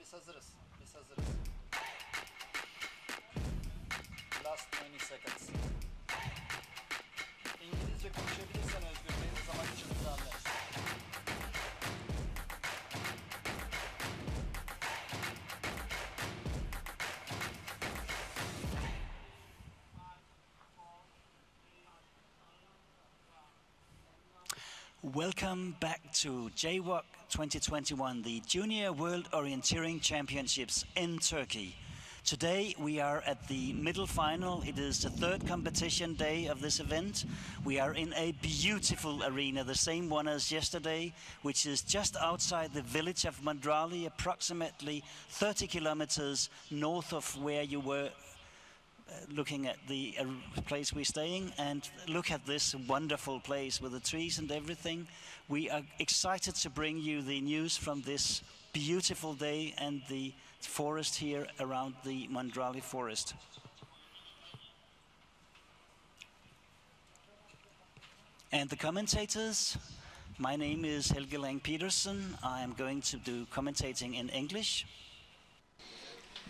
Biz hazırız. Biz hazırız. Last 20 seconds. İngilizce konuşabilirsen Özgür Bey, o zaman işimizi anlarız. Welcome back to Jwoc 2021, the Junior World Orienteering Championships in Turkey. Today we are at the middle final. It is the third competition day of this event. We are in a beautiful arena, the same one as yesterday, which is just outside the village of Mudarlı, approximately 30 kilometers north of where you were looking at the place we're staying. And look at this wonderful place with the trees and everything. We are excited to bring you the news from this beautiful day and the forest here around the Mudarlı forest. And the commentators, my name is Helge Lang Petersen. I am going to do commentating in English.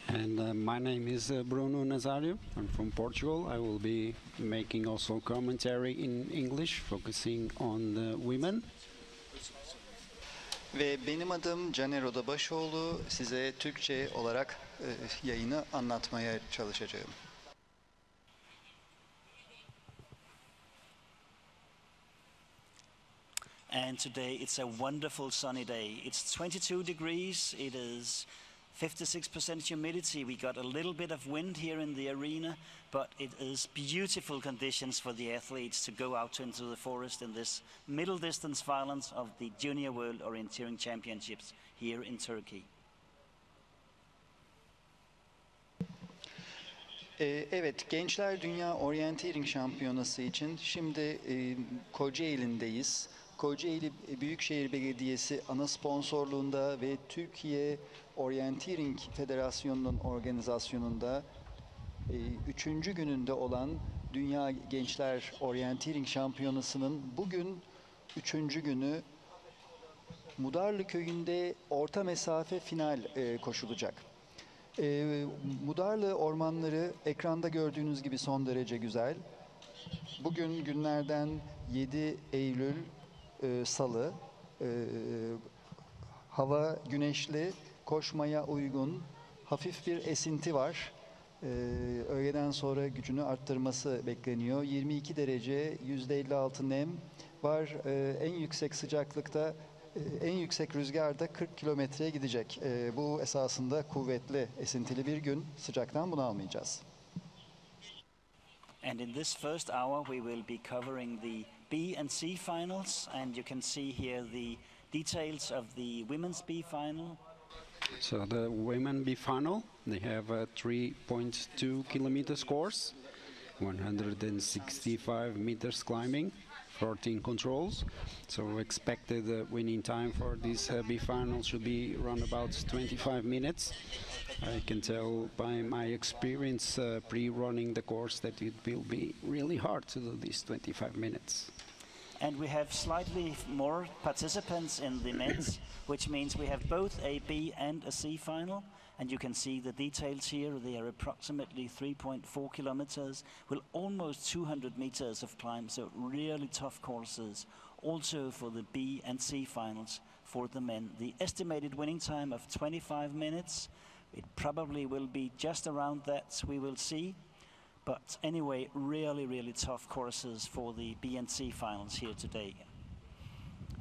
And my name is Bruno Nazario. I'm from Portugal. I will be making also commentary in English, focusing on the women. Ve benim adım Caner Odabaşoğlu. Size Türkçe olarak yayını anlatmaya çalışacağım. And today it's a wonderful sunny day. It's 22 degrees. It is 56% humidity. We got a little bit of wind here in the arena, but it is beautiful conditions for the athletes to go out into the forest in this middle distance finals of the Junior World Orienteering Championships here in Turkey. Evet, Gençler Dünya Orienteering Şampiyonası için şimdi Kocaeli'ndeyiz. Kocaeli Büyükşehir Belediyesi ana sponsorluğunda ve Türkiye Orienteering Federasyonu'nun organizasyonunda 3. gününde olan Dünya Gençler Orienteering Şampiyonası'nın bugün 3. günü Mudarlı köyünde orta mesafe final koşulacak. Mudarlı ormanları ekranda gördüğünüz gibi son derece güzel. Bugün günlerden 7 Eylül Salı. Hava güneşli, koşmaya uygun, hafif bir esinti var. Öğleden sonra gücünü arttırması bekleniyor. 22 derece, %56 nem var. En yüksek sıcaklıkta, en yüksek rüzgarda 40 kilometreye gidecek. Bu esasında kuvvetli, esintili bir gün. Sıcaktan bunu almayacağız. And in this first hour we will be covering the B and C finals, and you can see here the details of the women's B final. So the women B final, they have a 3.2 kilometers course, 165 meters climbing, 14 controls. So expected winning time for this B final should be around about 25 minutes. I can tell by my experience pre-running the course that it will be really hard to do these 25 minutes. And we have slightly more participants in the men's, which means we have both a B and a C final. And you can see the details here. They are approximately 3.4 kilometers with almost 200 meters of climb. So really tough courses. Also for the B and C finals for the men. The estimated winning time of 25 minutes. It probably will be just around that, we will see. But anyway, really tough courses for the B and C finals here today.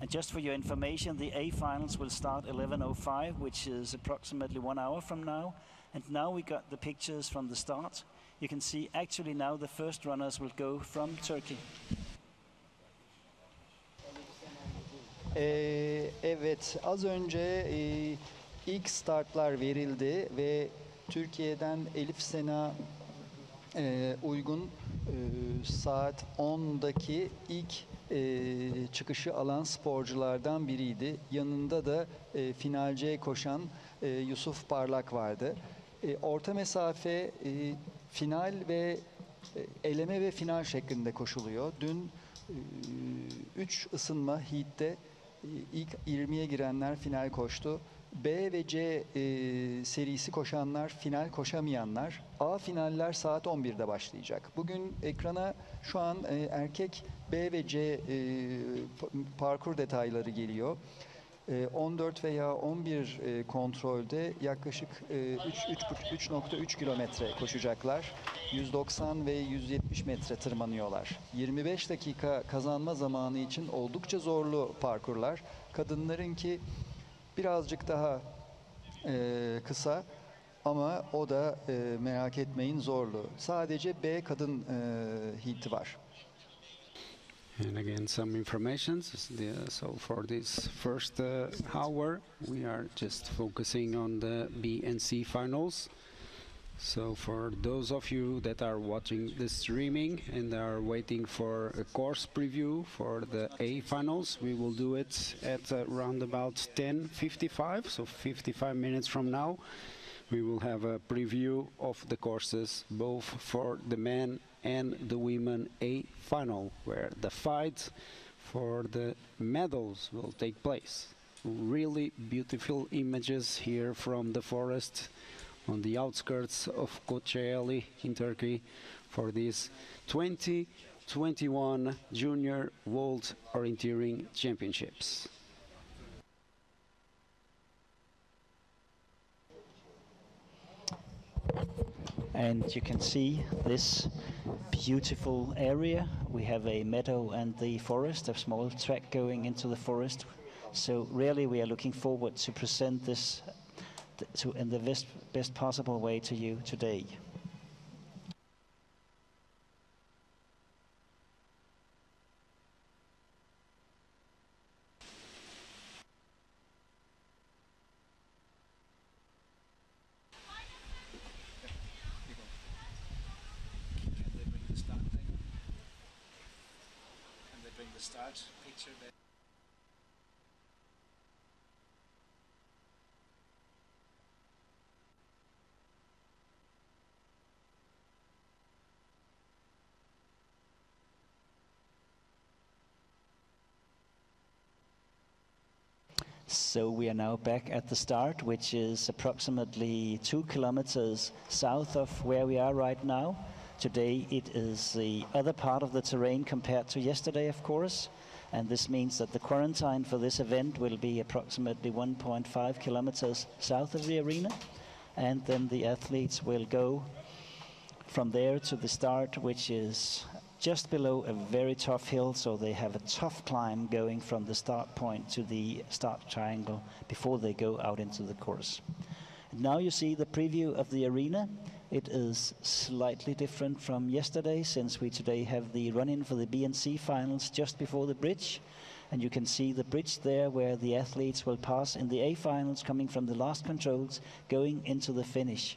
And just for your information, the A finals will start 11:05, which is approximately 1 hour from now. And now we got the pictures from the start. You can see actually now the first runners will go from Turkey. Evet, az önce ilk startlar verildi ve Türkiye'den Elif Sena uygun saat 10'daki ilk çıkışı alan sporculardan biriydi. Yanında da finalciye koşan Yusuf Parlak vardı. Orta mesafe final ve eleme ve final şeklinde koşuluyor. Dün 3 ısınma heat'te ilk 20'ye girenler final koştu. B ve C serisi koşanlar, final koşamayanlar, A finaller saat 11'de başlayacak. Bugün ekrana şu an erkek B ve C parkur detayları geliyor. 14 veya 11 kontrolde yaklaşık 3.3 kilometre koşacaklar. 190 ve 170 metre tırmanıyorlar. 25 dakika kazanma zamanı için oldukça zorlu parkurlar. Kadınlarınki birazcık daha kısa ama o da merak etmeyin zorlu. Sadece B kadın heat'i var. And again, some information. So for this first hour, we are just focusing on the B and C finals. So for those of you that are watching the streaming and are waiting for a course preview for the A finals, we will do it at around about 10:55, so 55 minutes from now. We will have a preview of the courses both for the men and the women A final, where the fight for the medals will take place. Really beautiful images here from the forest on the outskirts of Kocaeli in Turkey for this 2021 Junior World Orienteering Championships. And you can see this beautiful area. We have a meadow and the forest, a small track going into the forest. So really we are looking forward to present this in the best possible way to you today. Start picture there. So we are now back at the start, which is approximately 2 kilometers south of where we are right now. Today it is the other part of the terrain compared to yesterday, of course, and this means that the quarantine for this event will be approximately 1.5 kilometers south of the arena, and then the athletes will go from there to the start, which is just below a very tough hill, so they have a tough climb going from the start point to the start triangle before they go out into the course. And now you see the preview of the arena. It is slightly different from yesterday, since we today have the run-in for the B and C finals just before the bridge. And you can see the bridge there where the athletes will pass in the A finals coming from the last controls going into the finish.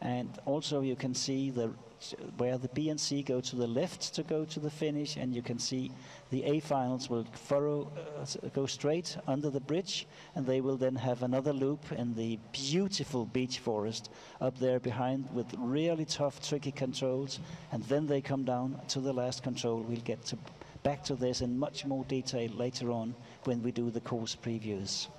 And also you can see where the B and C go to the left to go to the finish, and you can see the A finals will go straight under the bridge, and they will then have another loop in the beautiful beech forest up there behind with really tough, tricky controls, and then they come down to the last control. We'll get back to this in much more detail later on when we do the course previews.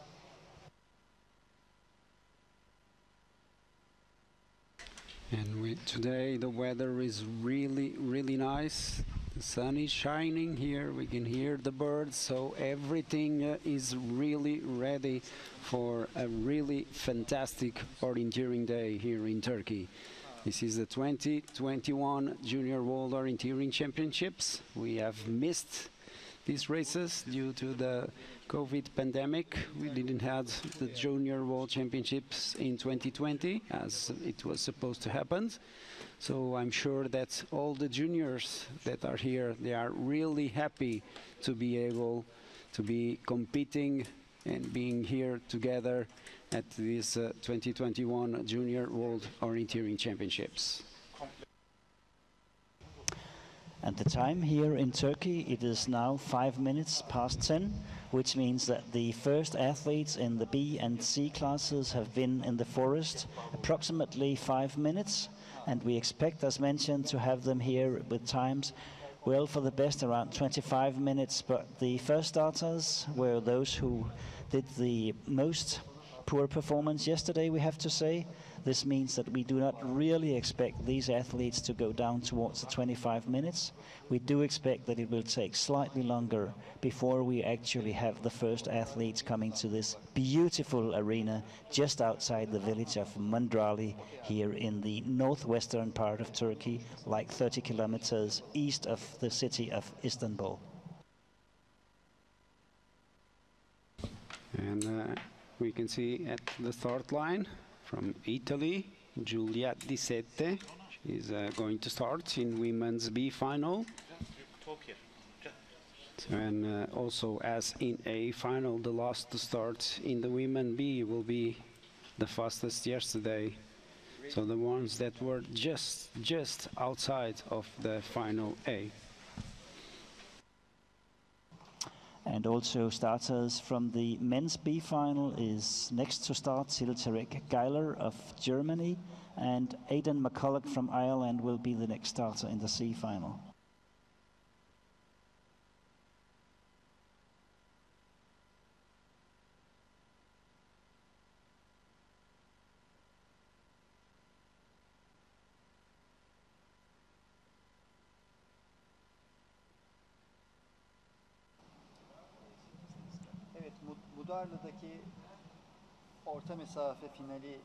And today the weather is really, really nice. The sun is shining here, we can hear the birds, so everything is really ready for a really fantastic orienteering day here in Turkey. This is the 2021 Junior World Orienteering Championships. We have missed these races due to the COVID pandemic. We didn't have the Junior World Championships in 2020 as it was supposed to happen. So I'm sure that all the juniors that are here, they are really happy to be able to be competing and being here together at this 2021 Junior World Orienteering Championships. And the time here in Turkey, it is now 5 minutes past 10, which means that the first athletes in the B and C classes have been in the forest approximately 5 minutes. And we expect, as mentioned, to have them here with times, well, for the best around 25 minutes. But the first starters were those who did the most poor performance yesterday, we have to say. This means that we do not really expect these athletes to go down towards the 25 minutes. We do expect that it will take slightly longer before we actually have the first athletes coming to this beautiful arena just outside the village of Mudarlı here in the northwestern part of Turkey, like 30 kilometers east of the city of Istanbul. And we can see at the start line from Italy, Giulietta Sette. She's going to start in women's B final. And also, as in A final, the last to start in the women B will be the fastest yesterday. So the ones that were just outside of the final A. And also starters from the men's B final is next to start Silterek Geiler of Germany, and Aidan McCulloch from Ireland will be the next starter in the C final. Evet, Mudarlı'daki orta mesafe finali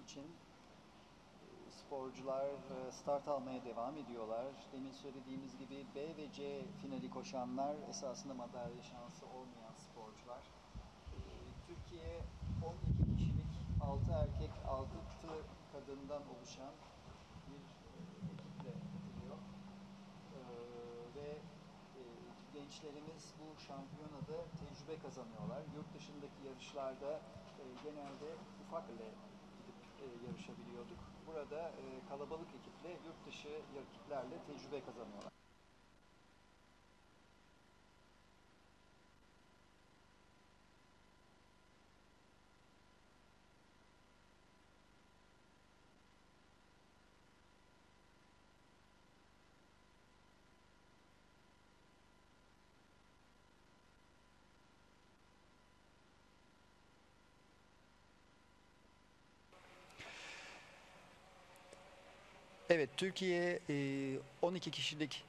için sporcular start almaya devam ediyorlar. Demin söylediğimiz gibi B ve C finali koşanlar esasında madalya şansı olmayan sporcular. Türkiye 12 kişilik 6 erkek 6 kadından oluşan bir ekiple katılıyor. Ve gençlerimiz bu şampiyonada tecrübe kazanıyorlar. Yurt dışındaki yarışlarda genelde ufak ile gidip yarışabiliyorduk. Burada kalabalık ekiple yurt dışı ekiplerle tecrübe kazanıyorlar. Evet, Türkiye 12 kişilik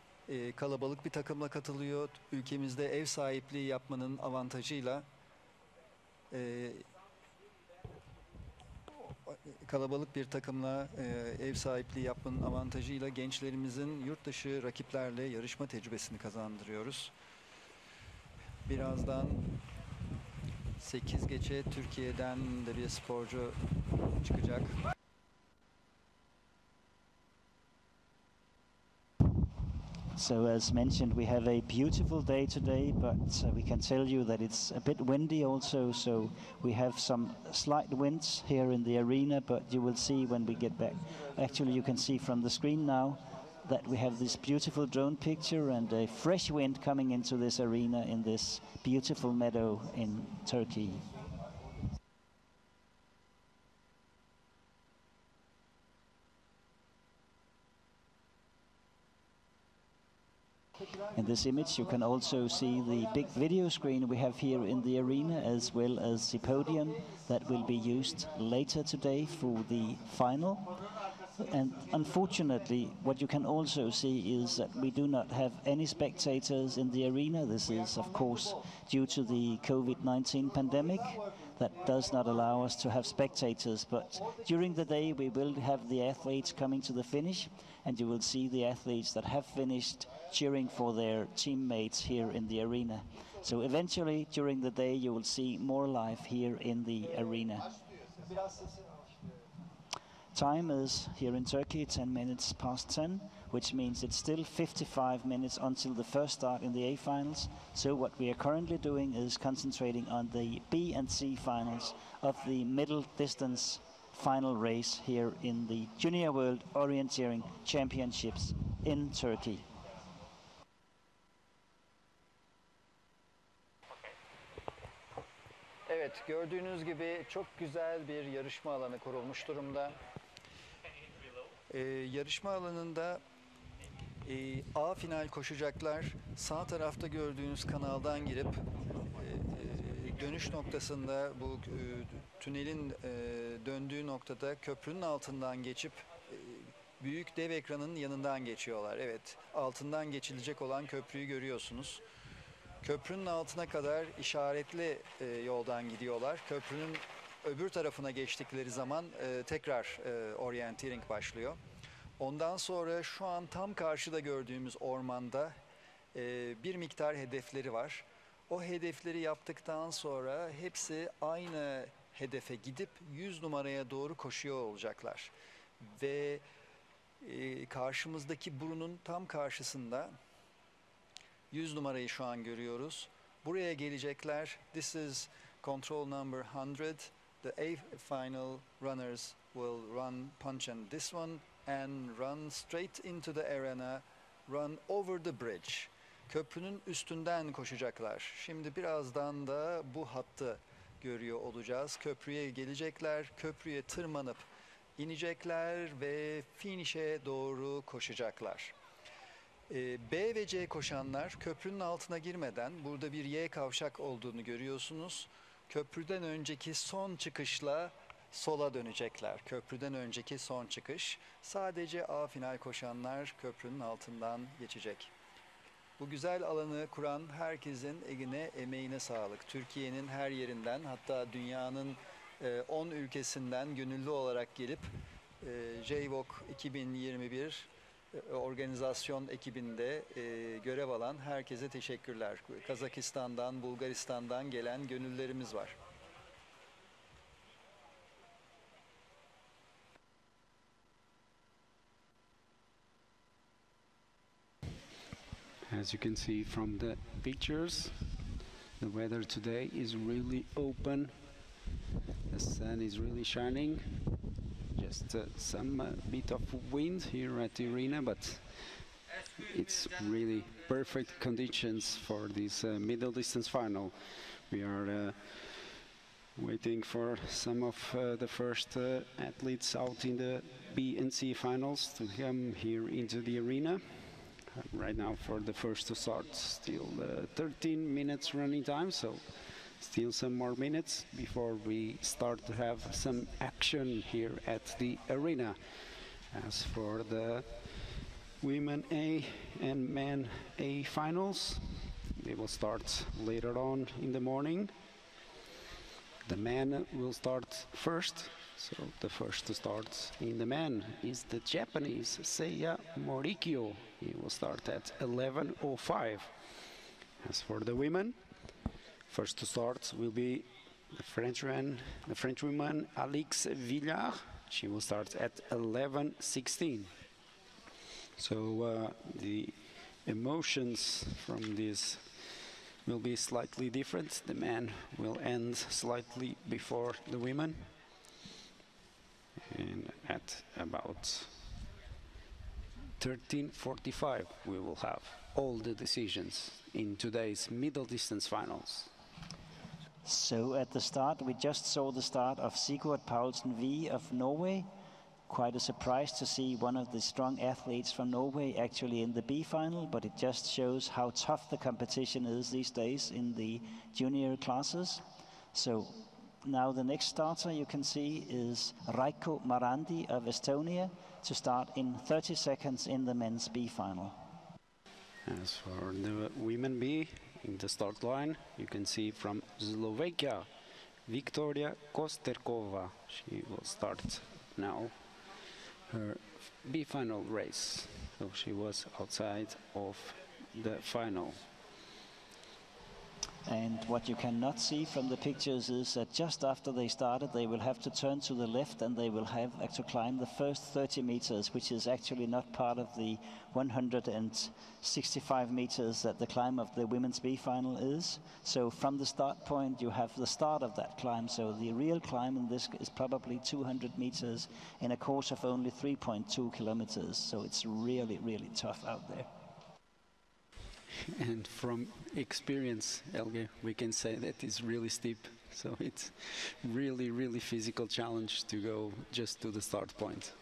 kalabalık bir takımla katılıyor. Ülkemizde ev sahipliği yapmanın avantajıyla kalabalık bir takımla ev sahipliği yapmanın avantajıyla gençlerimizin yurt dışı rakiplerle yarışma tecrübesini kazandırıyoruz. Birazdan 8 geçe Türkiye'den de bir sporcu çıkacak. So as mentioned, we have a beautiful day today, but we can tell you that it's a bit windy also, so we have some slight winds here in the arena, but you will see when we get back. Actually, you can see from the screen now that we have this beautiful drone picture and a fresh wind coming into this arena in this beautiful meadow in Turkey. In this image you can also see the big video screen we have here in the arena, as well as the podium that will be used later today for the final. And unfortunately, what you can also see is that we do not have any spectators in the arena. This is, of course, due to the COVID-19 pandemic. That does not allow us to have spectators, but during the day we will have the athletes coming to the finish, and you will see the athletes that have finished cheering for their teammates here in the arena. So eventually, during the day, you will see more life here in the arena. Time is here in Turkey 10 minutes past 10, which means it's still 55 minutes until the first start in the A finals. So what we are currently doing is concentrating on the B and C finals of the middle distance final race here in the Junior World Orienteering Championships in Turkey. Evet, gördüğünüz gibi çok güzel bir yarışma alanı kurulmuş durumda. Yarışma alanında A final koşacaklar. Sağ tarafta gördüğünüz kanaldan girip dönüş noktasında bu tünelin döndüğü noktada köprünün altından geçip büyük dev ekranın yanından geçiyorlar. Evet, altından geçilecek olan köprüyü görüyorsunuz. Köprünün altına kadar işaretli yoldan gidiyorlar. Köprünün öbür tarafına geçtikleri zaman tekrar orienteering başlıyor. Ondan sonra şu an tam karşıda gördüğümüz ormanda bir miktar hedefleri var. O hedefleri yaptıktan sonra hepsi aynı hedefe gidip 100 numaraya doğru koşuyor olacaklar. Ve karşımızdaki burunun tam karşısında 100 numarayı şu an görüyoruz. Buraya gelecekler. This is control number 100. The A final runners will run punch and this one and run straight into the arena, run over the bridge. Köprünün üstünden koşacaklar. Şimdi birazdan da bu hattı görüyor olacağız. Köprüye gelecekler, köprüye tırmanıp inecekler ve finish'e doğru koşacaklar. B ve C koşanlar köprünün altına girmeden burada bir Y kavşak olduğunu görüyorsunuz. Köprüden önceki son çıkışla sola dönecekler. Köprüden önceki son çıkış. Sadece A final koşanlar köprünün altından geçecek. Bu güzel alanı kuran herkesin eline, emeğine sağlık. Türkiye'nin her yerinden, hatta dünyanın 10 ülkesinden gönüllü olarak gelip Jwoc 2021 organizasyon ekibinde görev alan herkese teşekkürler. Kazakistan'dan, Bulgaristan'dan gelen gönüllerimiz var. As you can see from the pictures, the weather today is really open. The sun is really shining. Just some bit of wind here at the arena, but it's really perfect conditions for this middle distance final. We are waiting for some of the first athletes out in the B and C finals to come here into the arena. Right now for the first to start, still 13 minutes running time, so still some more minutes before we start to have some action here at the arena. As for the women A and men A finals, they will start later on in the morning. The men will start first, so the first to start in the men is the Japanese Seiya Morikyo. He will start at 11:05. As for the women, first to start will be the Frenchwoman Alix Villard. She will start at 11:16. So the emotions from this will be slightly different. The men will end slightly before the women. And at about 13:45 we will have all the decisions in today's middle distance finals. So at the start, we just saw the start of Sigurd Paulsen V of Norway. Quite a surprise to see one of the strong athletes from Norway actually in the B final, but it just shows how tough the competition is these days in the junior classes. So now the next starter you can see is Raiko Marandi of Estonia to start in 30 seconds in the men's B final. As for the women B, in the start line, you can see from Slovakia, Viktoria Kosterkova. She will start now her B final race. So she was outside of the final. And what you cannot see from the pictures is that just after they started, they will have to turn to the left and they will have to climb the first 30 meters, which is actually not part of the 165 meters that the climb of the women's B final is. So from the start point, you have the start of that climb. So the real climb in this is probably 200 meters in a course of only 3.2 kilometers. So it's really, really tough out there. And from experience, Elge, we can say that it's really steep. So it's really, really physical challenge to go just to the start point.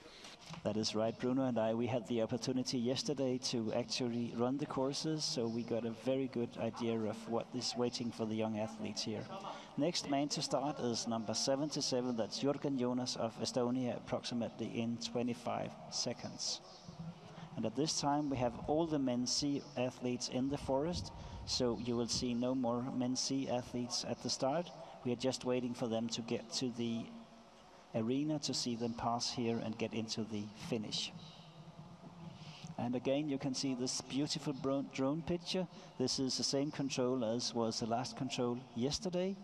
That is right, Bruno and I. We had the opportunity yesterday to actually run the courses, so we got a very good idea of what is waiting for the young athletes here. Next man to start is number 77, that's Jwoc of Estonia, approximately in 25 seconds. And at this time, we have all the men's C athletes in the forest, so you will see no more men's C athletes at the start. We are just waiting for them to get to the arena to see them pass here and get into the finish. And again, you can see this beautiful drone picture. This is the same control as was the last control yesterday.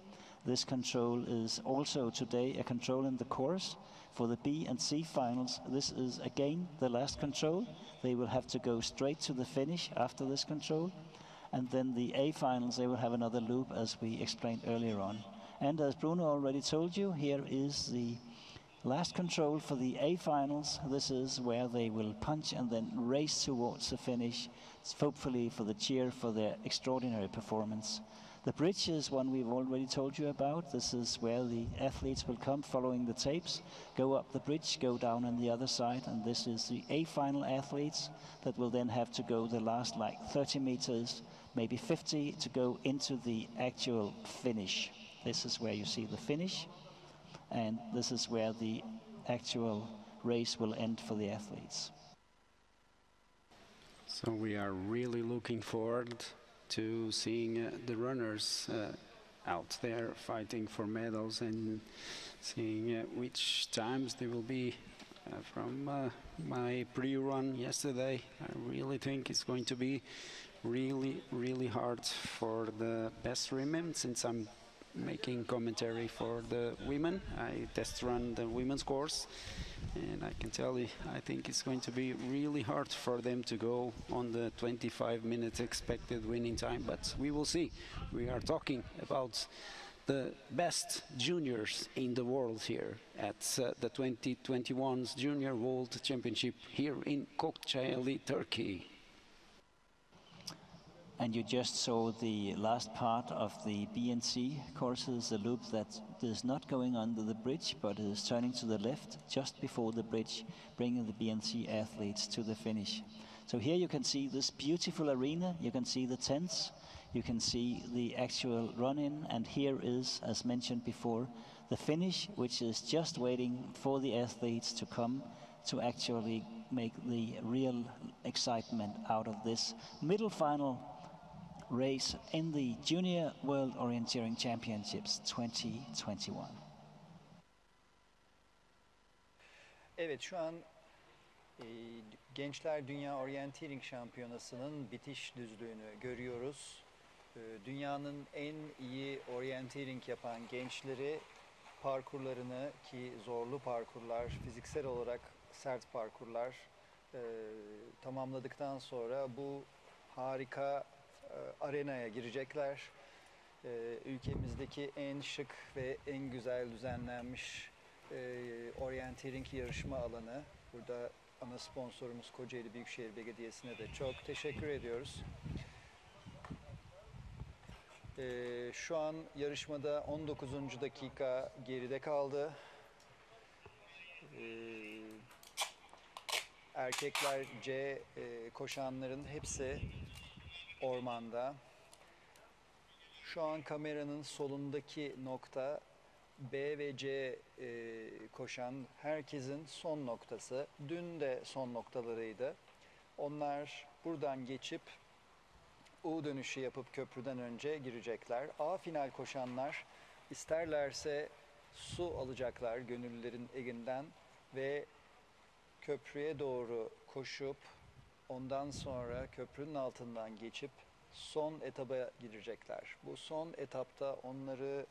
This control is also today a control in the course. For the B and C finals, this is again the last control. They will have to go straight to the finish after this control. And then the A finals, they will have another loop, as we explained earlier on. And as Bruno already told you, here is the last control for the A finals. This is where they will punch and then race towards the finish, hopefully for the cheer for their extraordinary performance. The bridge is one we've already told you about. This is where the athletes will come following the tapes, go up the bridge, go down on the other side, and this is the A final athletes that will then have to go the last like 30 meters, maybe 50 to go into the actual finish. This is where you see the finish. And this is where the actual race will end for the athletes. So we are really looking forward to seeing the runners out there fighting for medals and seeing which times they will be. From my pre-run yesterday, I really think it's going to be really hard for the best women, since I'm making commentary for the women. I test run the women's course, and I can tell you, I think it's going to be really hard for them to go on the 25 minutes expected winning time, but we will see. We are talking about the best juniors in the world here at the 2021 Junior World Championship here in Kocaeli, Turkey. And you just saw the last part of the B and C courses, the loop that is not going under the bridge, but is turning to the left just before the bridge, bringing the B and C athletes to the finish. So here you can see this beautiful arena, you can see the tents, you can see the actual run-in, and here is, as mentioned before, the finish, which is just waiting for the athletes to come to actually make the real excitement out of this middle final race in the Junior World Orienteering Championships 2021. Evet, şu an Gençler Dünya Orienteering Şampiyonası'nın bitiş düzlüğünü görüyoruz. Dünyanın en iyi orienteering yapan gençleri parkurlarını, ki zorlu parkurlar, fiziksel olarak sert parkurlar tamamladıktan sonra bu harika arenaya girecekler. Ülkemizdeki en şık ve en güzel düzenlenmiş orienteering yarışma alanı. Burada ana sponsorumuz Kocaeli Büyükşehir Belediyesi'ne de çok teşekkür ediyoruz. Şu an yarışmada 19. dakika geride kaldı. Erkekler C koşanların hepsi ormanda. Şu an kameranın solundaki nokta B ve C koşan herkesin son noktası. Dün de son noktalarıydı. Onlar buradan geçip U dönüşü yapıp köprüden önce girecekler. A final koşanlar isterlerse su alacaklar gönüllülerin elinden ve köprüye doğru koşup ondan sonra köprünün altından geçip son etaba girecekler. Bu son etapta onları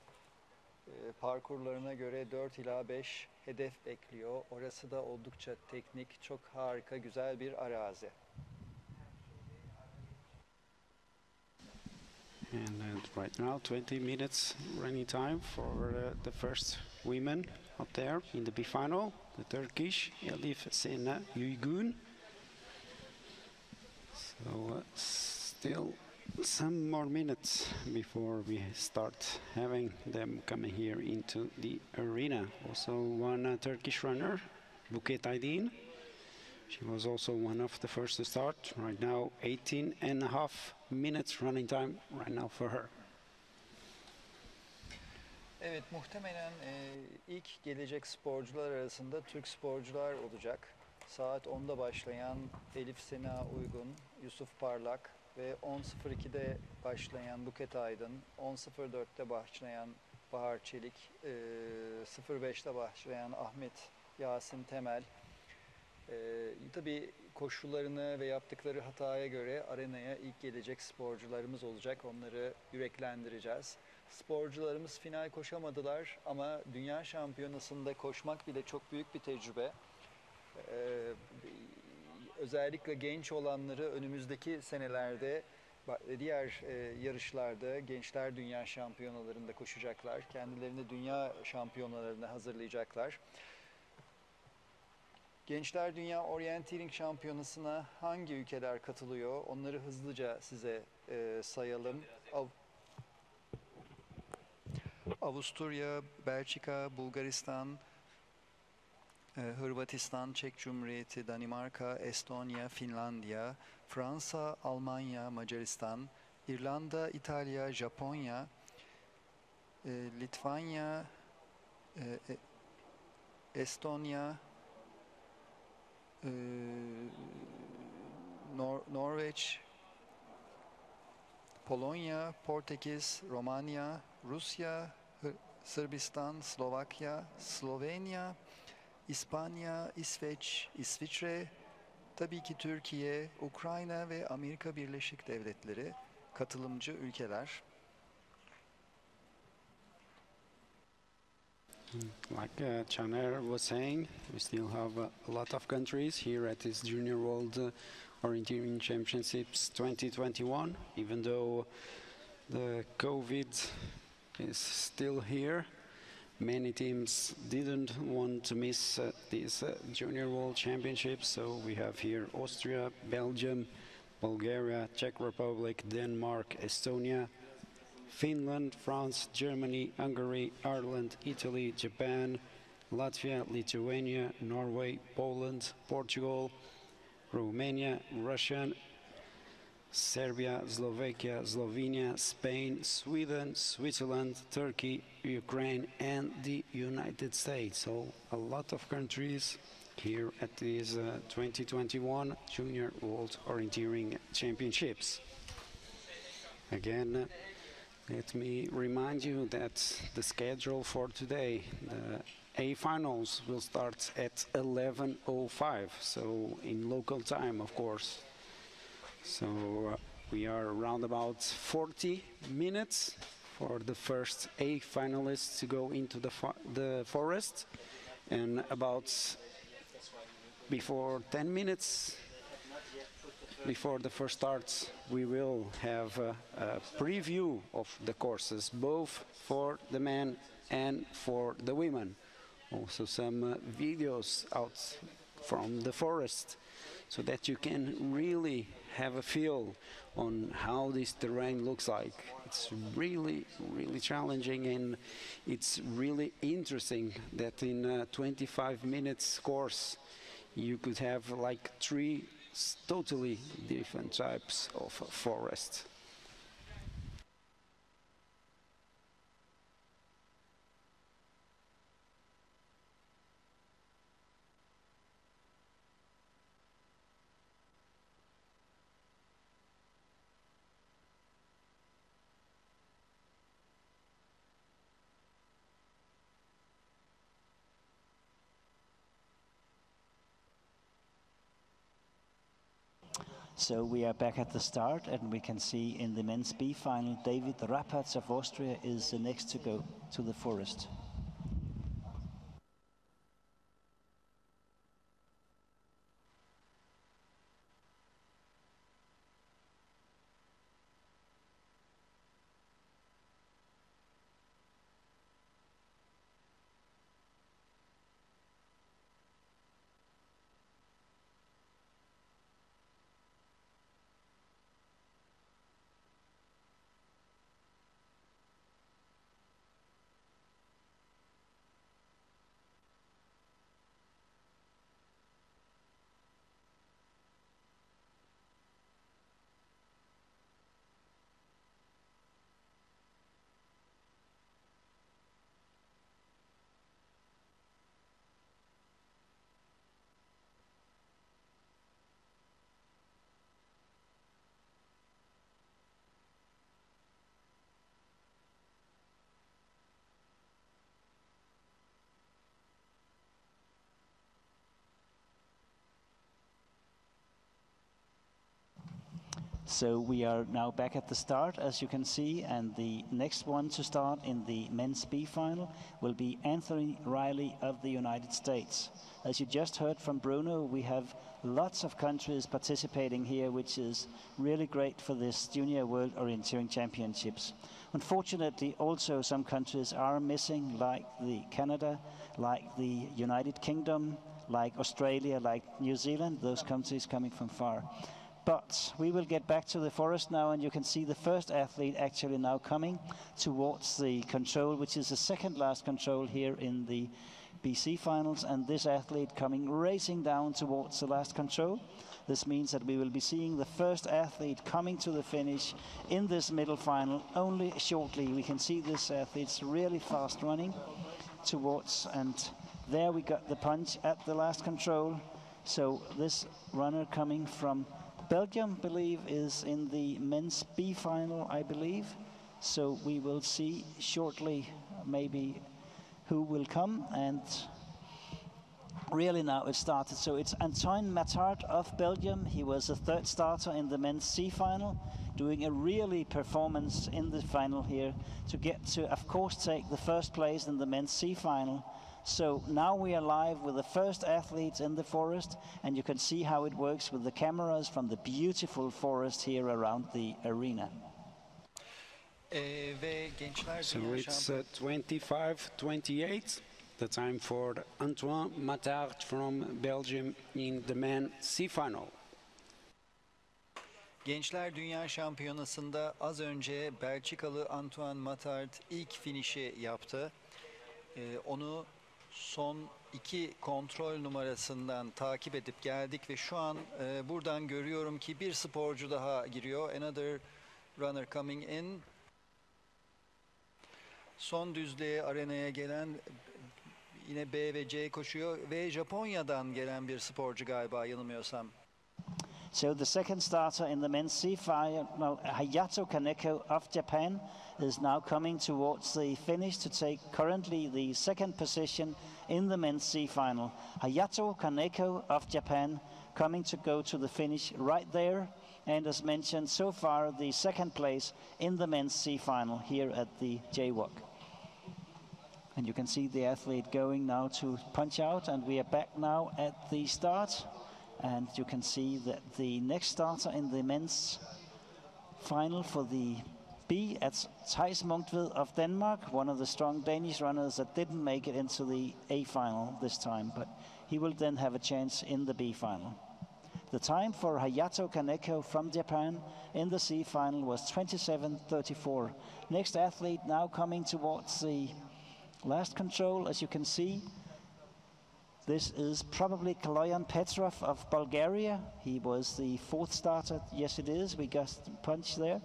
parkurlarına göre 4 ila 5 hedef bekliyor. Orası da oldukça teknik, çok harika, güzel bir arazi. And right now 20 minutes running time for the first women up there in the B final, the Turkish Elif Sena Uygun. So still some more minutes before we start having them coming here into the arena. Also one Turkish runner, Buket Aydin, She was also one of the first to start. Right now, 18 and a half minutes running time right now for her. Evet, muhtemelen ilk gelecek sporcular arasında Türk sporcular olacak. Saat 10'da başlayan Elif Sena Uygun, Yusuf Parlak ve 10.02'de başlayan Buket Aydın, 10.04'te başlayan Bahar Çelik, 05'te başlayan Ahmet Yasin Temel. Tabii koşularını ve yaptıkları hataya göre arenaya ilk gelecek sporcularımız olacak. Onları yüreklendireceğiz. Sporcularımız final koşamadılar ama dünya şampiyonasında koşmak bile çok büyük bir tecrübe. Özellikle genç olanları önümüzdeki senelerde diğer yarışlarda gençler dünya şampiyonalarında koşacaklar. Kendilerini dünya şampiyonalarına hazırlayacaklar. Gençler Dünya Orienteering Şampiyonası'na hangi ülkeler katılıyor? Onları hızlıca size sayalım. Avusturya, Belçika, Bulgaristan, Hırvatistan, Çek Cumhuriyeti, Danimarka, Estonya, Finlandiya, Fransa, Almanya, Macaristan, İrlanda, İtalya, Japonya, Litvanya, Estonya, Norveç, Polonya, Portekiz, Romanya, Rusya, Sırbistan, Slovakya, Slovenya, İspanya, İsveç, İsviçre, tabii ki Türkiye, Ukrayna ve Amerika Birleşik Devletleri katılımcı ülkeler. Like Caner was saying, we still have a lot of countries here at this Junior World Orienteering Championships 2021, even though the COVID is still here. Many teams didn't want to miss these Junior World Championships, so we have here Austria, Belgium, Bulgaria, Czech Republic, Denmark, Estonia, Finland, France, Germany, Hungary, Ireland, Italy, Japan, Latvia, Lithuania, Norway, Poland, Portugal, Romania, Russia, Serbia, Slovakia, Slovenia, Spain, Sweden, Switzerland, Turkey, Ukraine, and the United States. So a lot of countries here at these 2021 Junior World Orienteering Championships. Again, let me remind you that the schedule for today, the A finals will start at 11:05, so in local time, of course. So we are around about 40 minutes for the first A finalists to go into the forest, and about before 10 minutes before the first starts, we will have a preview of the courses, both for the men and for the women. Also some videos out from the forest, so that you can really have a feel on how this terrain looks like. It's really, really challenging, and it's really interesting that in a 25 minutes course, you could have like 3 totally different types of forest. So we are back at the start, and we can see in the men's B final, David Rapatz of Austria is the next to go to the forest. So we are now back at the start, as you can see, and the next one to start in the men's B final will be Anthony Riley of the United States. As you just heard from Bruno, we have lots of countries participating here, which is really great for this Junior World Orienteering Championships. Unfortunately, also some countries are missing, like the Canada, like the United Kingdom, like Australia, like New Zealand, those countries coming from far. But we will get back to the forest now, and you can see the first athlete actually now coming towards the control, which is the second last control here in the BC finals, and this athlete coming racing down towards the last control. This means that we will be seeing the first athlete coming to the finish in this middle final only shortly. We can see this athlete's really fast running towards, and there we got the punch at the last control. So this runner coming from Belgium, believe, is in the men's B final, I believe. So we will see shortly maybe who will come, and really now it started. So it's Antoine Matard of Belgium. He was a third starter in the men's C final, doing a really performance in the final here to get to, of course, take the first place in the men's C final. So now we are live with the first athletes in the forest, and you can see how it works with the cameras from the beautiful forest here around the arena. So it's 25-28, the time for Antoine Matard from Belgium in the men C final. Gençler Dünya Şampiyonası'nda az önce Belçikalı Antoine Matard ilk finişi yaptı. Onu son 2 kontrol numarasından takip edip geldik ve şu an buradan görüyorum ki bir sporcu daha giriyor. Another runner coming in. Son düzlüğe arenaya gelen yine B ve C koşuyor ve Japonya'dan gelen bir sporcu galiba, yanılmıyorsam. So the second starter in the men's C final, Hayato Kaneko of Japan, is now coming towards the finish to take currently the second position in the men's C final. Hayato Kaneko of Japan coming to go to the finish right there, and as mentioned, so far the second place in the men's C final here at the Jwoc. And you can see the athlete going now to punch out, and we are back now at the start. And you can see that the next starter in the men's final for the B, it's Theis Munchved of Denmark, one of the strong Danish runners that didn't make it into the A final this time, but he will then have a chance in the B final. The time for Hayato Kaneko from Japan in the C final was 27:34. Next athlete now coming towards the last control, as you can see. This is probably Kaloyan Petrov of Bulgaria. He was the fourth starter. Yes, it is. We got the punch there.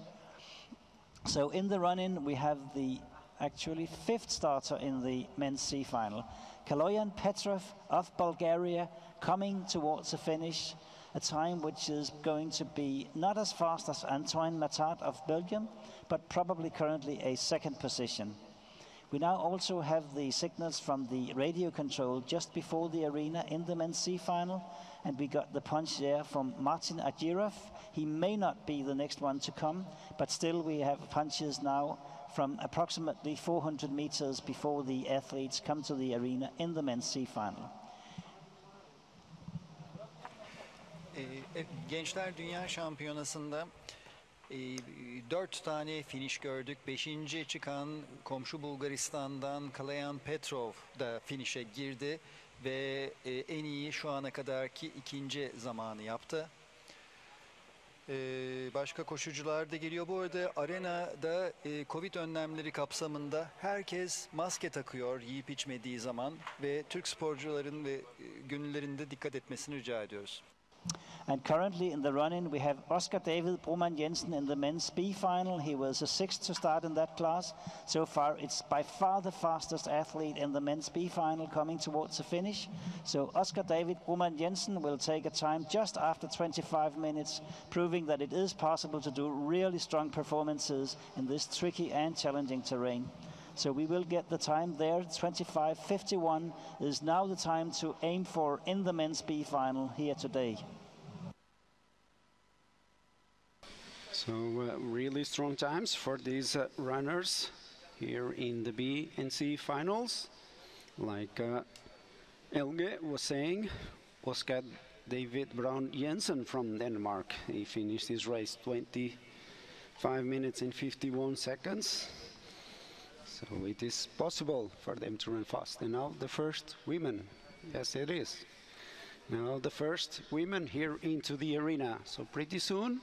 So in the run-in, we have the actually fifth starter in the men's C final. Kaloyan Petrov of Bulgaria coming towards the finish. A time which is going to be not as fast as Antoine Matard of Belgium, but probably currently a second position. We now also have the signals from the radio control just before the arena in the men's C final, and we got the punch there from Martin Agirov. He may not be the next one to come, but still we have punches now from approximately 400 meters before the athletes come to the arena in the men's C final. Gençler Dünya Şampiyonası'nda 4 tane finish gördük. 5. çıkan komşu Bulgaristan'dan Kaloyan Petrov da finish'e girdi ve en iyi şu ana kadarki 2. zamanı yaptı. Başka koşucular da geliyor. Bu arada arenada Covid önlemleri kapsamında herkes maske takıyor yiyip içmediği zaman ve Türk sporcuların ve gönüllerinde dikkat etmesini rica ediyoruz. And currently in the run-in, we have Oscar David Broman Jensen in the men's B final. He was a 6th to start in that class. So far, it's by far the fastest athlete in the men's B final coming towards the finish. So Oscar David Broman Jensen will take a time just after 25 minutes, proving that it is possible to do really strong performances in this tricky and challenging terrain. So we will get the time there. 25:51 is now the time to aim for in the men's B final here today. So really strong times for these runners here in the B and C finals. Like Elge was saying, Oscar David Brown Jensen from Denmark. He finished his race 25 minutes and 51 seconds. So it is possible for them to run fast. And now the first women. Yes, it is. Now the first women here into the arena. So pretty soon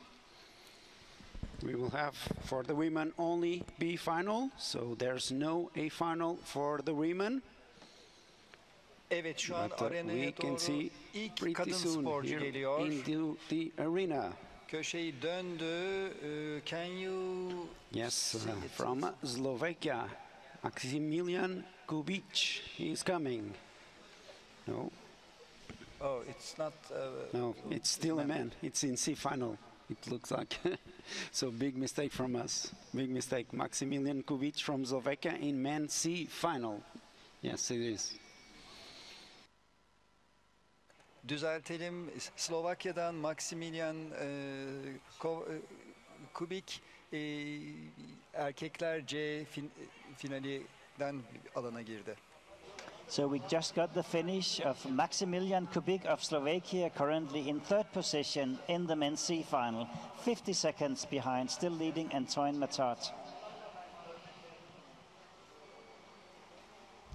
we will have for the women only B final. So there's no A final for the women. Evet, şu an But we arenaya can doğru see ilk pretty kadın soon sporcu here geliyor. into the arena. Köşeyi döndü. Can you Yes, see it? from Slovakia, Maximilian Kubic, he is coming. No, Oh, it's not. no, it's still a man. It's in C final, it looks like. So big mistake from us. Big mistake. Maximilian Kubic from Slovakia in men C final. Yes, it is. Düzeltelim. Slovakya'dan Maximilian Kubik erkekler C finalinden alana girdi. So we just got the finish of Maximilian Kubik of Slovakia, currently in third position in the men's C final, 50 seconds behind, still leading Antoine Matat.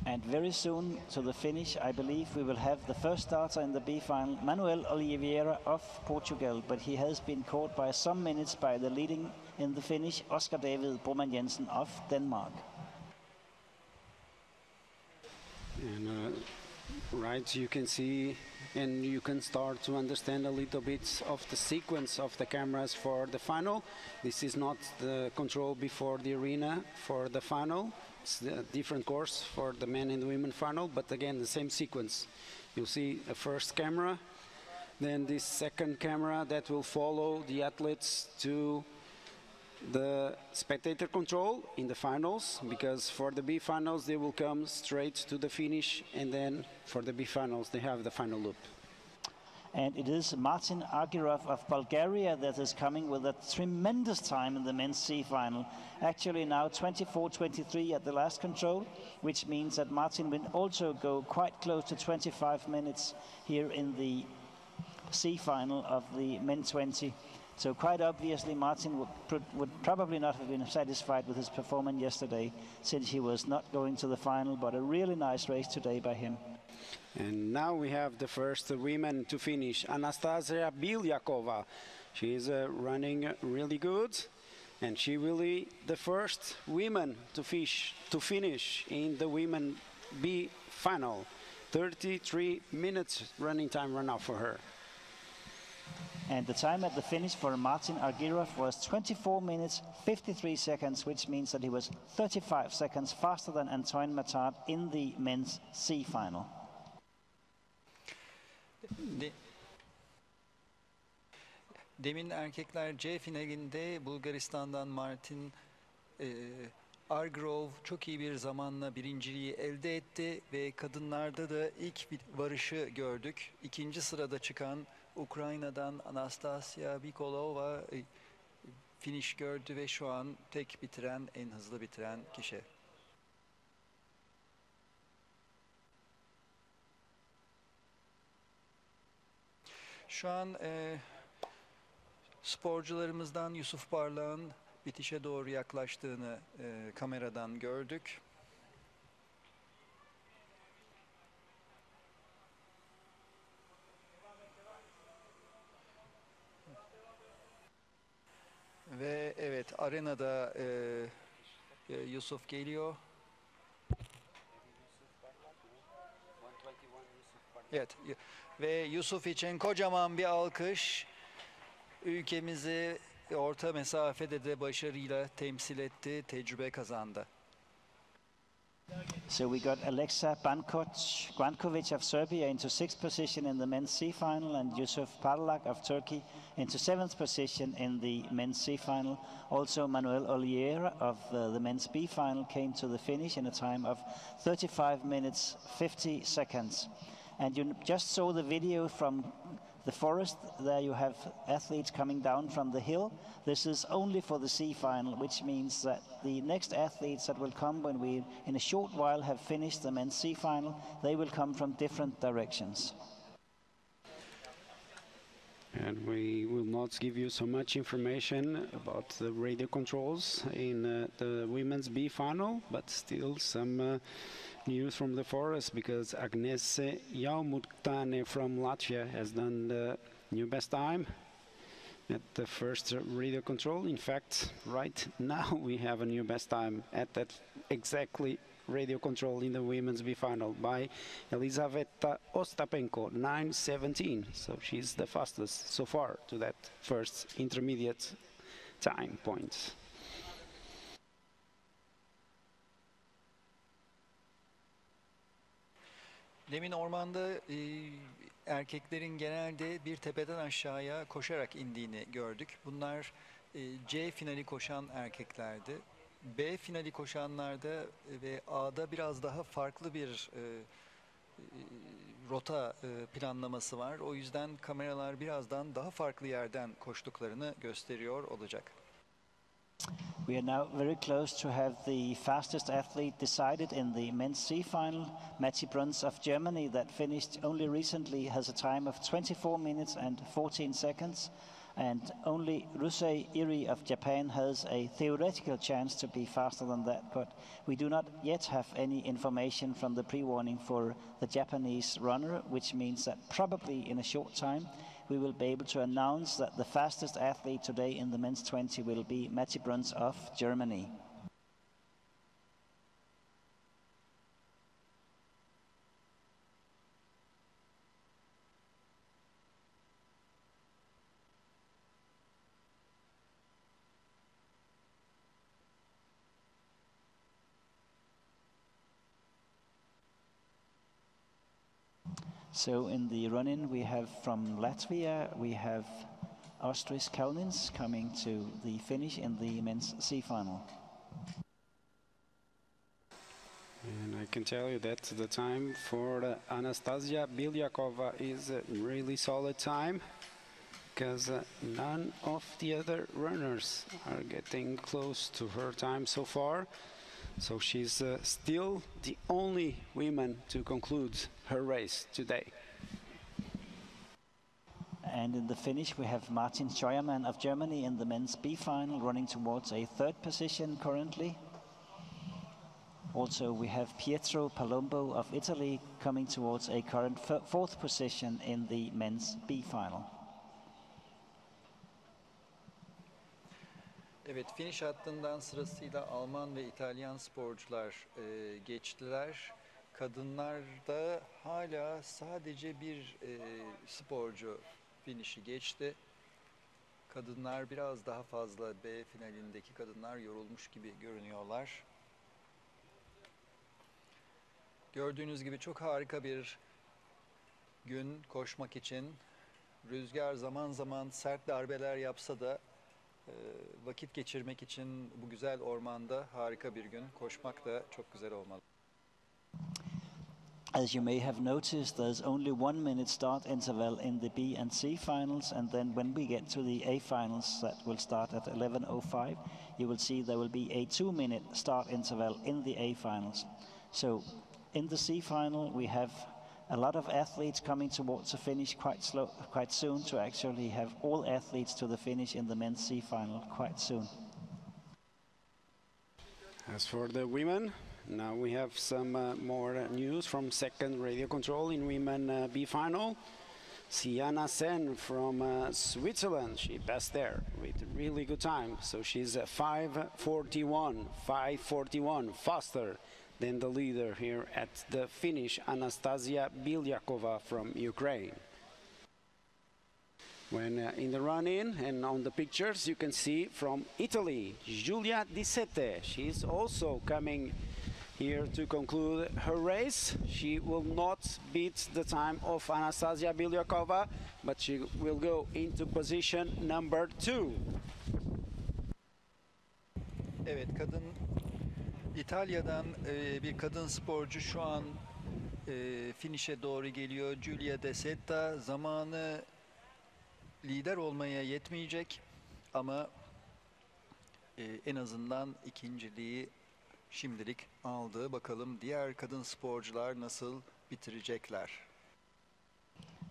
And very soon to the finish, I believe we will have the first starter in the B final, Manuel Oliveira of Portugal, but he has been caught by some minutes by the leading in the finish, Oscar David Broman Jensen of Denmark. And right, you can see and you can start to understand a little bit of the sequence of the cameras for the final. This is not the control before the arena for the final. It's a different course for the men and the women final, but again, the same sequence. You'll see a first camera, then this second camera that will follow the athletes to the spectator control in the finals, because for the B finals they will come straight to the finish, and then for the B finals they have the final loop. And it is Martin Argirov of Bulgaria that is coming with a tremendous time in the men's C final. Actually now 24:23 at the last control, which means that Martin will also go quite close to 25 minutes here in the C final of the men 20. So quite obviously Martin would probably not have been satisfied with his performance yesterday, since he was not going to the final, but a really nice race today by him. And now we have the first women to finish, Anastasia Bilyakova. She is running really good, and she will be the first woman to finish in the women B final. 33 minutes running time run out for her. And the time at the finish for Martin Argirov was 24 minutes, 53 seconds, which means that he was 35 seconds faster than Antoine Matat in the men's C final. Demin erkekler C finalinde Bulgaristan'dan Martin Argrove çok iyi bir zamanla birinciliği elde etti ve kadınlarda da ilk bir varışı gördük. İkinci sırada çıkan Ukrayna'dan Anastasia Bikolova finish gördü ve şu an tek bitiren, en hızlı bitiren kişi. Şu an sporcularımızdan Yusuf Parlak'ın bitişe doğru yaklaştığını kameradan gördük. Ve evet, arenada Yusuf geliyor. Evet, ve Yusuf için kocaman bir alkış. Ülkemizi orta mesafede de başarıyla temsil etti, tecrübe kazandı. So we got Alexa Grankovic of Serbia into 6th position in the men's C final, and Yusuf Parlak of Turkey into 7th position in the men's C final. Also Manuel Oliveira of the men's B final came to the finish in a time of 35 minutes 50 seconds. And you just saw the video from the forest. There you have athletes coming down from the hill. This is only for the C final, which means that the next athletes that will come when we, in a short while, have finished the men's C final, they will come from different directions. And we will not give you so much information about the radio controls in the women's B final, but still some news from the forest, because Agnese Jwoc from Latvia has done the new best time at the first radio control. In fact, right now we have a new best time at that exactly radio control in the women's B final by Elizaveta Ostapenko, 9:17. So she's the fastest so far to that first intermediate time point. Demin ormanda erkeklerin genelde bir tepeden aşağıya koşarak indiğini gördük. Bunlar C finali koşan erkeklerdi. B finali koşanlarda ve A'da biraz daha farklı bir rota planlaması var. O yüzden kameralar birazdan daha farklı yerden koştuklarını gösteriyor olacak. We are now very close to have the fastest athlete decided in the men's C final. Matti Bruns of Germany, that finished only recently, has a time of 24 minutes and 14 seconds. And only Rusei Iri of Japan has a theoretical chance to be faster than that, but we do not yet have any information from the pre-warning for the Japanese runner, which means that probably in a short time we will be able to announce that the fastest athlete today in the men's 20 will be Matti Bruns of Germany. So in the run-in we have from Latvia, we have Astris Kaunins coming to the finish in the men's C final. And I can tell you that the time for Anastasia Bilyakova is a really solid time, because none of the other runners are getting close to her time so far. So she's still the only woman to conclude her race today. And in the finish we have Martin Scheuermann of Germany in the men's B final, running towards a third position currently. Also we have Pietro Palombo of Italy coming towards a current fourth position in the men's B final. Evet, finish hattından sırasıyla Alman ve İtalyan sporcular geçtiler. Kadınlarda hala sadece bir sporcu finişi geçti. Kadınlar biraz daha fazla, B finalindeki kadınlar yorulmuş gibi görünüyorlar. Gördüğünüz gibi çok harika bir gün koşmak için. Rüzgar zaman zaman sert darbeler yapsa da vakit geçirmek için bu güzel ormanda harika bir gün. Koşmak da çok güzel olmalı. As you may have noticed, there's only 1 minute start interval in the B and C finals, and then when we get to the A finals that will start at 11:05, you will see there will be a 2-minute start interval in the A finals. So in the C final we have a lot of athletes coming towards the finish quite soon, to actually have all athletes to the finish in the men's C final quite soon. As for the women, now we have some more news from second radio control in women B final. Sienna Sen from Switzerland, she passed there with a really good time. So she's 5:41 faster than the leader here at the finish, Anastasia Bilyakova from Ukraine. When in the run-in and on the pictures you can see from Italy, Giulia Di Sette. She's also coming here to conclude her race. She will not beat the time of Anastasia Bilyakova, but she will go into position number 2. Evet, İtalya'dan bir kadın sporcu şu an finişe doğru geliyor. Giulia De Setta zamanı lider olmaya yetmeyecek ama en azından ikinciliği şimdilik aldı. Bakalım diğer kadın sporcular nasıl bitirecekler.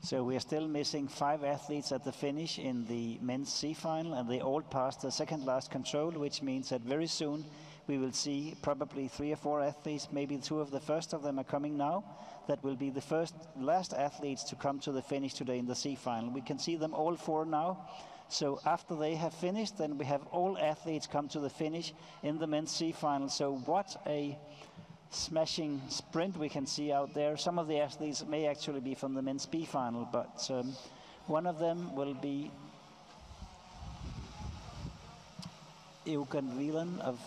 So we are still missing 5 athletes at the finish in the men's C final, and they all passed the second last control, which means that very soon we will see probably 3 or 4 athletes, maybe 2 of the first of them are coming now. That will be the last athletes to come to the finish today in the C final. We can see them all 4 now. So after they have finished, then we have all athletes come to the finish in the men's C final. So what a smashing sprint we can see out there. Some of the athletes may actually be from the men's B final, but one of them will be Jwoc of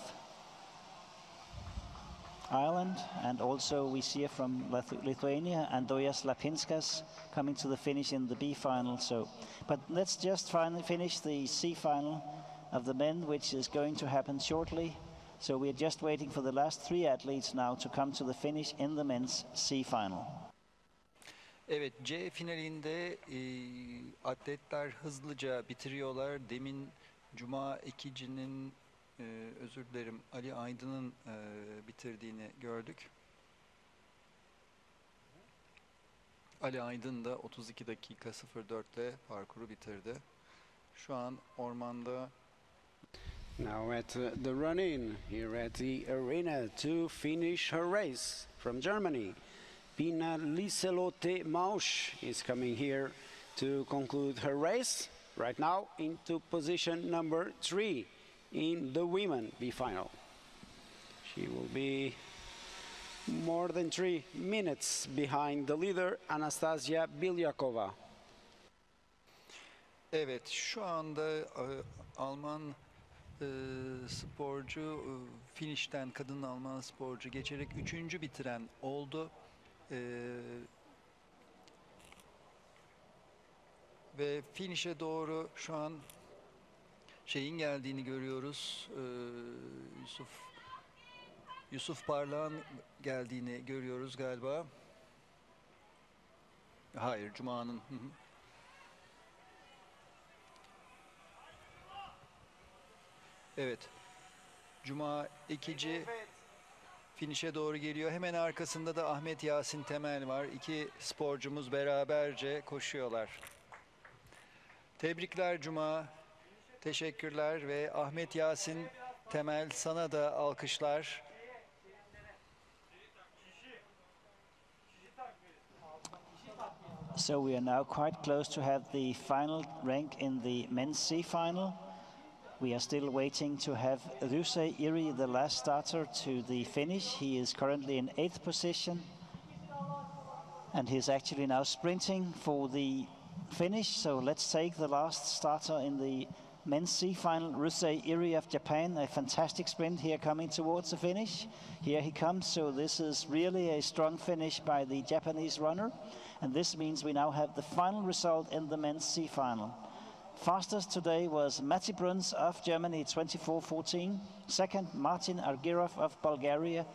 Ireland, and also we see from Lithuania, Andojas Lapinskas coming to the finish in the B final. So, but let's just finish the C final of the men, which is going to happen shortly. So we're just waiting for the last 3 athletes now to come to the finish in the men's C final. Evet, C finalinde atletler hızlıca bitiriyorlar. Demin Cuma ikicinin özür dilerim Ali Aydın'ın bitirdiğini gördük. Ali Aydın da 32 dakika 04 ile parkuru bitirdi. Şu an ormanda. Now at the run-in here at the arena to finish her race from Germany. Pina Lieselotte Mausch is coming here to conclude her race. Right now into position number 3 in the women B final. She will be more than 3 minutes behind the leader Anastasia Bilyakova. Evet, şu anda Alman sporcu finişten kadın Alman sporcu geçerek 3. bitiren oldu. Ve finişe doğru şu an şeyin geldiğini görüyoruz. Yusuf Parlak'ın geldiğini görüyoruz galiba. Hayır, Cuma'nın. Evet. Cuma ikinci finişe doğru geliyor. Hemen arkasında da Ahmet Yasin Temel var. 2 sporcumuz beraberce koşuyorlar. Tebrikler Cuma. Teşekkürler ve Ahmet Yasin Temel, sana da alkışlar. So we are now quite close to have the final rank in the men's C final. We are still waiting to have Rusey Iri, the last starter, to the finish. He is currently in 8th position, and he's actually now sprinting for the finish. So let's take the last starter in the men's C final, Rusey Iri of Japan. A fantastic sprint here coming towards the finish. Here he comes. So this is really a strong finish by the Japanese runner. And this means we now have the final result in the men's C final. Fastest today was Mati Bruns of Germany, 24:14. Second, Martin Argirov of Bulgaria.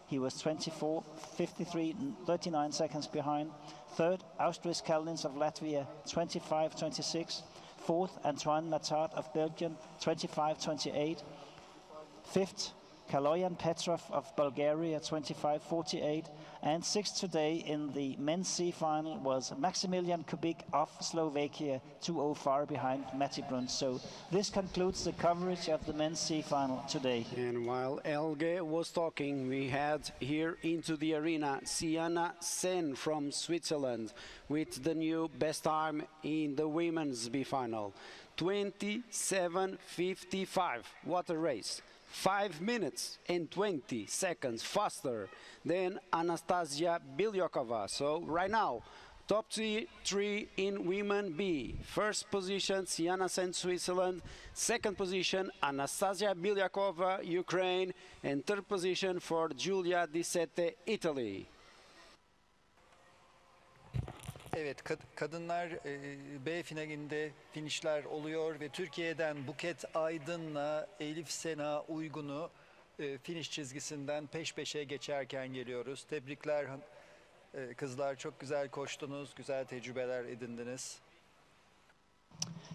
He was 24:53, 39 seconds behind. Third, Austris Kalnins of Latvia, 25:26. Fourth, Antoine Matard of Belgium, 25:28. Fifth, Kaloyan Petrov of Bulgaria, 25:48. And sixth today in the men's C final was Maximilian Kubik of Slovakia, 2:04 behind Mati Bruns. So this concludes the coverage of the men's C final today. And while Elge was talking, we had here into the arena Sienna Sen from Switzerland with the new best time in the women's B final, 27:55. What a race! 5 minutes and 20 seconds faster than Anastasia Bilyakova. So right now, top 3 in women B. First position, Sienna Sen, Switzerland. Second position, Anastasia Bilyakova, Ukraine. And third position for Giulia De Setta, Italy. Evet, kadınlar B finalinde finişler oluyor ve Türkiye'den Buket Aydın'la Elif Sena Uygun'u finiş çizgisinden peş peşe geçerken geliyoruz. Tebrikler Kızlar çok güzel koştunuz, güzel tecrübeler edindiniz.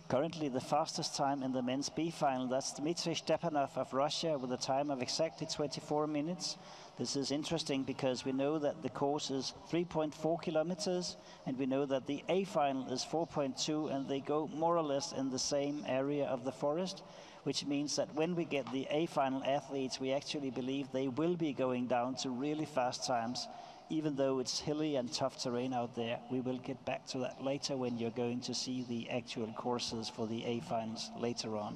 Currently, the fastest time in the men's B final, that's Dmitry Stepanov of Russia with a time of exactly 24 minutes. This is interesting because we know that the course is 3.4 kilometers, and we know that the A final is 4.2, and they go more or less in the same area of the forest, which means that when we get the A final athletes, we actually believe they will be going down to really fast times, even though it's hilly and tough terrain out there. We will get back to that later when you're going to see the actual courses for the A finals later on.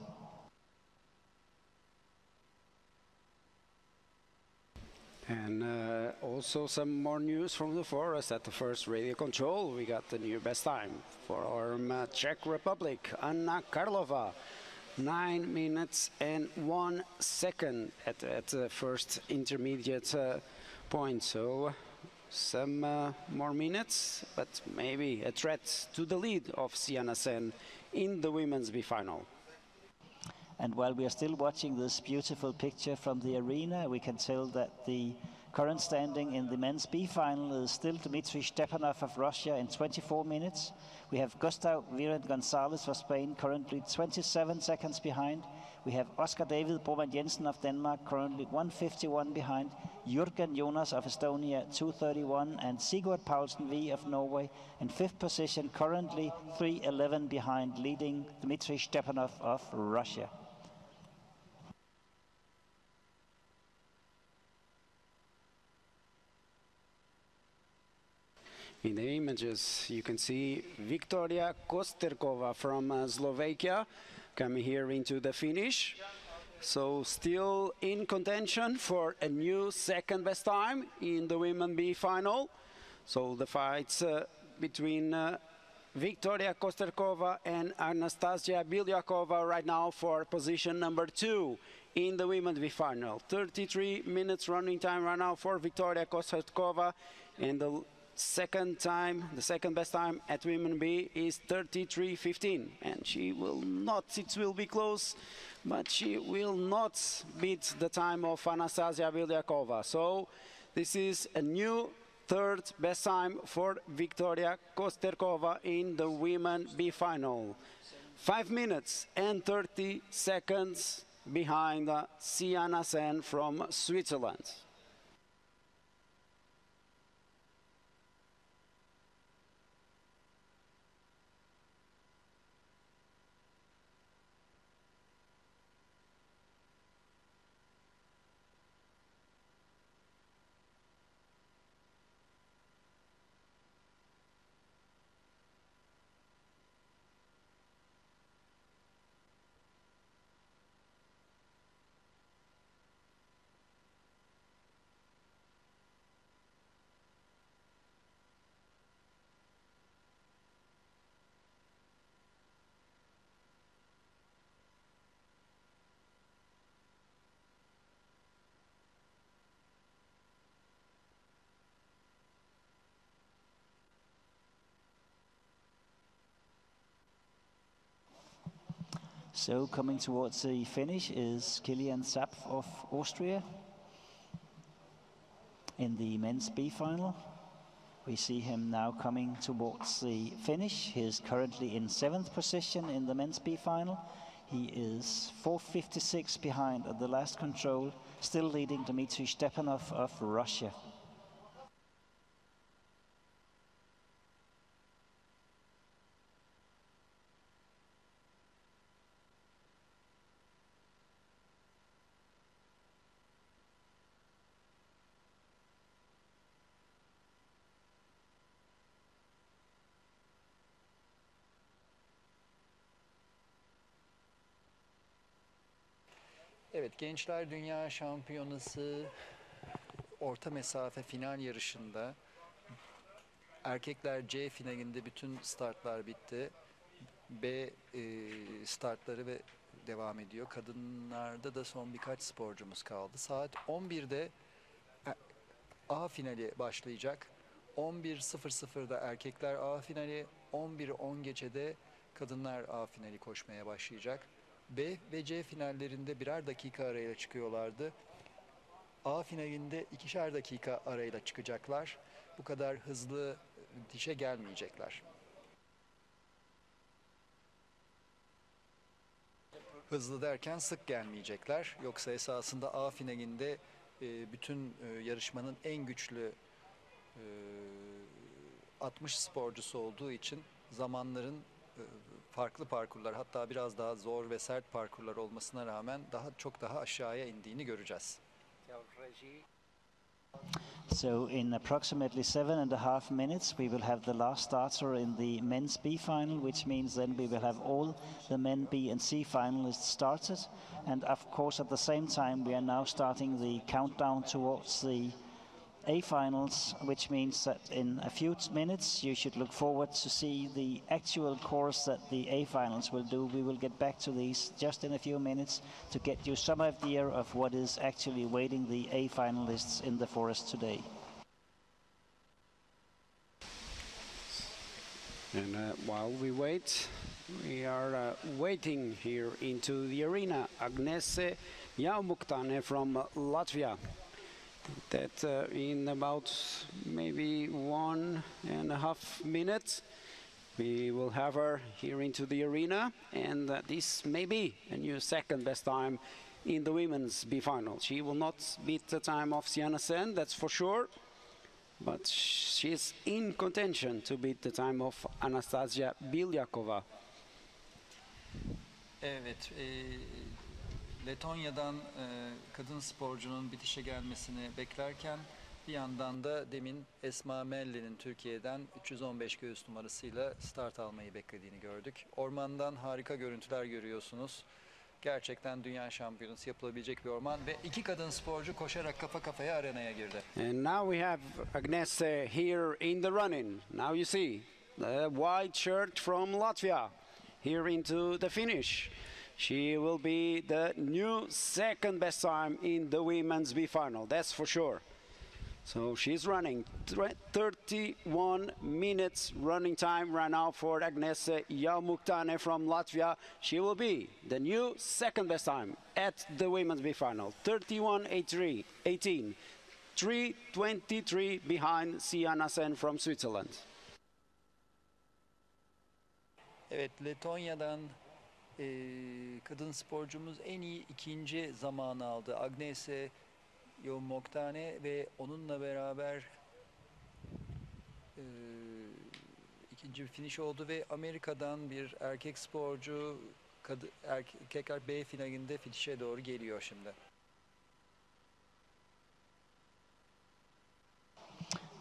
And also some more news from the forest. At the first radio control, we got the new best time for our Czech Republic, Anna Karlova. 9 minutes and 1 second at the first intermediate point. So some more minutes, but maybe a threat to the lead of Sienna Sen in the women's B final. And while we are still watching this beautiful picture from the arena, we can tell that the current standing in the men's B final is still Dmitry Stepanov of Russia in 24 minutes. We have Gustav Viren Gonzalez for Spain currently 27 seconds behind. We have Oscar David Boman Jensen of Denmark currently 151 behind. Jürgen Jonas of Estonia 231, and Sigurd Paulsen V of Norway in 5th position currently 311 behind, leading Dmitry Stepanov of Russia. In the images, you can see Viktoria Kosterkova from Slovakia coming here into the finish. So still in contention for a new second best time in the women B final. So the fights between Viktoria Kosterkova and Anastasia Bilyakova right now for position number 2 in the women's B final. 33 minutes running time right now for Viktoria Kosterkova, and the second best time at women B is 33:15, and she will not, it will be close, but she will not beat the time of Anastasia Bilyakova. So this is a new third best time for Viktoria Kosterkova in the women B final. 5 minutes and 30 seconds behind Sienna Sen from Switzerland. So coming towards the finish is Kilian Zapf of Austria in the men's B final. We see him now coming towards the finish. He is currently in 7th position in the men's B final. He is 4:56 behind at the last control, still leading Dmitry Stepanov of Russia. Evet, Gençler Dünya Şampiyonası orta mesafe final yarışında erkekler C finalinde bütün startlar bitti. B startları ve devam ediyor. Kadınlarda da son birkaç sporcumuz kaldı. Saat 11'de A finali başlayacak. 11:00'da erkekler A finali, 11:10 geçede kadınlar A finali koşmaya başlayacak. B ve C finallerinde birer dakika arayla çıkıyorlardı. A finalinde 2'şer dakika arayla çıkacaklar. bu kadar hızlı dişe gelmeyecekler. Hızlı derken sık gelmeyecekler. Yoksa esasında A finalinde bütün yarışmanın en güçlü 60 sporcusu olduğu için zamanların farklı parkurlar, hatta biraz daha zor ve sert parkurlar olmasına rağmen çok daha aşağıya indiğini göreceğiz. So in approximately 7.5 minutes, we will have the last starter in the men's B final, which means then we will have all the men B and C finalists started. And of course, at the same time, we are now starting the countdown towards the A finals, which means that in a few minutes you should look forward to see the actual course that the A finals will do. We will get back to these just in a few minutes to get you some idea of what is actually waiting the A finalists in the forest today. And while we wait, we are waiting here into the arena. Agnese Jwoc from Latvia. That in about maybe 1.5 minutes we will have her here into the arena, and this may be a new second best time in the women's B final. She will not beat the time of Sienna Sen, that's for sure, but she's in contention to beat the time of Anastasia Bilyakova. Evet, Letonya'dan kadın sporcunun bitişe gelmesini beklerken bir yandan da demin Esma Melli'nin Türkiye'den 315 göğüs numarasıyla start almayı beklediğini gördük. Ormandan harika görüntüler görüyorsunuz. Gerçekten dünya şampiyonası yapılabilecek bir orman ve iki kadın sporcu koşarak kafa kafaya arenaya girdi. And now we have Agnese here in the running. Now you see the white shirt from Latvia here into the finish. She will be the new second best time in the women's B final, that's for sure. So she's running 31 minutes running time right now for Agnese Jwoc from Latvia. She will be the new second best time at the women's B final. 31.18, 3:23 behind Sienna Sen from Switzerland. Evet, Letonya'dan kadın sporcumuz en iyi ikinci zamanı aldı. Agnese Jwoc ve onunla beraber ikinci bir finish oldu ve Amerika'dan bir erkek sporcu erkekler B finalinde finish'e doğru geliyor şimdi.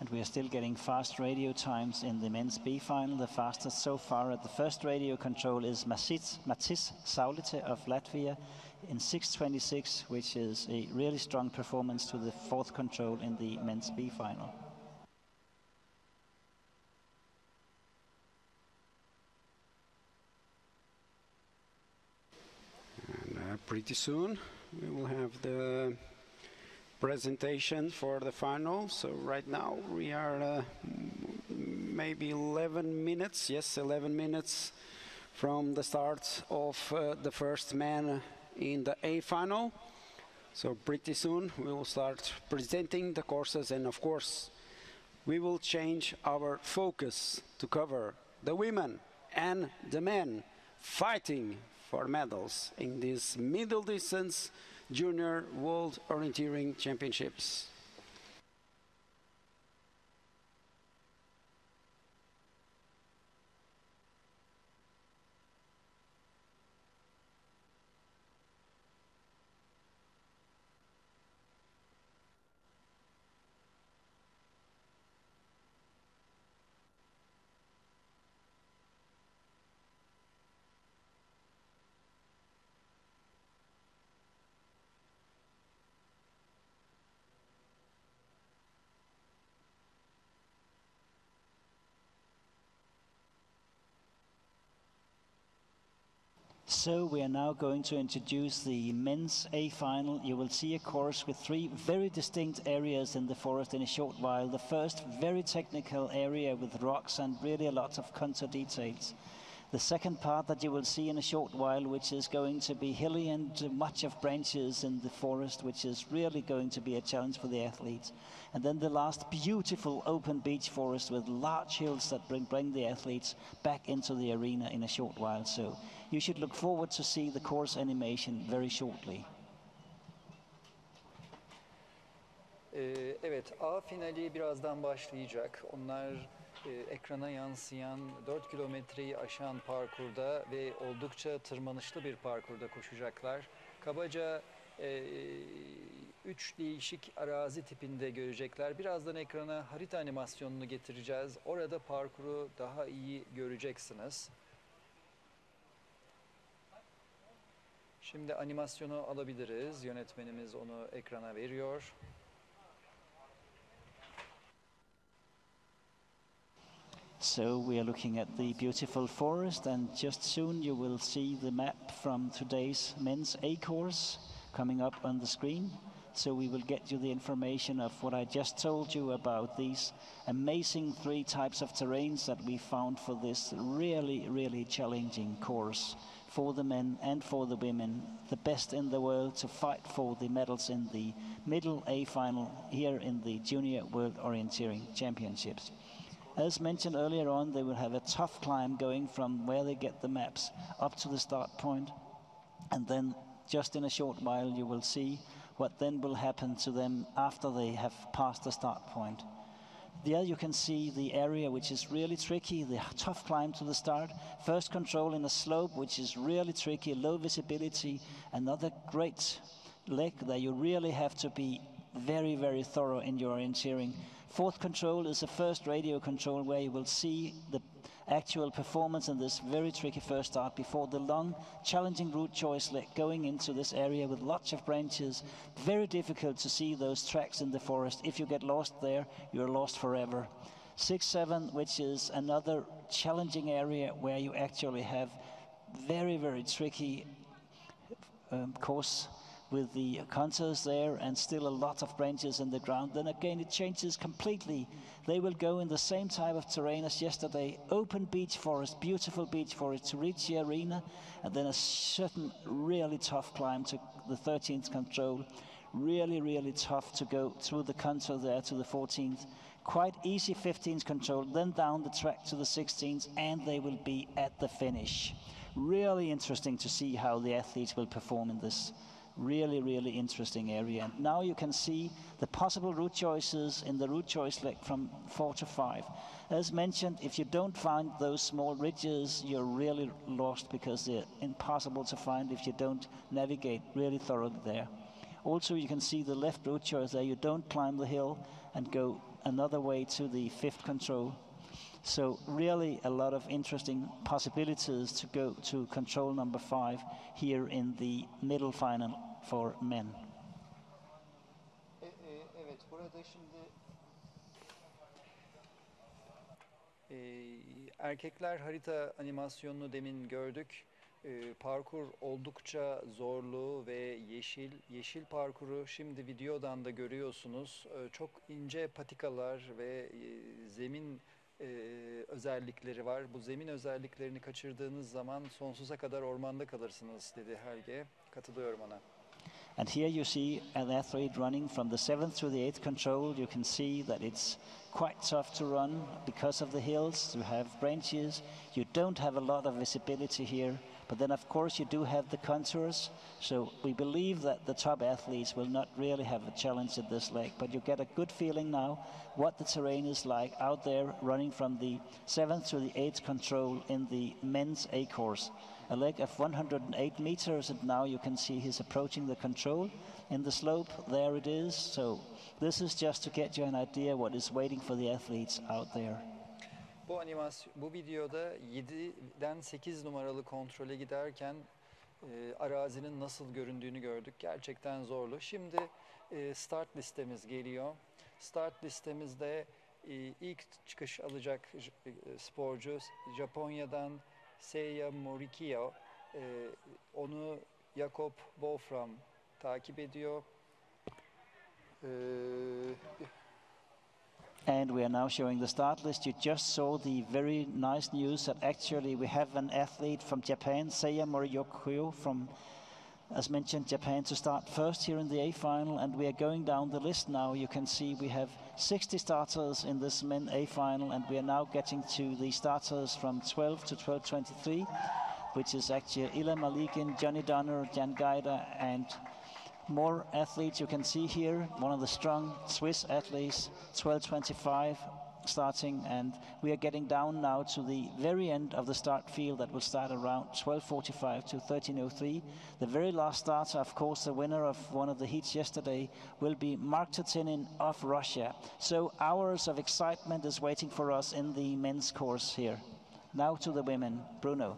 And we are still getting fast radio times in the men's B final. The fastest so far at the first radio control is Matis Saulite of Latvia in 6:26, which is a really strong performance to the fourth control in the men's B final. And pretty soon we will have the presentation for the final. So right now we are maybe 11 minutes, yes, 11 minutes from the start of the first man in the A final. So pretty soon we will start presenting the courses, and of course we will change our focus to cover the women and the men fighting for medals in this middle distance Junior World Orienteering Championships. So we are now going to introduce the men's A final. You will see a course with three very distinct areas in the forest in a short while. The first very technical area with rocks and really a lot of contour details. The second part that you will see in a short while, which is going to be hilly and much of branches in the forest, which is really going to be a challenge for the athletes. And then the last beautiful open beach forest with large hills that bring the athletes back into the arena in a short while. So you should look forward to see the course animation very shortly. Evet, A finali birazdan başlayacak. Onlar ekrana yansıyan 4 kilometreyi aşan parkurda ve oldukça tırmanışlı bir parkurda koşacaklar. Kabaca 3 değişik arazi tipinde görecekler. Birazdan ekrana harita animasyonunu getireceğiz. Orada parkuru daha iyi göreceksiniz. Şimdi animasyonu alabiliriz. Yönetmenimiz onu ekrana veriyor. So we are looking at the beautiful forest, and just soon you will see the map from today's men's A course coming up on the screen. So we will get you the information of what I just told you about these amazing 3 types of terrains that we found for this really, really challenging course for the men and for the women, the best in the world to fight for the medals in the middle A final here in the Junior World Orienteering Championships. As mentioned earlier on, they will have a tough climb going from where they get the maps up to the start point. And then just in a short while, you will see what then will happen to them after they have passed the start point. There you can see the area which is really tricky, the tough climb to the start. First control in a slope which is really tricky, low visibility. Another great leg that you really have to be very, very thorough in your orienteering. Fourth control is the first radio control where you will see the actual performance in this very tricky first start before the long, challenging route choice leg going into this area with lots of branches. Very difficult to see those tracks in the forest. If you get lost there, you're lost forever. 6-7, which is another challenging area where you actually have very, very tricky course with the contours there and still a lot of branches in the ground. Then again it changes completely. They will go in the same type of terrain as yesterday, open beach forest, beautiful beach forest to reach the arena, and then a certain really tough climb to the 13th control. Really, really tough to go through the contour there to the 14th. Quite easy 15th control, then down the track to the 16th, and they will be at the finish. Really interesting to see how the athletes will perform in this really, really interesting area. And now you can see the possible route choices in the route choice leg from 4 to 5. As mentioned, if you don't find those small ridges, you're really lost because they're impossible to find if you don't navigate really thoroughly there. Also, you can see the left route choice there. You don't climb the hill and go another way to the 5th control. So really a lot of interesting possibilities to go to control number 5 here in the middle final for men. Evet, burada şimdi erkekler harita animasyonunu demin gördük. Parkur oldukça zorlu ve yeşil parkuru şimdi videodan da görüyorsunuz. Çok ince patikalar ve zemin özellikleri var. Bu zemin özelliklerini kaçırdığınız zaman sonsuza kadar ormanda kalırsınız dedi Helge. Katılıyorum ona. And here you see an athlete running from the 7th to the 8th control. You can see that it's quite tough to run because of the hills. You have branches. You don't have a lot of visibility here. But then, of course, you do have the contours. So we believe that the top athletes will not really have a challenge at this leg. But you get a good feeling now what the terrain is like out there running from the 7th to the 8th control in the men's A course. A leg of 108 meters, and now you can see he's approaching the control in the slope. There it is. So this is just to get you an idea what is waiting for the athletes out there. Bu videoda 7'den 8 numaralı kontrole giderken arazinin nasıl göründüğünü gördük. Gerçekten zorlu. Şimdi start listemiz geliyor. Start listemizde ilk çıkış alacak sporcu Japonya'dan Seiya Morikyo. Onu Jakob Wolfram takip ediyor. And we are now showing the start list. You just saw the very nice news that actually we have an athlete from Japan, Seiya Moriyoko from, as mentioned, Japan, to start first here in the A final. And we are going down the list now. You can see we have 60 starters in this men A final, and we are now getting to the starters from 12 to 12:23, which is actually Ila Malikin, Johnny Donner, Jan Geider, and more athletes you can see here. One of the strong Swiss athletes, 12:25 starting, and we are getting down now to the very end of the start field that will start around 12:45 to 13:03. The very last starter, of course, the winner of one of the heats yesterday, will be Mark Tatinin of Russia. So hours of excitement is waiting for us in the men's course here. Now to the women. Bruno.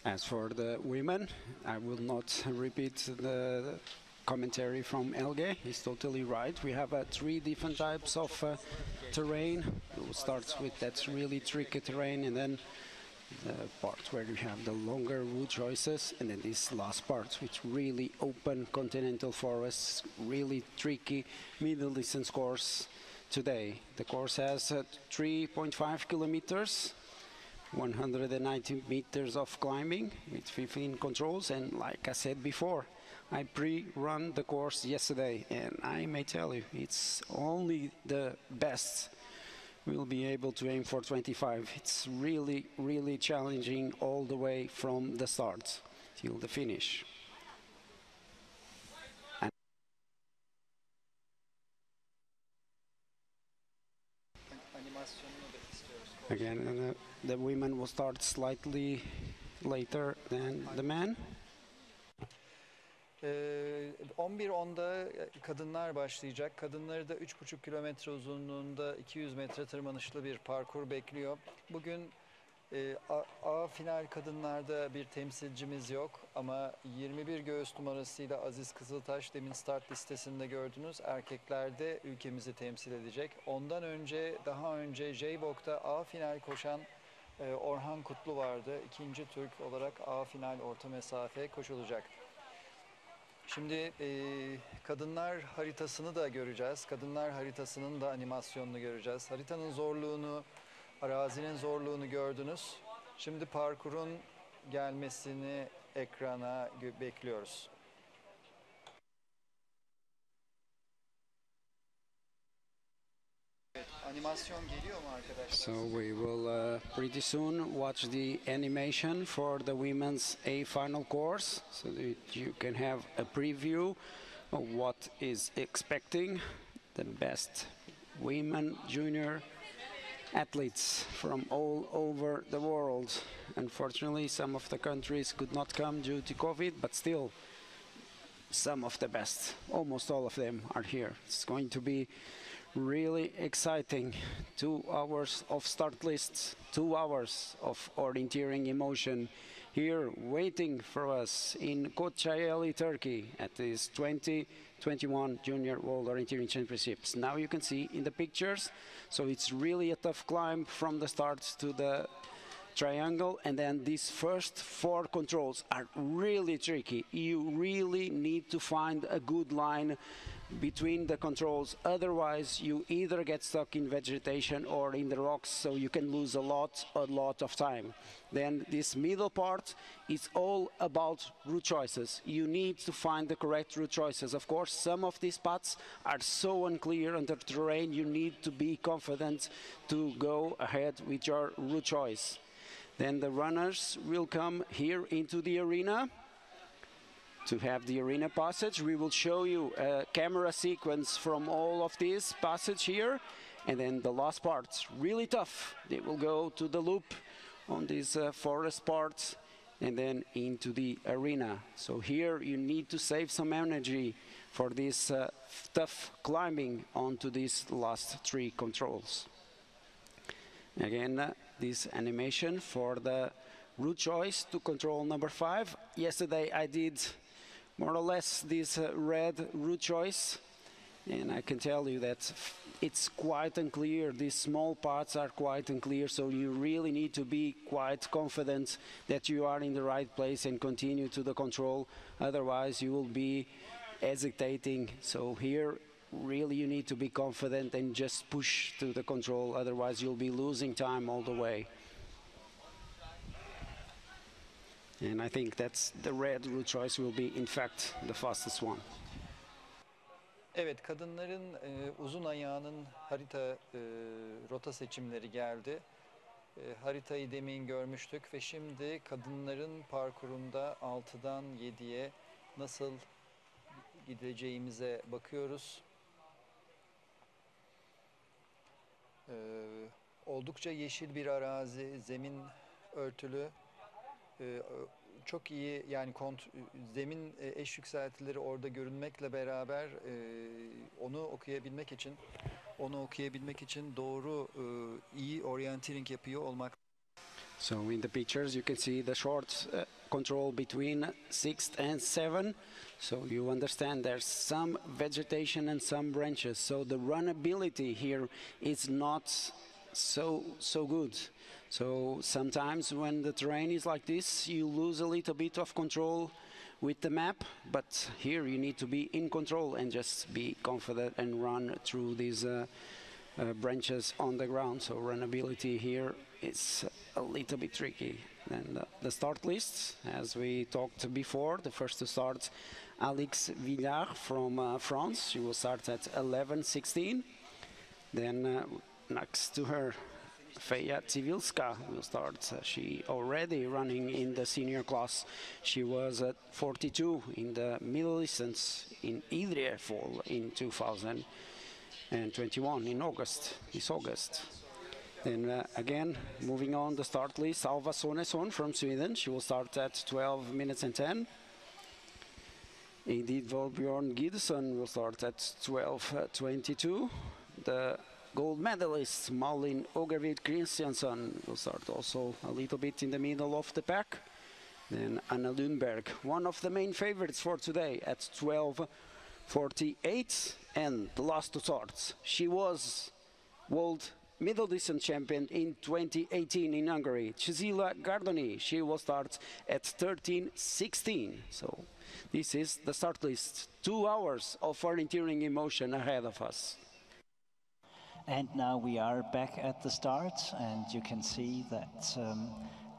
As for the women, I will not repeat the commentary from Elge. He's totally right. We have 3 different types of terrain. We'll start with that really tricky terrain, and then the part where you have the longer route choices, and then this last part, which really open continental forests, really tricky middle distance course today. The course has 3.5 kilometers. 190 meters of climbing with 15 controls, and like I said before, I pre-run the course yesterday, and I may tell you it's only the best will be able to aim for 25. It's really challenging all the way from the start till the finish. Again, the women will start slightly later than the men. 11:10'da kadınlar başlayacak. Kadınları da 3,5 kilometre uzunluğunda 200 metre tırmanışlı bir parkur bekliyor. Bugün A final kadınlarda bir temsilcimiz yok ama 21 göğüs numarasıyla Aziz Kızıltaş, demin start listesinde gördünüz, erkeklerde ülkemizi temsil edecek. Ondan önce, daha önce Jwoc'ta A final koşan Orhan Kutlu vardı. İkinci Türk olarak A final orta mesafe koşulacak. Şimdi kadınlar haritasını da göreceğiz. Kadınlar haritasının da animasyonunu göreceğiz. Haritanın zorluğunu, arazinin zorluğunu gördünüz. Şimdi parkurun gelmesini ekrana bekliyoruz. Animasyon geliyor mu arkadaşlar? So we will pretty soon watch the animation for the women's A final course, so that you can have a preview of what is expecting the best women junior athletes from all over the world. Unfortunately, some of the countries could not come due to COVID, but still some of the best, almost all of them are here. It's going to be really exciting. 2 hours of start lists, 2 hours of orienteering emotion here waiting for us in Kocaeli, Turkey at this 2021 Junior World Orienteering Championships. Now you can see in the pictures, so it's really a tough climb from the start to the triangle, and then these first 4 controls are really tricky. You really need to find a good line between the controls, otherwise you either get stuck in vegetation or in the rocks, so you can lose a lot of time. Then this middle part is all about route choices. You need to find the correct route choices. Of course, some of these paths are so unclear under terrain, you need to be confident to go ahead with your route choice. Then the runners will come here into the arena. To have the arena passage, we will show you a camera sequence from all of this passage here, and then the last part's really tough. They will go to the loop on this forest part and then into the arena. So here you need to save some energy for this tough climbing onto these last 3 controls. Again, this animation for the route choice to control number 5. Yesterday I did more or less this red route choice, and I can tell you that it's quite unclear. These small parts are quite unclear, so you really need to be quite confident that you are in the right place and continue to the control, otherwise you will be hesitating. So here really you need to be confident and just push to the control, otherwise you'll be losing time all the way. And I think that's the red route choice will be in fact the fastest one. Evet, kadınların uzun ayağının harita rota seçimleri geldi. Haritayı demin görmüştük ve şimdi kadınların parkurunda 6'dan 7'ye nasıl gideceğimize bakıyoruz. Oldukça yeşil bir arazi, zemin örtülü. Çok iyi, yani zemin eş yükseltileri orada görünmekle beraber onu okuyabilmek için doğru iyi orienteering yapıyor olmak. So in the pictures you can see the short control between 6th and 7. So you understand there's some vegetation and some branches. So the runnability here is not so good. So sometimes when the terrain is like this, you lose a little bit of control with the map, but here you need to be in control and just be confident and run through these branches on the ground. So runnability here is a little bit tricky. And the start list, as we talked before, the first to start, Alex Villard from France. She will start at 11:16. Then next to her, Feja Civilska will start. She already running in the senior class. She was at 42 in the middle distance in Idre Fall in 2021 in August, this August. Then again, moving on the start list, Alva Sonesson from Sweden. She will start at 12 minutes and 10. Edith Volbjörn Gidson will start at 12:22. The gold medalist Malin Ågervid Christiansen will start also a little bit in the middle of the pack. Then Anna Lundberg, one of the main favorites for today, at 12:48. And the last to start, she was world middle distance champion in 2018 in Hungary, Cecilia Gardoni. She will start at 13:16. So this is the start list. 2 hours of orienteering emotion ahead of us. And now we are back at the start, and you can see that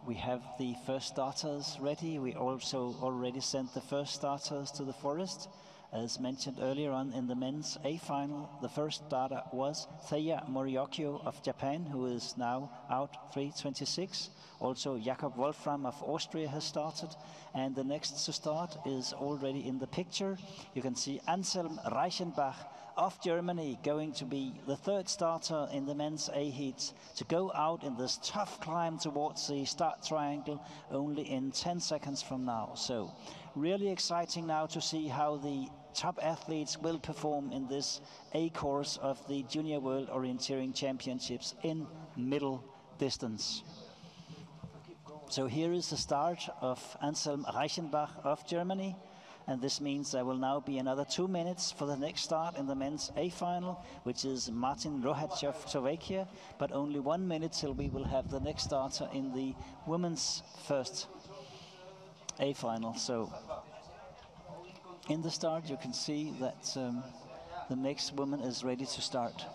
we have the first starters ready. We also already sent the first starters to the forest. As mentioned earlier on in the men's A final, the first starter was Theia Moriokyo of Japan, who is now out 3:26. Also, Jakob Wolfram of Austria has started, and the next to start is already in the picture. You can see Anselm Reichenbach of Germany going to be the third starter in the men's A heats to go out in this tough climb towards the start triangle only in 10 seconds from now. So really exciting now to see how the top athletes will perform in this A course of the Junior World Orienteering Championships in middle distance. So here is the start of Anselm Reichenbach of Germany. And this means there will now be another 2 minutes for the next start in the men's A final, which is Martin Rohac of Slovakia, but only 1 minute till we will have the next starter in the women's first A final. So in the start you can see that the next woman is ready to start.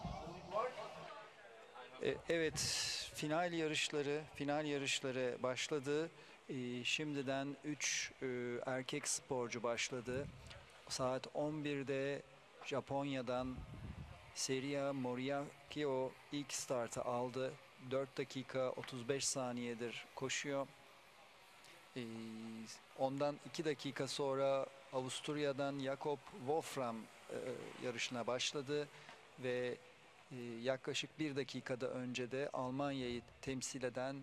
Evet, final yarışları başladı. Şimdiden 3 erkek sporcu başladı. Saat 11'de Japonya'dan Seria Moriakio ilk startı aldı. 4 dakika 35 saniyedir koşuyor. Ondan 2 dakika sonra Avusturya'dan Jakob Wolfram yarışına başladı ve yaklaşık 1 dakikada önce de Almanya'yı temsil eden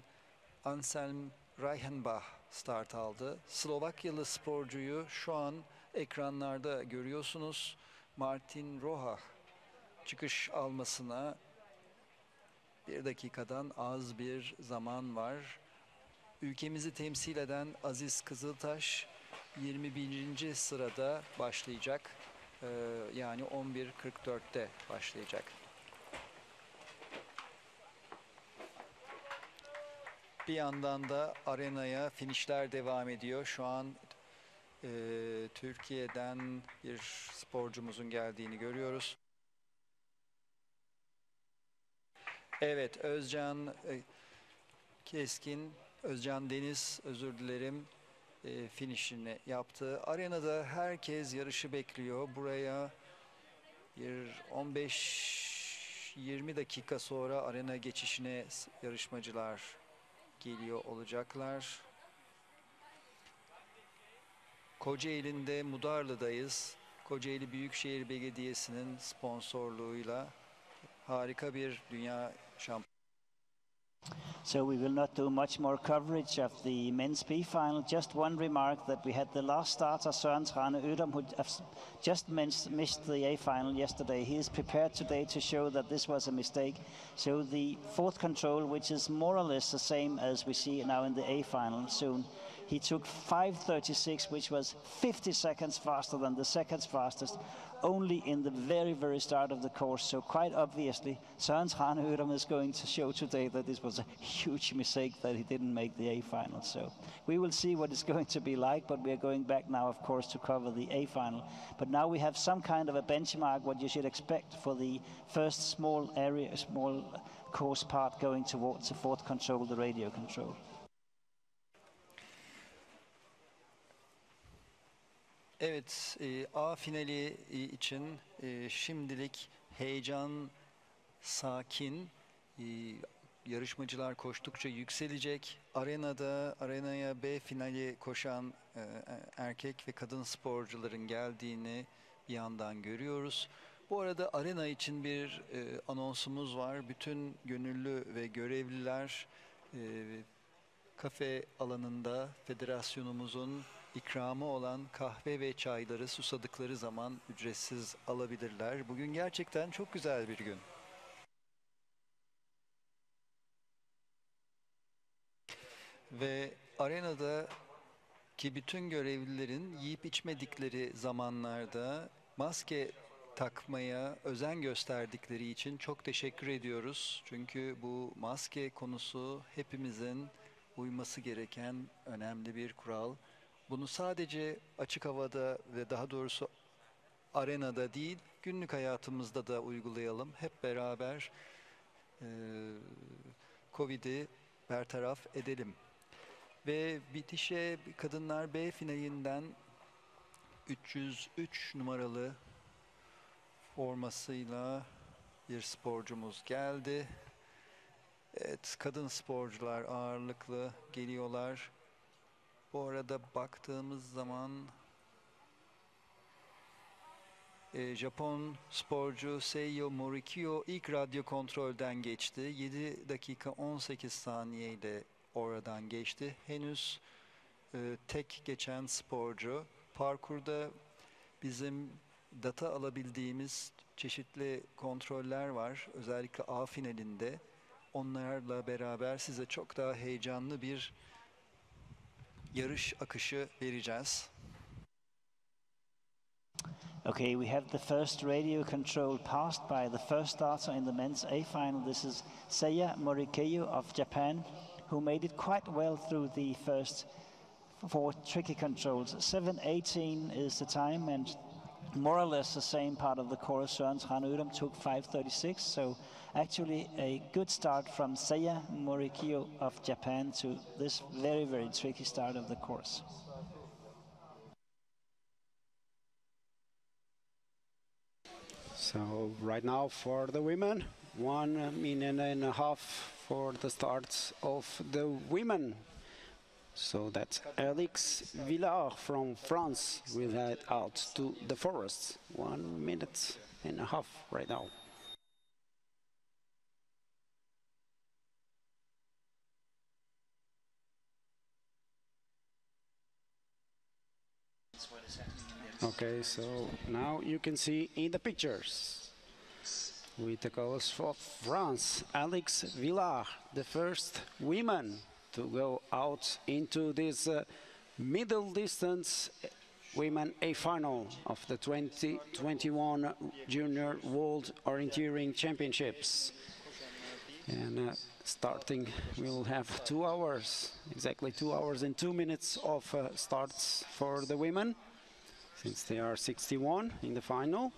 Anselm Reichenbach start aldı. Slovakyalı sporcuyu şu an ekranlarda görüyorsunuz. Martin Rohach çıkış almasına 1 dakikadan az bir zaman var. Ülkemizi temsil eden Aziz Kızıltaş 21. sırada başlayacak. Yani 11:44'te başlayacak. Bir yandan da arenaya finişler devam ediyor. Şu an Türkiye'den bir sporcumuzun geldiğini görüyoruz. Evet, Özcan Keskin, Özcan Deniz, özür dilerim, finişini yaptı. Arenada herkes yarışı bekliyor. Buraya bir 15-20 dakika sonra arena geçişine yarışmacılar geliyor olacaklar. Kocaeli'nde Mudarlı'dayız. Kocaeli Büyükşehir Belediyesi'nin sponsorluğuyla harika bir dünya şampiyonu. So we will not do much more coverage of the men's B final. Just one remark that we had the last starter, Søren Trane Ødom, who just missed the A final yesterday. He is prepared today to show that this was a mistake. So the fourth control, which is more or less the same as we see now in the A final soon, he took 5:36, which was 50 seconds faster than the second fastest, only in the very, very start of the course. So quite obviously, Søren Trane Ødom is going to show today that this was a huge mistake that he didn't make the A final. So we will see what it's going to be like, but we are going back now, of course, to cover the A final. But now we have some kind of a benchmark, what you should expect for the first small area, small course part going towards the fourth control, the radio control. Evet, A finali için şimdilik heyecan sakin. Yarışmacılar koştukça yükselecek. Arenaya B finali koşan erkek ve kadın sporcuların geldiğini bir yandan görüyoruz. Bu arada arena için bir anonsumuz var. Bütün gönüllü ve görevliler kafe alanında federasyonumuzun ikramı olan kahve ve çayları susadıkları zaman ücretsiz alabilirler. Bugün gerçekten çok güzel bir gün. Ve arenadaki bütün görevlilerin yiyip içmedikleri zamanlarda maske takmaya özen gösterdikleri için çok teşekkür ediyoruz. Çünkü bu maske konusu hepimizin uyması gereken önemli bir kural. Bunu sadece açık havada ve daha doğrusu arenada değil, günlük hayatımızda da uygulayalım. Hep beraber Covid'i bertaraf edelim. Ve bitişe kadınlar B finalinden 303 numaralı formasıyla bir sporcumuz geldi. Evet, kadın sporcular ağırlıklı geliyorlar. Bu arada baktığımız zaman Japon sporcu Seiyo Morikyo ilk radyo kontrolden geçti. 7 dakika 18 saniye ile oradan geçti. Henüz tek geçen sporcu. Parkurda bizim data alabildiğimiz çeşitli kontroller var. Özellikle A finalinde. Onlarla beraber size çok daha heyecanlı bir yarış akışı vereceğiz. Okay, we have the first radio control passed by the first starter in the men's A final. This is Seiya Morikeyo of Japan, who made it quite well through the first four tricky controls. 7:18 is the time, and more or less the same part of the course. Søren Trane Ødom took 5:36, so actually a good start from Seiya Morikeyo of Japan to this very, very tricky start of the course. So right now for the women, 1 minute and a half for the start of the women. So that's Alex Villard from France will head out to the forest. 1 minute and a half right now. Okay, so now you can see in the pictures with the colors for France, Alex Villard, the first woman to go out into this middle distance women A final of the 2021 Junior World Orienteering Championships. And starting, we'll have 2 hours, exactly 2 hours and 2 minutes of starts for the women, since they are 61 in the final.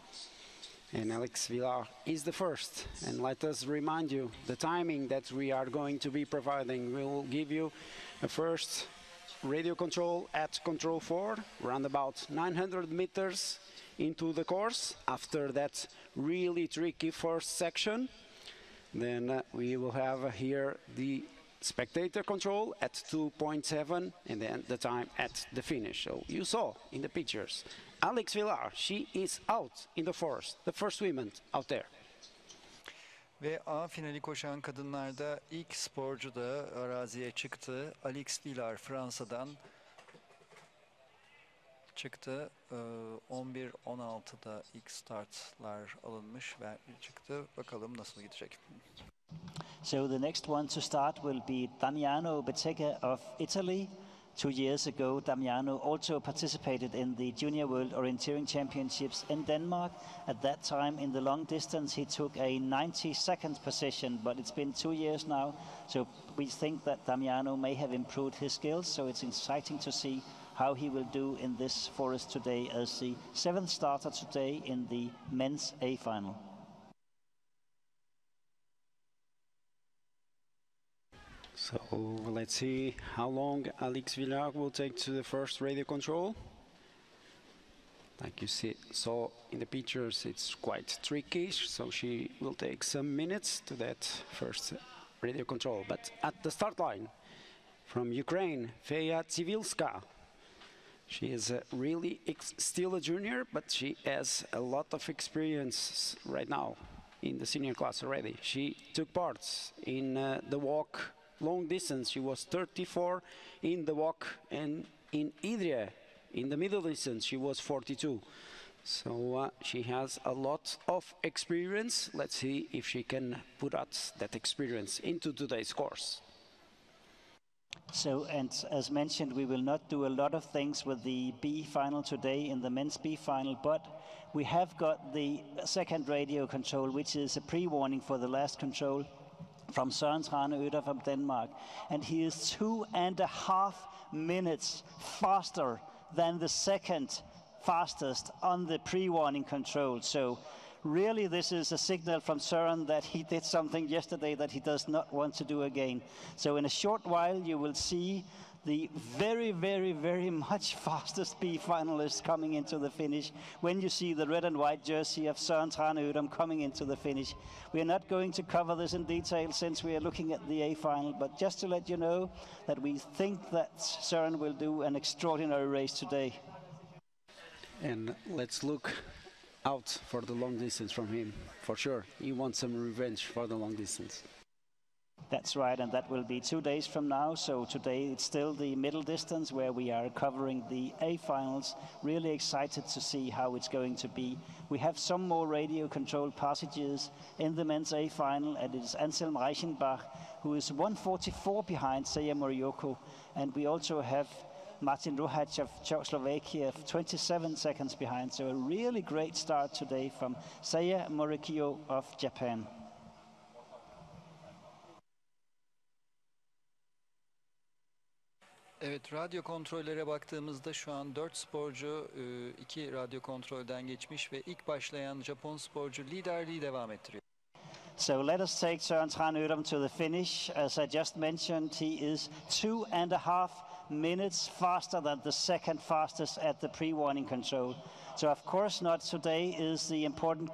And Alex Villar is the first. And let us remind you the timing that we are going to be providing. We will give you a first radio control at control 4, around about 900 meters into the course. After that really tricky first section, then we will have here the spectator control at 2.7 and then the time at the finish. So you saw in the pictures, Alex Villar, she is out in the first woman out there. Ve A finali koşan kadınlarda ilk sporcu da araziye çıktı. Alex Villar Fransa'dan çıktı. 11-16'da ilk startlar alınmış ve çıktı. Bakalım nasıl gidecek. So the next one to start will be Damiano Bettega of Italy. 2 years ago, Damiano also participated in the Junior World Orienteering Championships in Denmark. At that time, in the long distance, he took a 92nd position, but it's been 2 years now, so we think that Damiano may have improved his skills, so it's exciting to see how he will do in this forest today as the 7th starter today in the men's A final. So let's see how long Alex Villar will take to the first radio control. Like you saw in the pictures, it's quite tricky, so she will take some minutes to that first radio control. But at the start line, from Ukraine, Feya Tsivilska. She is really still a junior, but she has a lot of experience right now in the senior class already. She took part in the walk long distance. She was 34 in the walk, and in Idria, in the middle distance, she was 42. So she has a lot of experience. Let's see if she can put out that experience into today's course. So, and as mentioned, we will not do a lot of things with the B final today in the men's B final, but we have got the second radio control, which is a pre-warning for the last control from Søren Trane from Denmark. And he is 2.5 minutes faster than the second fastest on the pre-warning control. So really this is a signal from Søren that he did something yesterday that he does not want to do again. So in a short while you will see the very, very, very much fastest B finalist coming into the finish when you see the red and white jersey of Søren Trane coming into the finish. We are not going to cover this in detail since we are looking at the A final, but just to let you know that we think that Søren will do an extraordinary race today. And let's look out for the long distance from him, for sure. He wants some revenge for the long distance. That's right, and that will be 2 days from now. So today it's still the middle distance where we are covering the A finals. Really excited to see how it's going to be. We have some more radio controlled passages in the men's A final, and it is Anselm Reichenbach, who is 1:44 behind Seja Morioko. And we also have Martin Ruhacz of Czechoslovakia, 27 seconds behind. So a really great start today from Seja Morioko of Japan. Evet, radyo kontrollere baktığımızda şu an 4 sporcu 2 radyo kontrolden geçmiş ve ilk başlayan Japon sporcu liderliği devam ettiriyor. So let us take Søren Trane to the finish. As I just mentioned, he is 2.5 minutes faster than the second fastest at the pre-warning control. So of course not today is the important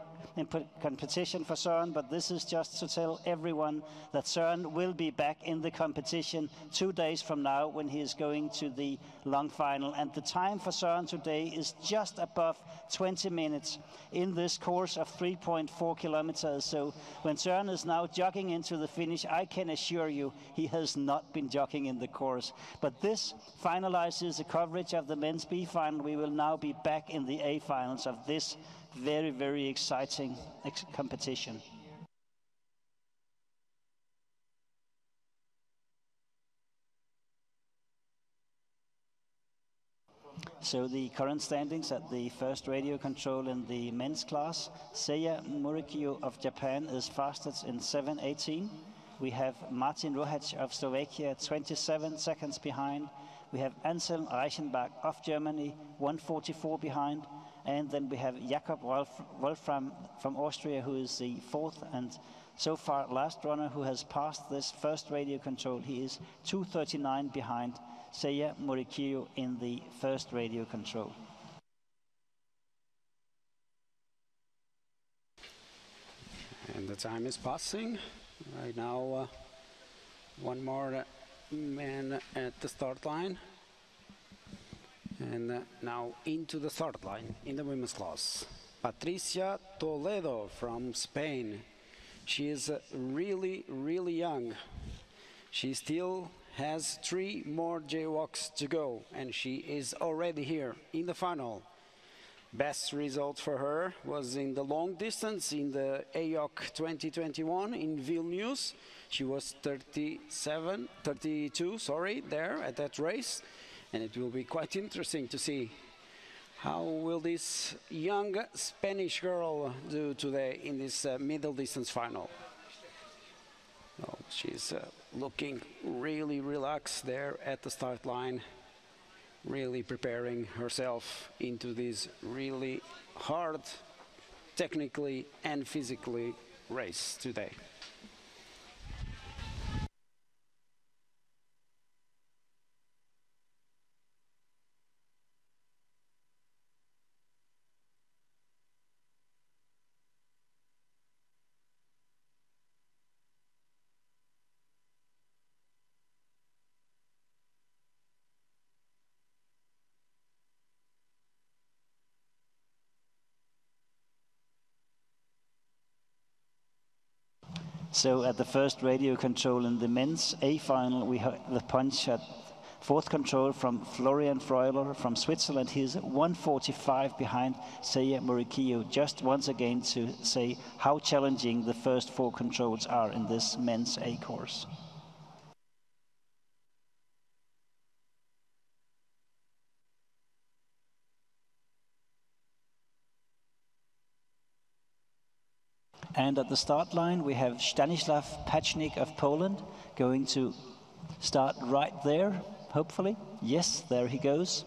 competition for Søren, but this is just to tell everyone that Søren will be back in the competition 2 days from now when he is going to the long final. And the time for Søren today is just above 20 minutes in this course of 3.4 kilometers. So when Søren is now jogging into the finish, I can assure you he has not been jogging in the course. But this finalizes the coverage of the men's B final. We will now be back in the A finals of this very, very exciting competition. So the current standings at the first radio control in the men's class, Seja Morioko of Japan is fastest in 7:18. We have Martin Ruhacz of Slovakia, 27 seconds behind. We have Anselm Reichenbach of Germany, 1:44 behind. And then we have Jakob Wolfram from Austria, who is the fourth and so far last runner who has passed this first radio control. He is 2:39 behind Seiya Morikyo in the first radio control. And the time is passing. Right now, one more man at the start line. And now into the start line in the women's class. Patricia Toledo from Spain. She is really, really young. She still has 3 more Jwocs to go, and she is already here in the final. Best result for her was in the long distance in the Jwoc 2021 in Vilnius. She was 32, there at that race. And it will be quite interesting to see how will this young Spanish girl do today in this middle distance final. Oh, she's looking really relaxed there at the start line, really preparing herself into this really hard, technically and physically race today. So at the first radio control in the men's A final, we had the punch at fourth control from Florian Freuler from Switzerland. He's 1:45 behind Seiya Morikyo, just once again to say how challenging the first 4 controls are in this men's A course. And at the start line, we have Stanislav Pachnik of Poland going to start right there, hopefully. Yes, there he goes.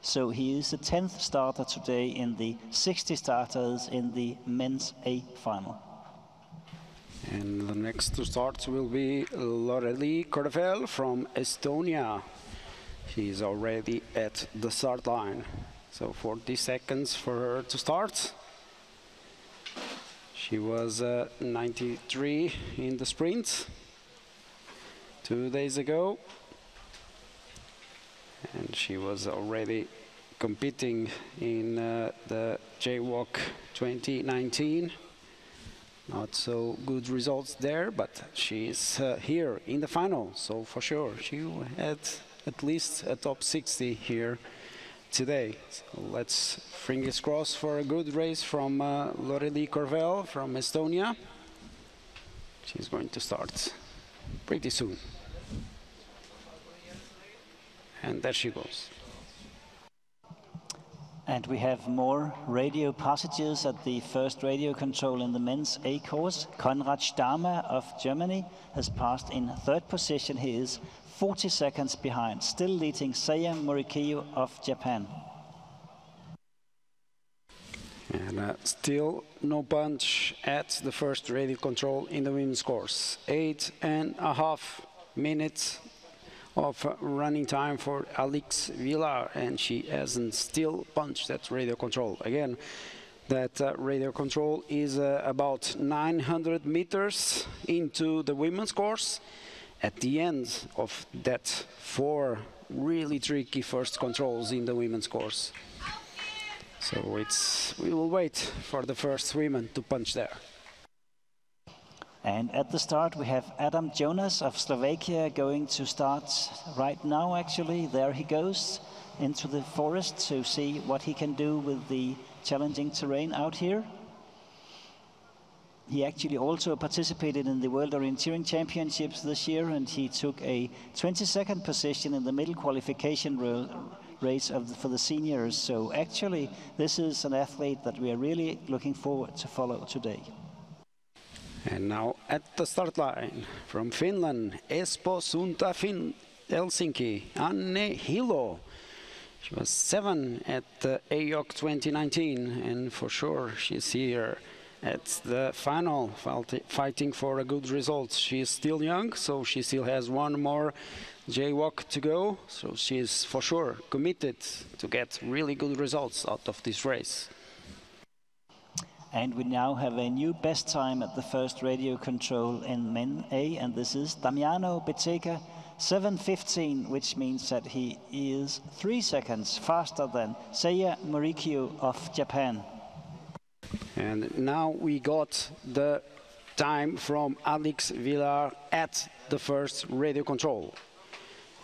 So he is the 10th starter today in the 60 starters in the men's A final. And the next to start will be Loreli Korvel from Estonia. She is already at the start line. So 40 seconds for her to start. She was 93 in the sprint 2 days ago. And she was already competing in the Jwoc 2019. Not so good results there, but she's here in the final. So for sure, she had at least a top 60 here today. So let's fingers crossed for a good race from Loreli Korvel from Estonia. She's going to start pretty soon. And there she goes. And we have more radio passages at the first radio control in the men's A course. Konrad Stamer of Germany has passed in 3rd position. He is 40 seconds behind, still leading Seiya Morikyo of Japan. And still no punch at the first radio control in the women's course. 8.5 minutes of running time for Alix Villar, and she hasn't still punched that radio control. Again, that radio control is about 900 meters into the women's course. At the end of that 4 really tricky first controls in the women's course. So we will wait for the first women to punch there. And at the start, we have Adam Jonas of Slovakia going to start right now, actually. There he goes into the forest to see what he can do with the challenging terrain out here. He actually also participated in the World Orienteering Championships this year, and he took a 22nd position in the middle qualification race for the seniors. So actually, this is an athlete that we are really looking forward to follow today. And now at the start line from Finland, Espoo Sunta Helsinki, Anne Hilo. She was 7 at the Jwoc 2019, and for sure she's here at the final, fighting for a good result. She is still young, so she still has one more Jwoc to go, so she is for sure committed to get really good results out of this race. And we now have a new best time at the first radio control in men A, and this is Damiano Bettega, 7:15, which means that he is 3 seconds faster than Seiya Morikyo of Japan. And now we got the time from Alex Villar at the first radio control.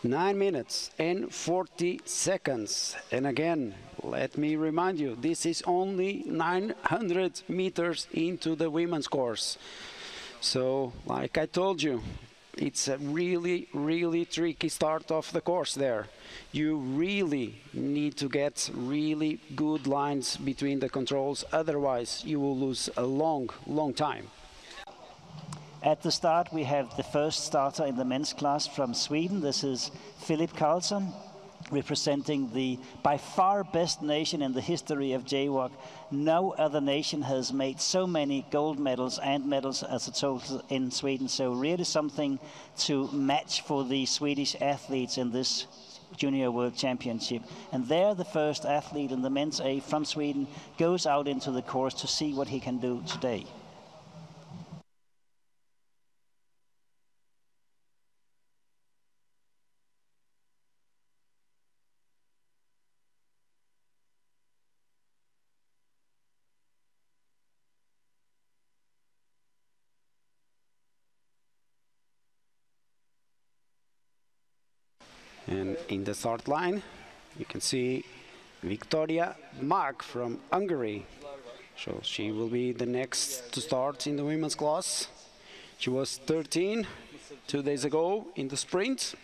9 minutes and 40 seconds. And again, let me remind you, this is only 900 meters into the women's course. So, like I told you, it's a really, really tricky start of the course there. You really need to get really good lines between the controls, otherwise you will lose a long, long time. At the start, we have the first starter in the men's class from Sweden. This is Philip Karlsson, representing the by far best nation in the history of Jwoc. No other nation has made so many gold medals and medals as a total in Sweden. So really something to match for the Swedish athletes in this Junior World Championship. And there the first athlete in the men's A from Sweden goes out into the course to see what he can do today. And in the start line, you can see Victoria Mag from Hungary. So she will be the next to start in the women's class. She was 13 2 days ago in the sprint.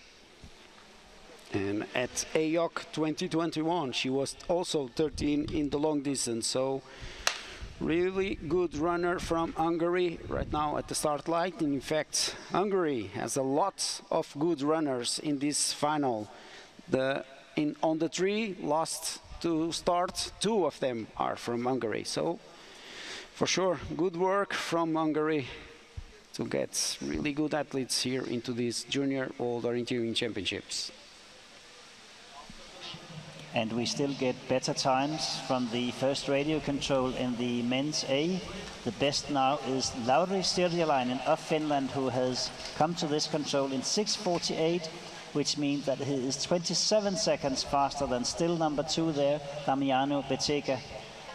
And at Jwoc 2021, she was also 13 in the long distance. So really good runner from Hungary right now at the start line. In fact, Hungary has a lot of good runners in this final. On the 3 last to start, 2 of them are from Hungary. So for sure, good work from Hungary to get really good athletes here into these Junior World Orienteering Championships. And we still get better times from the first radio control in the men's A. The best now is Lauri Stirjalainen of Finland, who has come to this control in 6:48, which means that he is 27 seconds faster than still number 2 there, Damiano Bettega.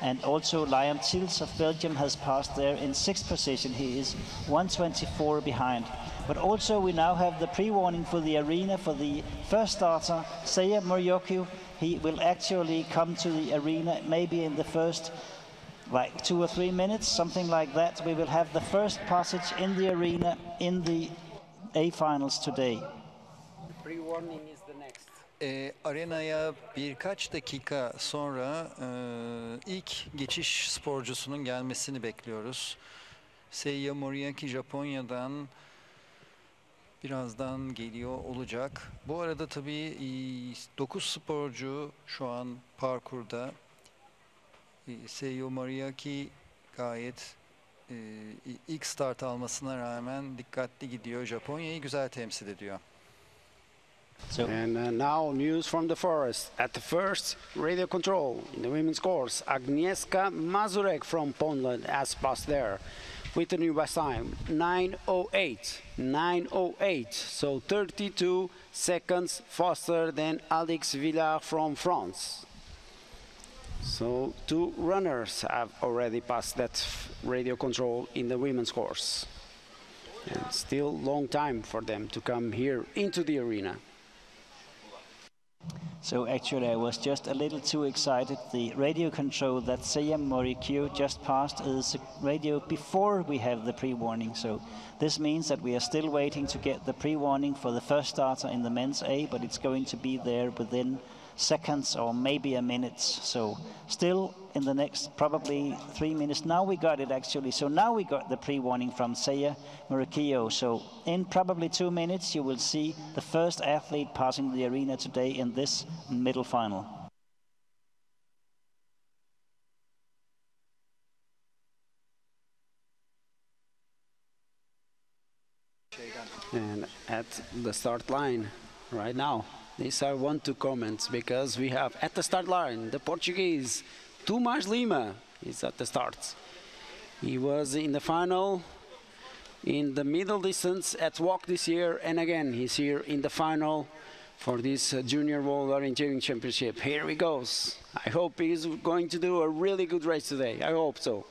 And also Liam Tills of Belgium has passed there in 6th position. He is 1:24 behind. But also we now have the pre-warning for the arena for the first starter, Seiya Morikyo. He will actually come to the arena maybe in the first 2 or 3 minutes, something like that. We will have the first passage in the arena in the A finals today. The pre-warning is the next. Arenaya birkaç dakika sonra ilk geçiş sporcusunun gelmesini bekliyoruz. Seiya Morikyo Japonya'dan birazdan geliyor olacak. Bu arada tabii 9 sporcu şu an parkurda. Seiya Morikyo gayet ilk start almasına rağmen dikkatli gidiyor. Japonya'yı güzel temsil ediyor. And now news from the forest. At the first radio control in the women's course, Agnieszka Mazurek from Poland has passed there with a new best time, 9:08. 9:08, so 32 seconds faster than Alex Villar from France. So 2 runners have already passed that radio control in the women's course. And still long time for them to come here into the arena. So actually I was just a little too excited. The radio control that Seiya Morikyo just passed is a radio before we have the pre-warning. So this means that we are still waiting to get the pre-warning for the first starter in the men's A, but it's going to be there within seconds or maybe a minute. So still in the next probably 3 minutes. Now we got it actually. So now we got the pre-warning from Seiya Morikyo. So in probably 2 minutes you will see the first athlete passing the arena today in this middle final. at the start line right now. These I want to comment because we have at the start line the Portuguese Tomás Lima is at the start. He was in the final in the middle distance at Jwoc this year, and again he's here in the final for this Junior World Orienteering Championship. Here he goes. I hope he's going to do a really good race today. I hope so.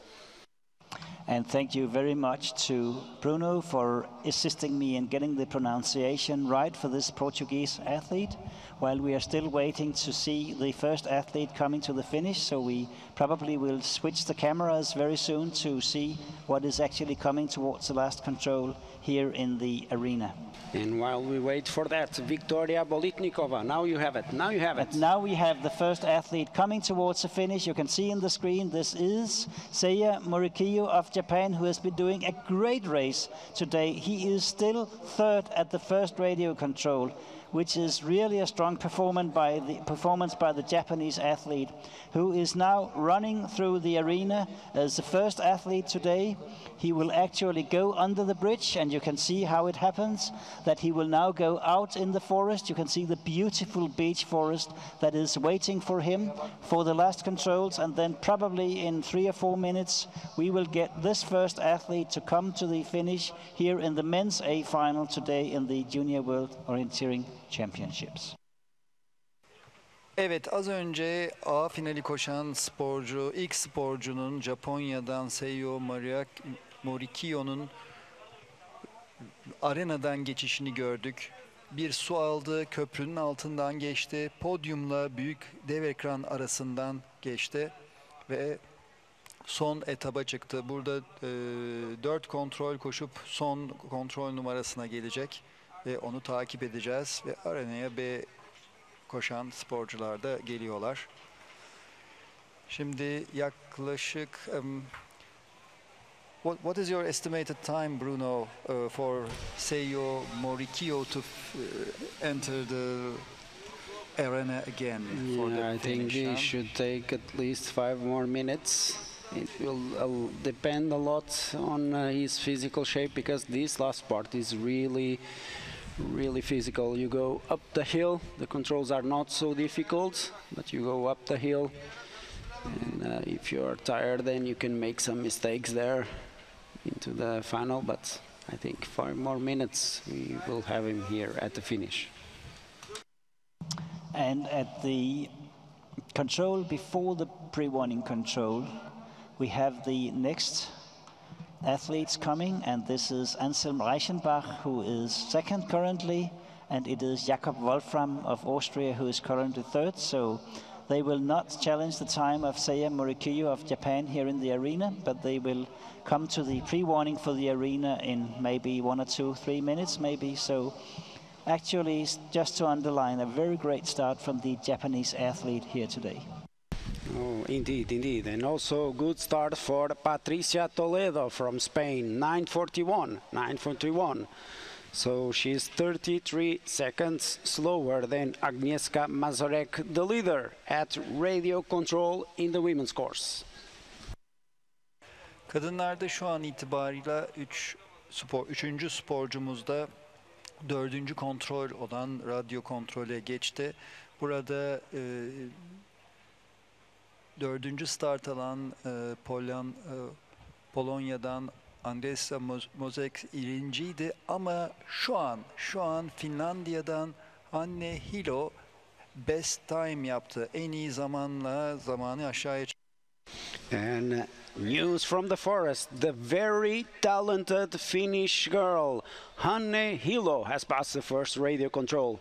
And thank you very much to Bruno for assisting me in getting the pronunciation right for this Portuguese athlete, while we are still waiting to see the first athlete coming to the finish. So we probably will switch the cameras very soon to see what is actually coming towards the last control here in the arena. And while we wait for that, Victoria Bolitnikova, now you have it, now you have it. And now we have the first athlete coming towards the finish. You can see in the screen, this is Seiya Morikyo of Japan, who has been doing a great race today. He is still third at the first radio control, which is really a strong performance by the Japanese athlete, who is now running through the arena as the first athlete today. He will actually go under the bridge, and you can see how it happens, that he will now go out in the forest. You can see the beautiful beech forest that is waiting for him for the last controls, and then probably in 3 or 4 minutes we will get this first athlete to come to the finish here in the men's A final today in the Junior World Orienteering Championships. Evet, az önce A finali koşan sporcu, ilk sporcunun Japonya'dan Seiya Morikyo'nun arenadan geçişini gördük. Bir su aldı, köprünün altından geçti, podyumla büyük dev ekran arasından geçti ve son etaba çıktı. Burada 4 kontrol koşup son kontrol numarasına gelecek ve onu takip edeceğiz ve arenaya B koşan sporcular da geliyorlar. Şimdi yaklaşık what is your estimated time, Bruno, for Seiya Morikyo to enter the arena again? For the I think finish, he should take at least 5 more minutes. It will depend a lot on his physical shape, because this last part is really physical. You go up the hill, the controls are not so difficult, but you go up the hill, and if you're tired, then you can make some mistakes there into the final. But I think 5 more minutes we will have him here at the finish. And at the control before the pre-warning control, we have the next athletes coming, and this is Anselm Reichenbach, who is second currently, and it is Jakob Wolfram of Austria, who is currently third. So they will not challenge the time of Seiya Morikyo of Japan here in the arena, but they will come to the pre-warning for the arena in maybe 1 or 2, 3 minutes maybe. So actually, just to underline, a very great start from the Japanese athlete here today. Oh, indeed, indeed. And also good start for Patricia Toledo from Spain, 9:41. So she's 33 seconds slower than Agnieszka Mazurek, the leader at radio control in the women's course. Kadınlarda şu an itibarıyla 3. sporcumuz da 4. kontrol olan radyo kontrole geçti. Burada 4. start alan Polonya'dan Agnieszka Mozek birinciydi, ama şu an Finlandiya'dan Anne Hilo best time yaptı. En iyi zamanı aşağıya çıktı. And news from the forest, the very talented Finnish girl, Hanne Hilo, has passed the first radio control.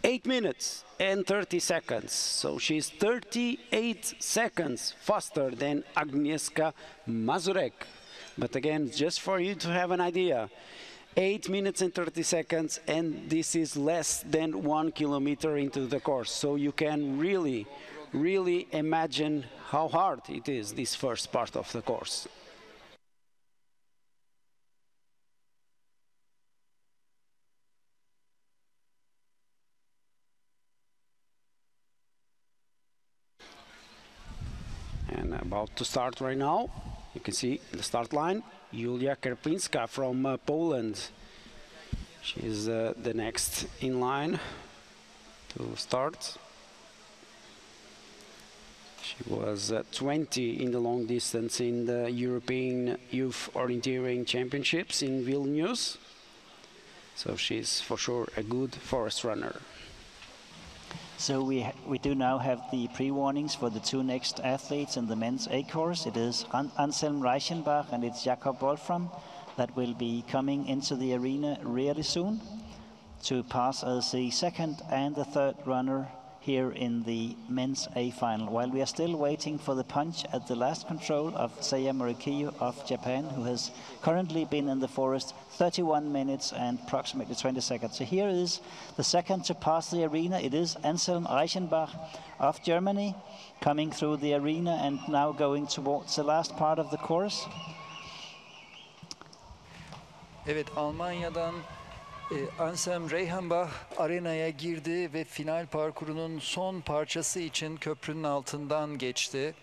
8 minutes and 30 seconds. So she's 38 seconds faster than Agnieszka Mazurek. But again, just for you to have an idea, 8 minutes and 30 seconds, and this is less than 1 kilometer into the course. So you can really imagine how hard it is, this first part of the course. And about to start right now, you can see the start line, Julia Kerpinska from Poland. She's the next in line to start. She was 20 in the long distance in the European Youth Orienteering Championships in Vilnius. So she's for sure a good forest runner. So we do now have the pre-warnings for the two next athletes in the men's A course. It is Anselm Reichenbach and it's Jakob Wolfram that will be coming into the arena really soon to pass as the second and the third runner here in the men's A final. While we are still waiting for the punch at the last control of Seiya Morikiyo of Japan, who has currently been in the forest 31 minutes and approximately 20 seconds. So here is the second to pass the arena. It is Anselm Reichenbach of Germany coming through the arena and now going towards the last part of the course. Evet, Almanya'dan Anselm Reichenbach arenaya girdi ve final parkurunun son parçası için köprünün altından geçti.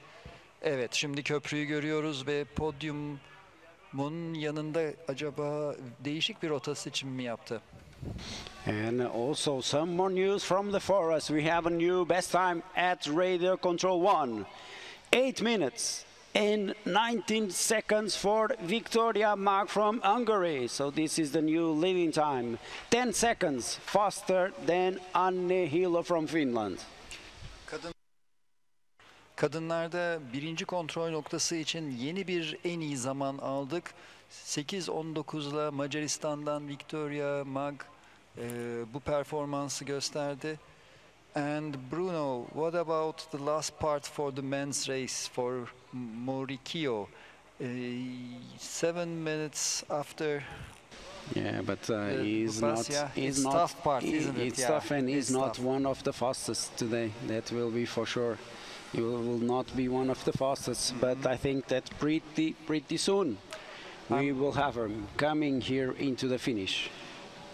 Evet, şimdi köprüyü görüyoruz ve podyumun yanında acaba değişik bir rota seçimi mi yaptı? And also some more news from the forest. We have a new best time at radio control 1. 8 minutes and 19 seconds for Victoria Mag from Hungary. So this is the new leading time. 10 seconds faster than Anne Hilo from Finland. Kadınlarda birinci kontrol noktası için yeni bir en iyi zaman aldık. 8.19'la Macaristan'dan Victoria Mag bu performansı gösterdi. And Bruno, what about the last part for the men's race for Morikiyo? 7 minutes after. Yeah, but he's it's not. Tough part, isn't it? It's Yeah, tough, and he's not tough. one of the fastest today. That will be for sure. He will not be one of the fastest. But I think that pretty soon we will have him coming here into the finish.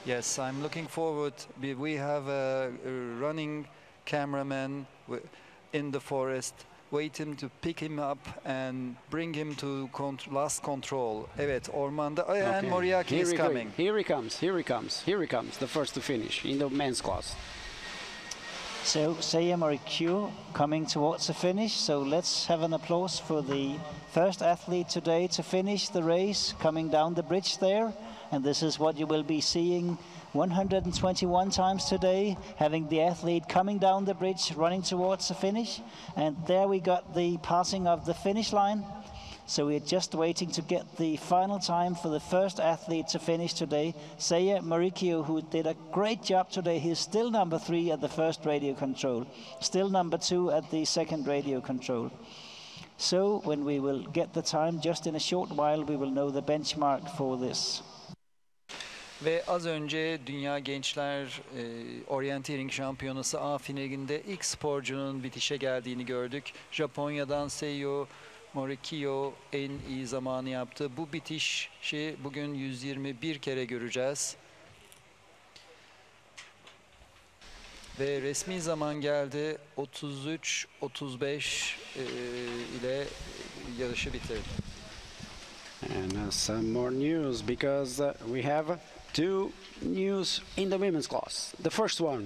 Yes, I'm looking forward. We have a running cameraman in the forest, waiting to pick him up and bring him to last control. Evet, ormanda. And Moriaki is coming. Here he comes, the first to finish in the men's class. So Seiya Morikiyo coming towards the finish. So let's have an applause for the first athlete today to finish the race, coming down the bridge there. And this is what you will be seeing 121 times today, having the athlete coming down the bridge, running towards the finish. And there we got the passing of the finish line. So we're just waiting to get the final time for the first athlete to finish today, Seiya Morikiyo, who did a great job today. He's still number 3 at the first radio control, still number 2 at the second radio control. So when we will get the time, just in a short while, we will know the benchmark for this. Ve az önce Dünya Gençler Orienteering Şampiyonası A finalinde ilk sporcunun bitişe geldiğini gördük. Japonya'dan Seiya Morikiyo en iyi zamanı yaptı. Bu bitişi bugün 121 kere göreceğiz. Ve resmi zaman geldi. 33-35 ile yarışı bitirdi. And some more news, because we have 2 news in the women's class. The first one,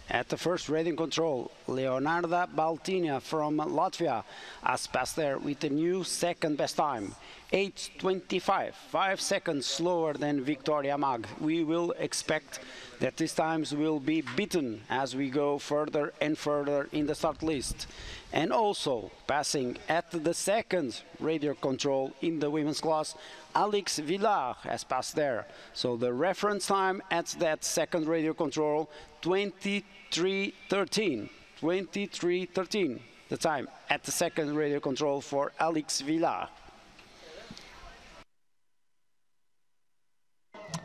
at the first rating control, Leonarda Baltinia from Latvia has passed there with a new second best time, 8:25, 5 seconds slower than Victoria Mag. We will expect that these times will be beaten as we go further and further in the start list. And also passing at the second radio control in the women's class, Alex Villar has passed there. So the reference time at that second radio control, 23:13. 23:13, the time at the second radio control for Alex Villar.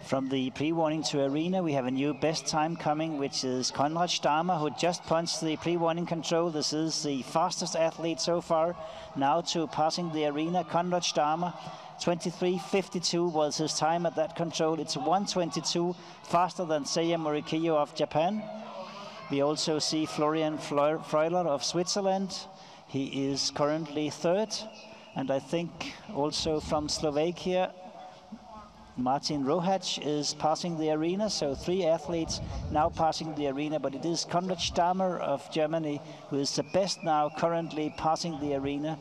From the pre-warning to arena, we have a new best time coming, which is Konrad Stamer, who just punched the pre-warning control. This is the fastest athlete so far. Now to passing the arena, Konrad Stamer, 23:52 was his time at that control. It's 1:22 faster than Seiya Morikiyo of Japan. We also see Florian Freuler of Switzerland. He is currently third. And I think also from Slovakia, Martin Rohac is passing the arena, so 3 athletes now passing the arena, but it is Konrad Stammer of Germany who is the best now currently passing the arena.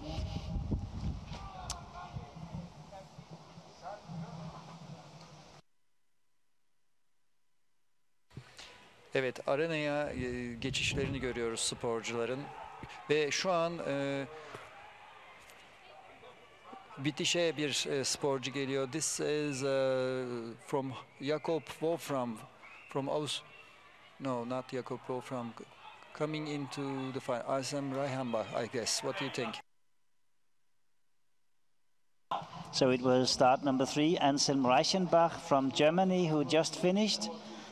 Evet, arenaya geçişlerini görüyoruz sporcuların ve şu an bitişe bir sporcu geliyor. This is from Jakob Wolfram from no, not Jakob Wolfram, coming into the final. Asem Reichenbach, I guess. What do you think? So it was start number 3, Anselm Reichenbach from Germany, who just finished.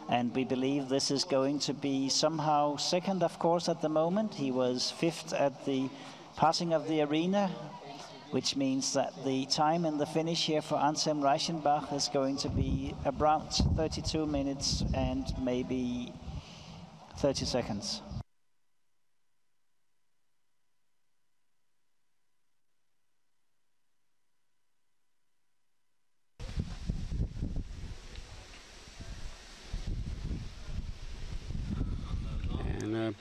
And we believe this is going to be somehow second, of course, at the moment. He was 5th at the passing of the arena, which means that the time in the finish here for Anselm Reichenbach is going to be around 32 minutes and maybe 30 seconds. And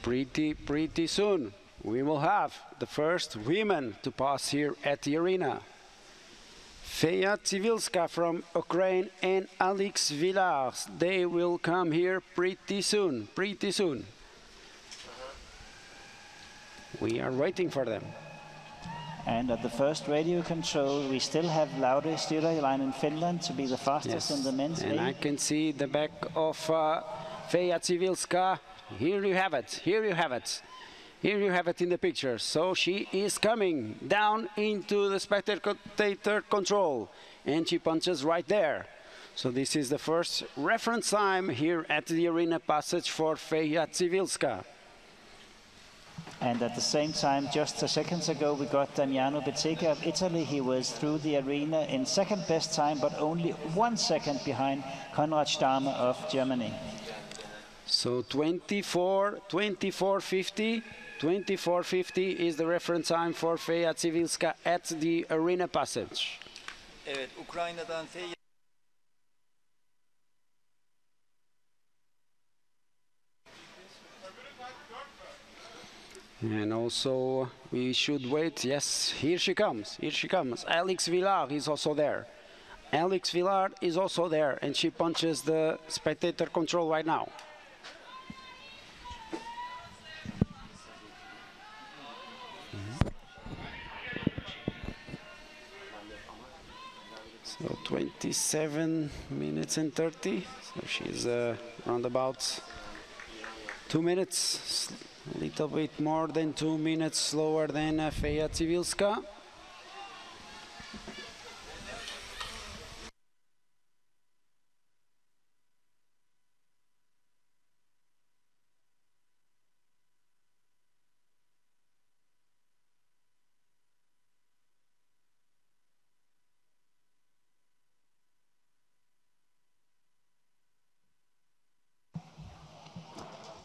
pretty soon we will have the first women to pass here at the arena. Feja Civilska from Ukraine and Alex Villars, they will come here pretty soon. We are waiting for them. And at the first radio control, we still have Lauri Styrjalainen in Finland to be the fastest in the men's And A. I can see the back of Feja Civilska. Here you have it. Here you have it in the picture. So she is coming down into the spectator control, and she punches right there. So this is the first reference time here at the arena passage for Feja Civilska. And at the same time, just a seconds ago, we got Damiano Bettega of Italy. He was through the arena in second best time, but only 1 second behind Konrad Stammer of Germany. So 24:50 is the reference time for Feja Civilska at the arena passage. Evet, Ukrayna'dan Feja. And also we should wait. Yes, here she comes. Alex Villard is also there. And she punches the spectator control right now. So 27 minutes and 30. So she's around about 2 minutes, a little bit more than 2 minutes slower than Feja Civilska.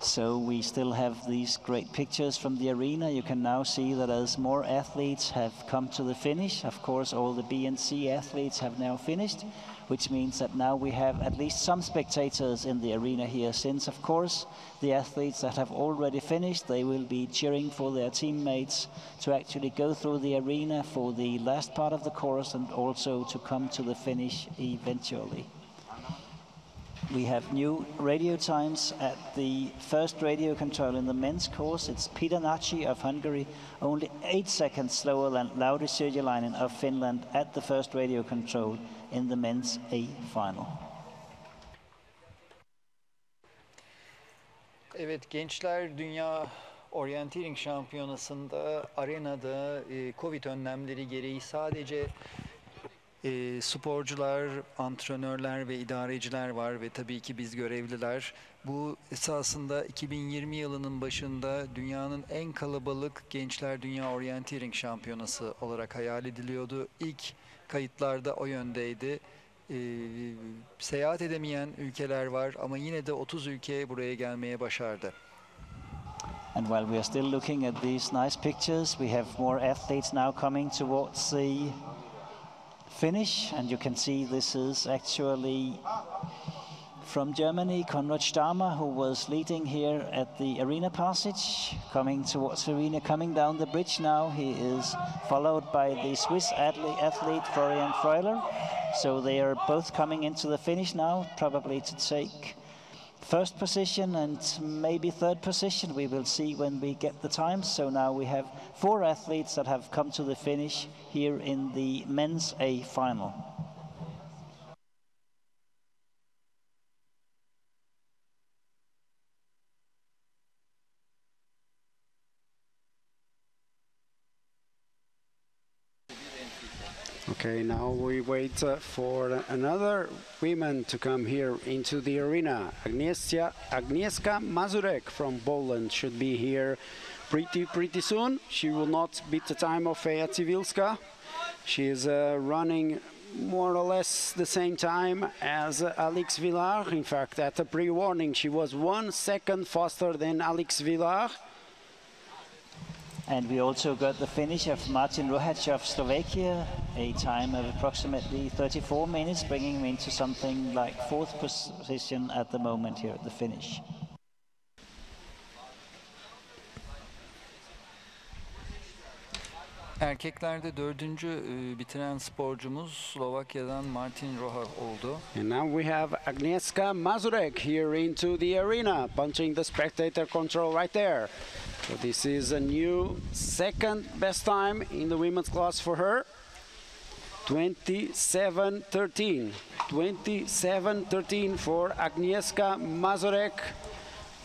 So we still have these great pictures from the arena. You can now see that as more athletes have come to the finish, of course all the B and C athletes have now finished, which means that now we have at least some spectators in the arena here, since of course the athletes that have already finished, they will be cheering for their teammates to actually go through the arena for the last part of the course and also to come to the finish eventually. We have new radio times at the first radio control in the men's course. It's Peter Naci of Hungary, only 8 seconds slower than Lauri Styrjalainen of Finland at the first radio control in the men's A final. Evet, Gençler Dünya Orienteering Şampiyonası'nda arenada Covid önlemleri gereği sadece sporcular, antrenörler ve idareciler var ve tabii ki biz görevliler. Bu esasında 2020 yılının başında dünyanın en kalabalık Gençler Dünya Orienteering Şampiyonası olarak hayal ediliyordu. İlk kayıtlarda o yöndeydi. Seyahat edemeyen ülkeler var ama yine de 30 ülke buraya gelmeye başardı. And while we are still looking at these nice pictures, we have more athletes now coming towards the finish, and you can see this is actually from Germany, Konrad Stamer, who was leading here at the arena passage, coming towards the arena, coming down the bridge now. He is followed by the Swiss athlete Florian Freuler. So they are both coming into the finish now, probably to take first position and maybe third position. We will see when we get the times. So now we have 4 athletes that have come to the finish here in the men's A final. Okay, now we wait for another woman to come here into the arena. Agnieszka Mazurek from Poland should be here pretty soon. She will not beat the time of Feja Cywilska. She is running more or less the same time as Alex Villard. In fact, at the pre-warning, she was 1 second faster than Alex Villard. And we also got the finish of Martin Rohac of Slovakia, a time of approximately 34 minutes, bringing him into something like 4th position at the moment here at the finish. Erkeklerde 4. Bitiren sporcumuz Slovakya'dan Martin Rohac oldu. And now we have Agnieszka Mazurek here into the arena, punching the spectator control right there. So this is a new 2nd best time in the women's class for her. 27:13. 27:13 for Agnieszka Mazurek.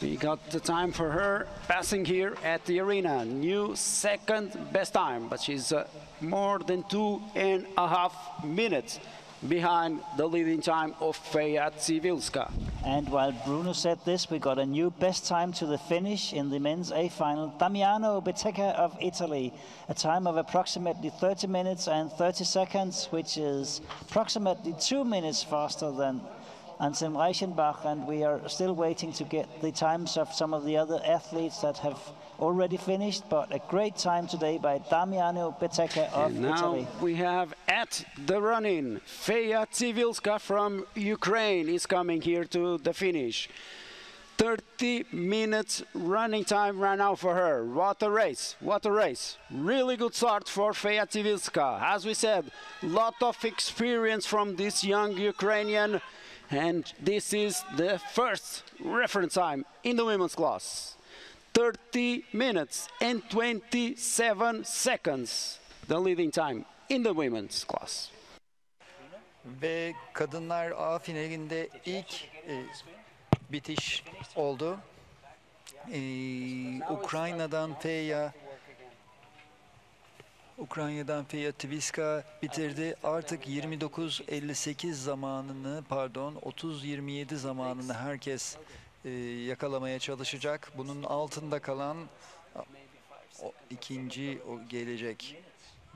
We got the time for her passing here at the arena. New 2nd best time, but she's more than 2.5 minutes behind the leading time of Feja Cywilska. And while Bruno said this, we got a new best time to the finish in the men's A final. Damiano Bettega of Italy, a time of approximately 30 minutes and 30 seconds, which is approximately 2 minutes faster than Anselm Reichenbach, and we are still waiting to get the times of some of the other athletes that have already finished, but a great time today by Damiano Bettega of Italy. Now we have at the run-in, Feja Cywilska from Ukraine is coming here to the finish. 30 minutes running time right now for her. What a race, what a race. Really good start for Feja Cywilska. As we said, lot of experience from this young Ukrainian, and this is the first reference time in the women's class. 30 minutes and 27 seconds, the leading time in the women's class. Ve kadınlar A finalinde ilk bitiş oldu. Ukrayna'dan Feja Cywilska bitirdi. Artık 29:58 zamanını, 30:27 zamanını herkes yakalamaya çalışacak. Bunun altında kalan ikinci gelecek.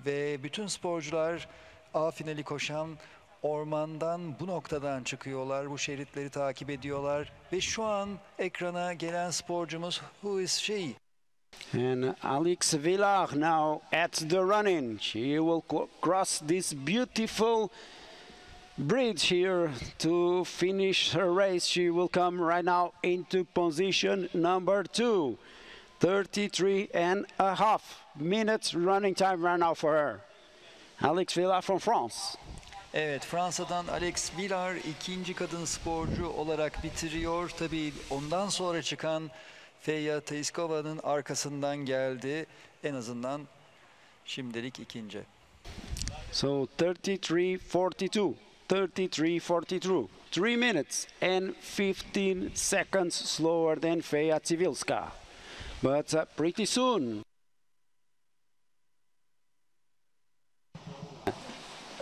Ve bütün sporcular A finali koşan ormandan bu noktadan çıkıyorlar. Bu şeritleri takip ediyorlar. Ve şu an ekrana gelen sporcumuz who is she? And Alex Villard now at the run-in. She will cross this beautiful bridge here to finish her race. She will come right now into position number 2. 33.5 minutes running time right now for her. Alex Villard from France. Evet, Fransa'dan Alex Villard ikinci kadın sporcu olarak bitiriyor. Tabii ondan sonra çıkan Feja Cywilska'nın arkasından geldi. En azından şimdilik ikinci. So 33.42. 33.42. 3 minutes and 15 seconds slower than Feja Cywilska. But pretty soon.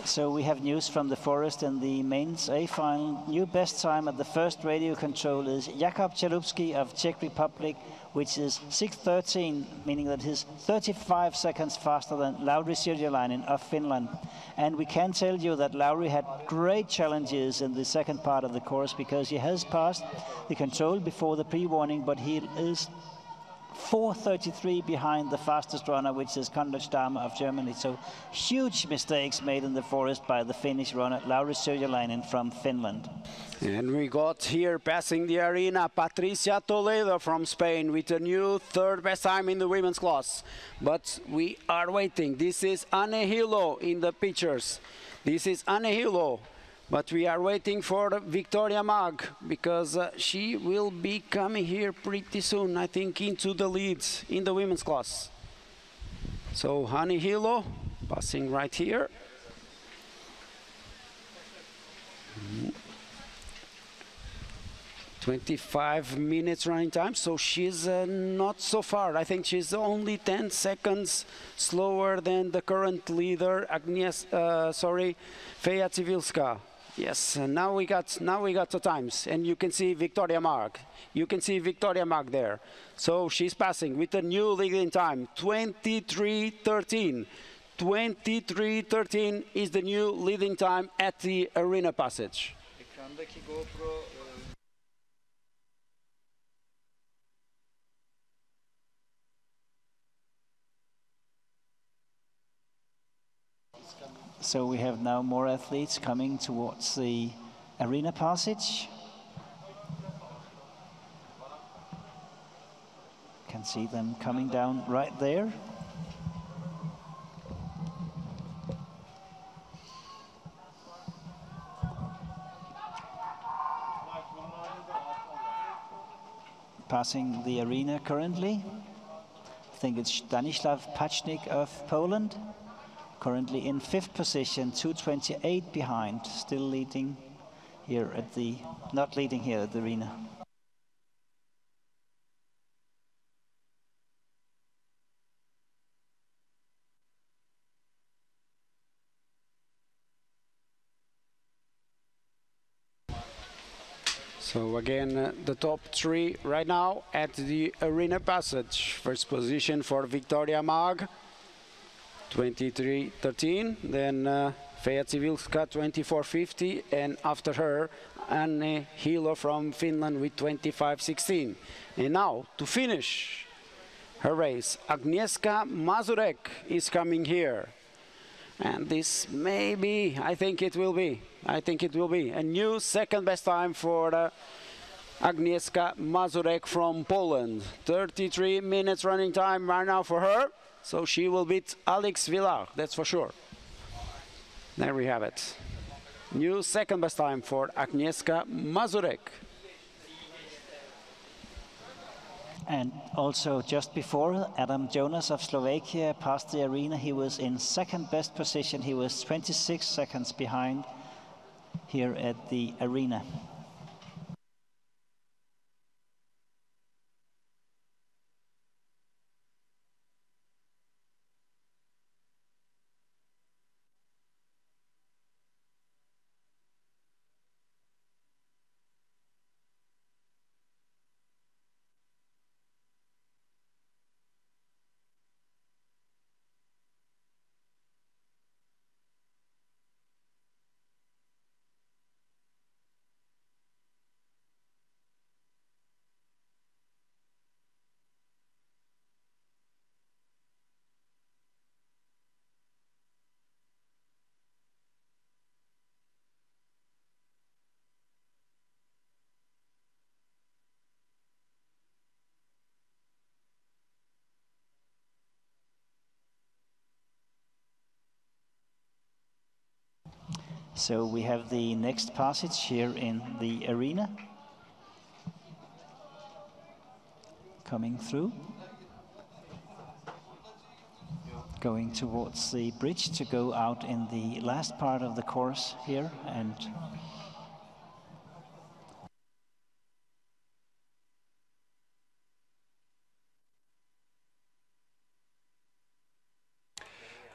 So we have news from the forest in the men's A final. New best time at the first radio control is Jakub Chalupski of Czech Republic, which is 6:13, meaning that he's 35 seconds faster than Lauri Sirjalainen of Finland. And we can tell you that Lauri had great challenges in the second part of the course because he has passed the control before the pre-warning, but he is 4:33 behind the fastest runner, which is Kondor of Germany. So huge mistakes made in the forest by the Finnish runner, Lauri Söderlainen from Finland. And we got here passing the arena Patricia Toledo from Spain with a new third best time in the women's class. But we are waiting. This is Anne Hilo in the pictures. This is Anne Hilo. But we are waiting for Victoria Mag because she will be coming here pretty soon, I think, into the leads in the women's class. So Anne Hilo passing right here. 25 minutes running time, so she's not so far. I think she's only 10 seconds slower than the current leader, Feja Civilska. Yes, and now we got the times, and you can see Victoria Mag. You can see Victoria Mag there. So she's passing with a new leading time, 23:13. 23:13 is the new leading time at the arena passage. Ekrandaki GoPro So we have now more athletes coming towards the arena passage. Can see them coming down right there. Passing the arena currently. I think it's Stanislav Pacznik of Poland. Currently in 5th position, 2:28 behind, still leading here at the, not leading here at the arena. So again, the top three right now at the arena passage. First position for Victoria Mag, 23:13, then Feja Civilska 24:50, and after her Anne Hilo from Finland with 25:16. And now to finish her race, Agnieszka Mazurek is coming here. And this may be, I think it will be a new second best time for Agnieszka Mazurek from Poland. 33 minutes running time right now for her. So she will beat Alex Villar, that's for sure. There we have it. New second best time for Agnieszka Mazurek. And also just before, Adam Jonas of Slovakia passed the arena. He was in second best position. He was 26 seconds behind here at the arena. So we have the next passage here in the arena. Coming through. Going towards the bridge to go out in the last part of the course here. And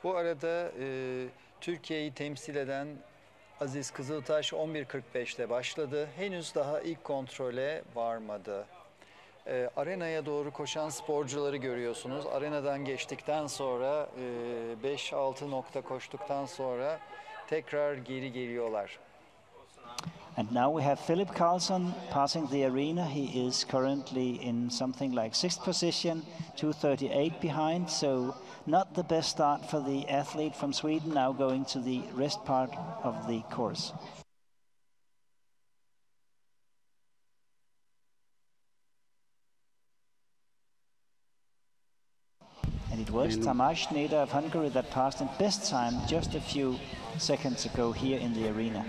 Bu arada Türkiye'yi temsil eden Aziz Kızıltaş 11.45'te başladı. Henüz daha ilk kontrole varmadı. Arenaya doğru koşan sporcuları görüyorsunuz. Arenadan geçtikten sonra 5-6 nokta koştuktan sonra tekrar geri geliyorlar. And now we have Philip Carlson passing the arena. He is currently in something like 6th position, 2:38 behind. So not the best start for the athlete from Sweden, now going to the rest part of the course. And it was Tamás Schneider of Hungary that passed in best time just a few seconds ago here in the arena.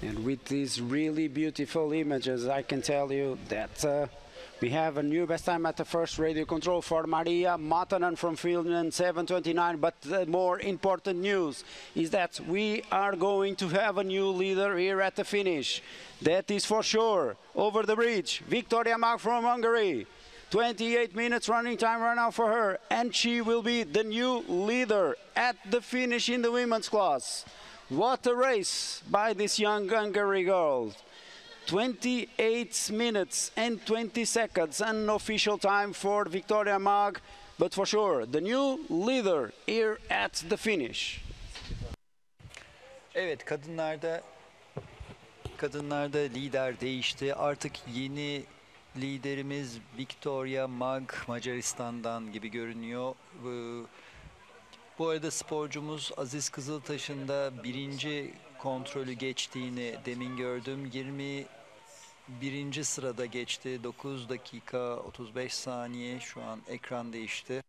And with these really beautiful images, I can tell you that we have a new best time at the first radio control for Maria Matanen from Finland, 7:29. But the more important news is that we are going to have a new leader here at the finish. That is for sure. Over the bridge, Victoria Mag from Hungary. 28 minutes running time right now for her, and she will be the new leader at the finish in the women's class. What a race by this young Hungary girl. 28 minutes and 20 seconds, unofficial time for Victoria Mag, but for sure the new leader here at the finish. Evet, kadınlarda lider değişti. Artık yeni liderimiz Victoria Mag Macaristan'dan gibi görünüyor. Bu arada sporcumuz Aziz Kızıltaş'ın da birinci kontrolü geçtiğini demin gördüm. 21. sırada geçti. 9 dakika 35 saniye şu an ekran değişti.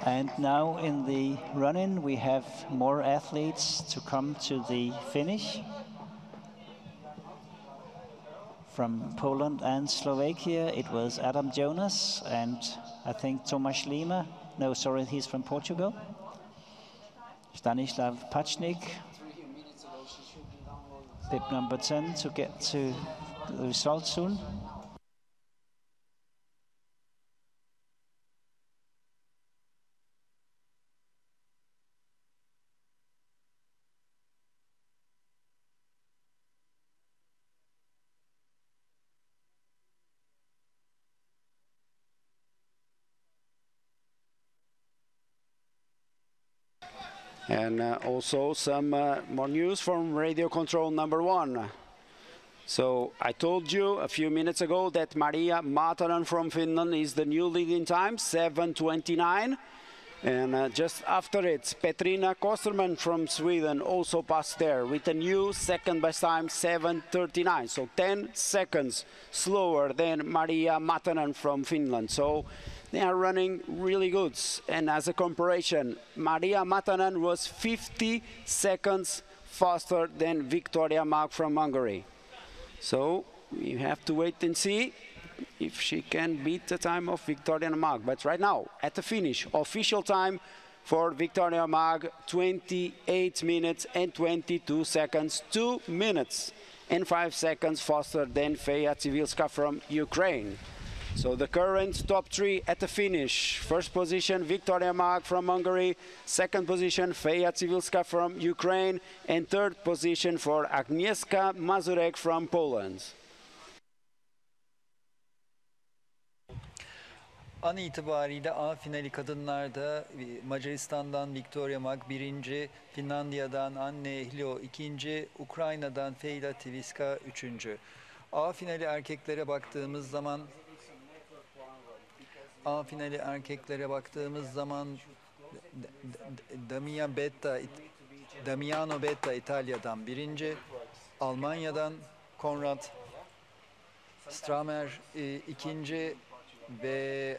And now in the run-in, we have more athletes to come to the finish. From Poland and Slovakia, it was Adam Jonas and I think Tomasz Lima. No, sorry, he's from Portugal. Stanislav Pachnik, bib number 10, to get to the result soon. And also some more news from radio control number 1. So I told you a few minutes ago that Maria Matanen from Finland is the new leading time, 7:29. And just after it, Petrina Kosterman from Sweden also passed there with a new second best time, 7:39. So 10 seconds slower than Maria Matanen from Finland. So they are running really good. And as a comparison, Maria Matanen was 50 seconds faster than Victoria Mag from Hungary. So we have to wait and see if she can beat the time of Victoria Mag. But right now, at the finish, official time for Victoria Mag, 28 minutes and 22 seconds, 2 minutes and 5 seconds faster than Feja Civilska from Ukraine. So the current top 3 at the finish. First position, Victoria Mag from Hungary. Second position, Feja Civilska from Ukraine. And third position for Agnieszka Mazurek from Poland. An itibariyle A finali kadınlarda Macaristan'dan Victoria Mag birinci, Finlandiya'dan Anne Ehlo ikinci, Ukrayna'dan Feja Civilska üçüncü. A finali erkeklere baktığımız zaman Damiano Betta İtalya'dan birinci, Almanya'dan Konrad Stramer ikinci ve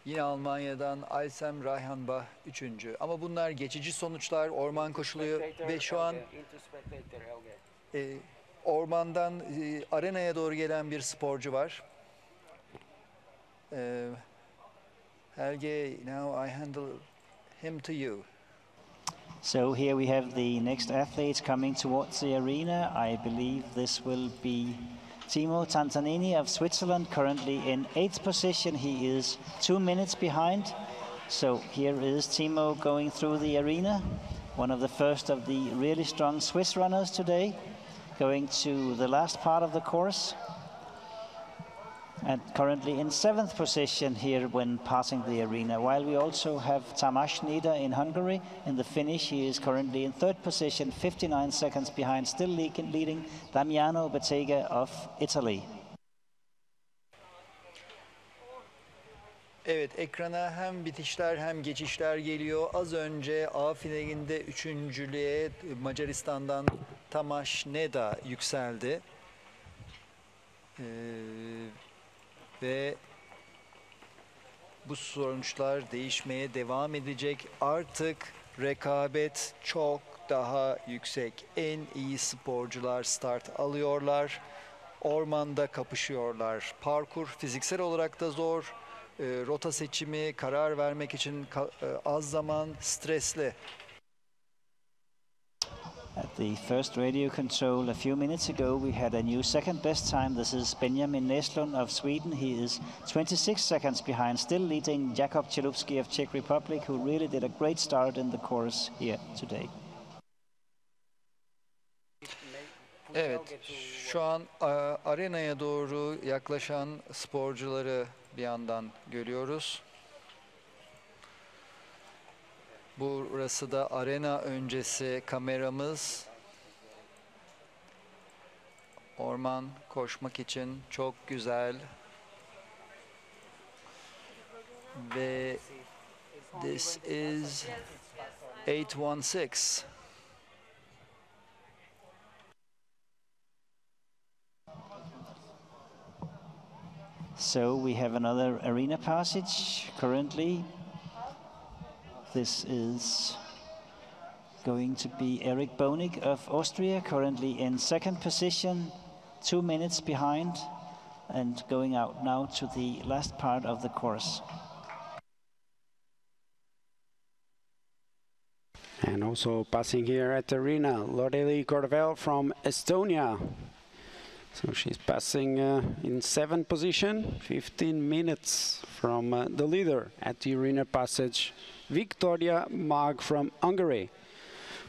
yine Almanya'dan Alsem Rayhanbach üçüncü. Ama bunlar geçici sonuçlar, orman koşuluyor ve şu an ormandan arenaya doğru gelen bir sporcu var. Helge, now I handle him to you. So here we have the next athletes coming towards the arena. I believe this will be Timo Tantanini of Switzerland, currently in 8th position. He is 2 minutes behind. So here is Timo going through the arena, one of the first of the really strong Swiss runners today, going to the last part of the course. And currently in 7th position here when passing the arena, while we also have Tamás Nida in Hungary. In the finish, he is currently in 3rd position, 59 seconds behind, still leading Damiano Bettega of Italy. Evet, ekrana hem bitişler hem geçişler geliyor. Az önce A finalinde üçüncülüğe Macaristan'dan Tamás Nida yükseldi. Ve bu sonuçlar değişmeye devam edecek. Artık rekabet çok daha yüksek. En iyi sporcular start alıyorlar. Ormanda kapışıyorlar. Parkur fiziksel olarak da zor. Rota seçimi, karar vermek için az zaman, stresli. At the first radio control a few minutes ago, we had a new second best time. This is Benjamin Näslund of Sweden. He is 26 seconds behind, still leading Jwoc of Czech Republic, who really did a great start in the course here today. Evet, şu an arenaya doğru yaklaşan sporcuları bir yandan görüyoruz. Burası da arena öncesi kameramız. Orman koşmak için çok güzel. Ve this is 816. So we have another arena passage currently. This is going to be Eric Bonig of Austria, currently in 2nd position, 2 minutes behind, and going out now to the last part of the course. And also passing here at the arena, Loreli Corvel from Estonia. So she's passing in 7th position, 15 minutes from the leader at the arena passage, Victoria Mag from Hungary.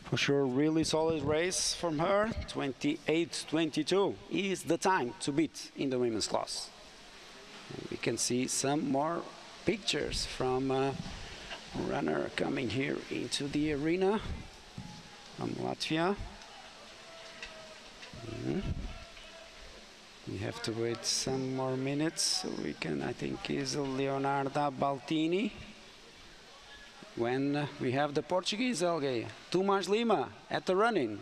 For sure, really solid race from her. 28:22 is the time to beat in the women's class. And we can see some more pictures from runner coming here into the arena from Latvia. We have to wait some more minutes so we can, I think, is Leonarda Baltini. When we have the Portuguese, Helge, Tomás Lima at the running.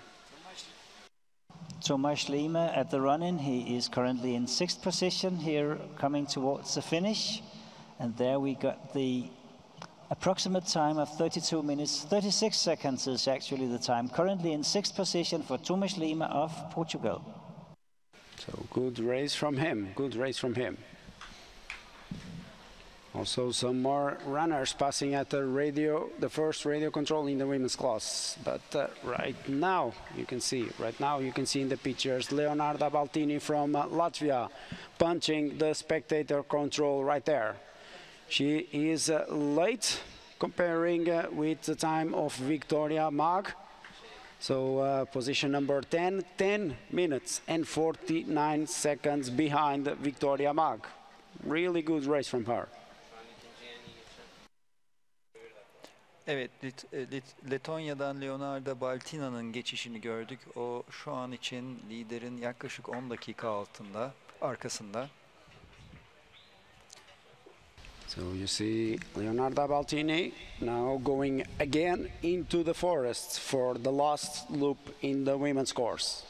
Tomás Lima at the run-in. He is currently in 6th position here, coming towards the finish. And there we got the approximate time of 32 minutes. 36 seconds is actually the time. Currently in 6th position for Tomás Lima of Portugal. So good race from him, good race from him. Also some more runners passing at the first radio control in the women's class. But right now you can see in the pictures Leonarda Baltini from Latvia punching the spectator control right there. She is late comparing with the time of Victoria Mag. So position number 10, 10 minutes and 49 seconds behind Victoria Mag. Really good race from her. Evet, Letonya'dan Leonarda Baltina'nın geçişini gördük. O şu an için liderin yaklaşık 10 dakika arkasında. So you see Leonarda Baltini now going again into the forest for the last loop in the women's course.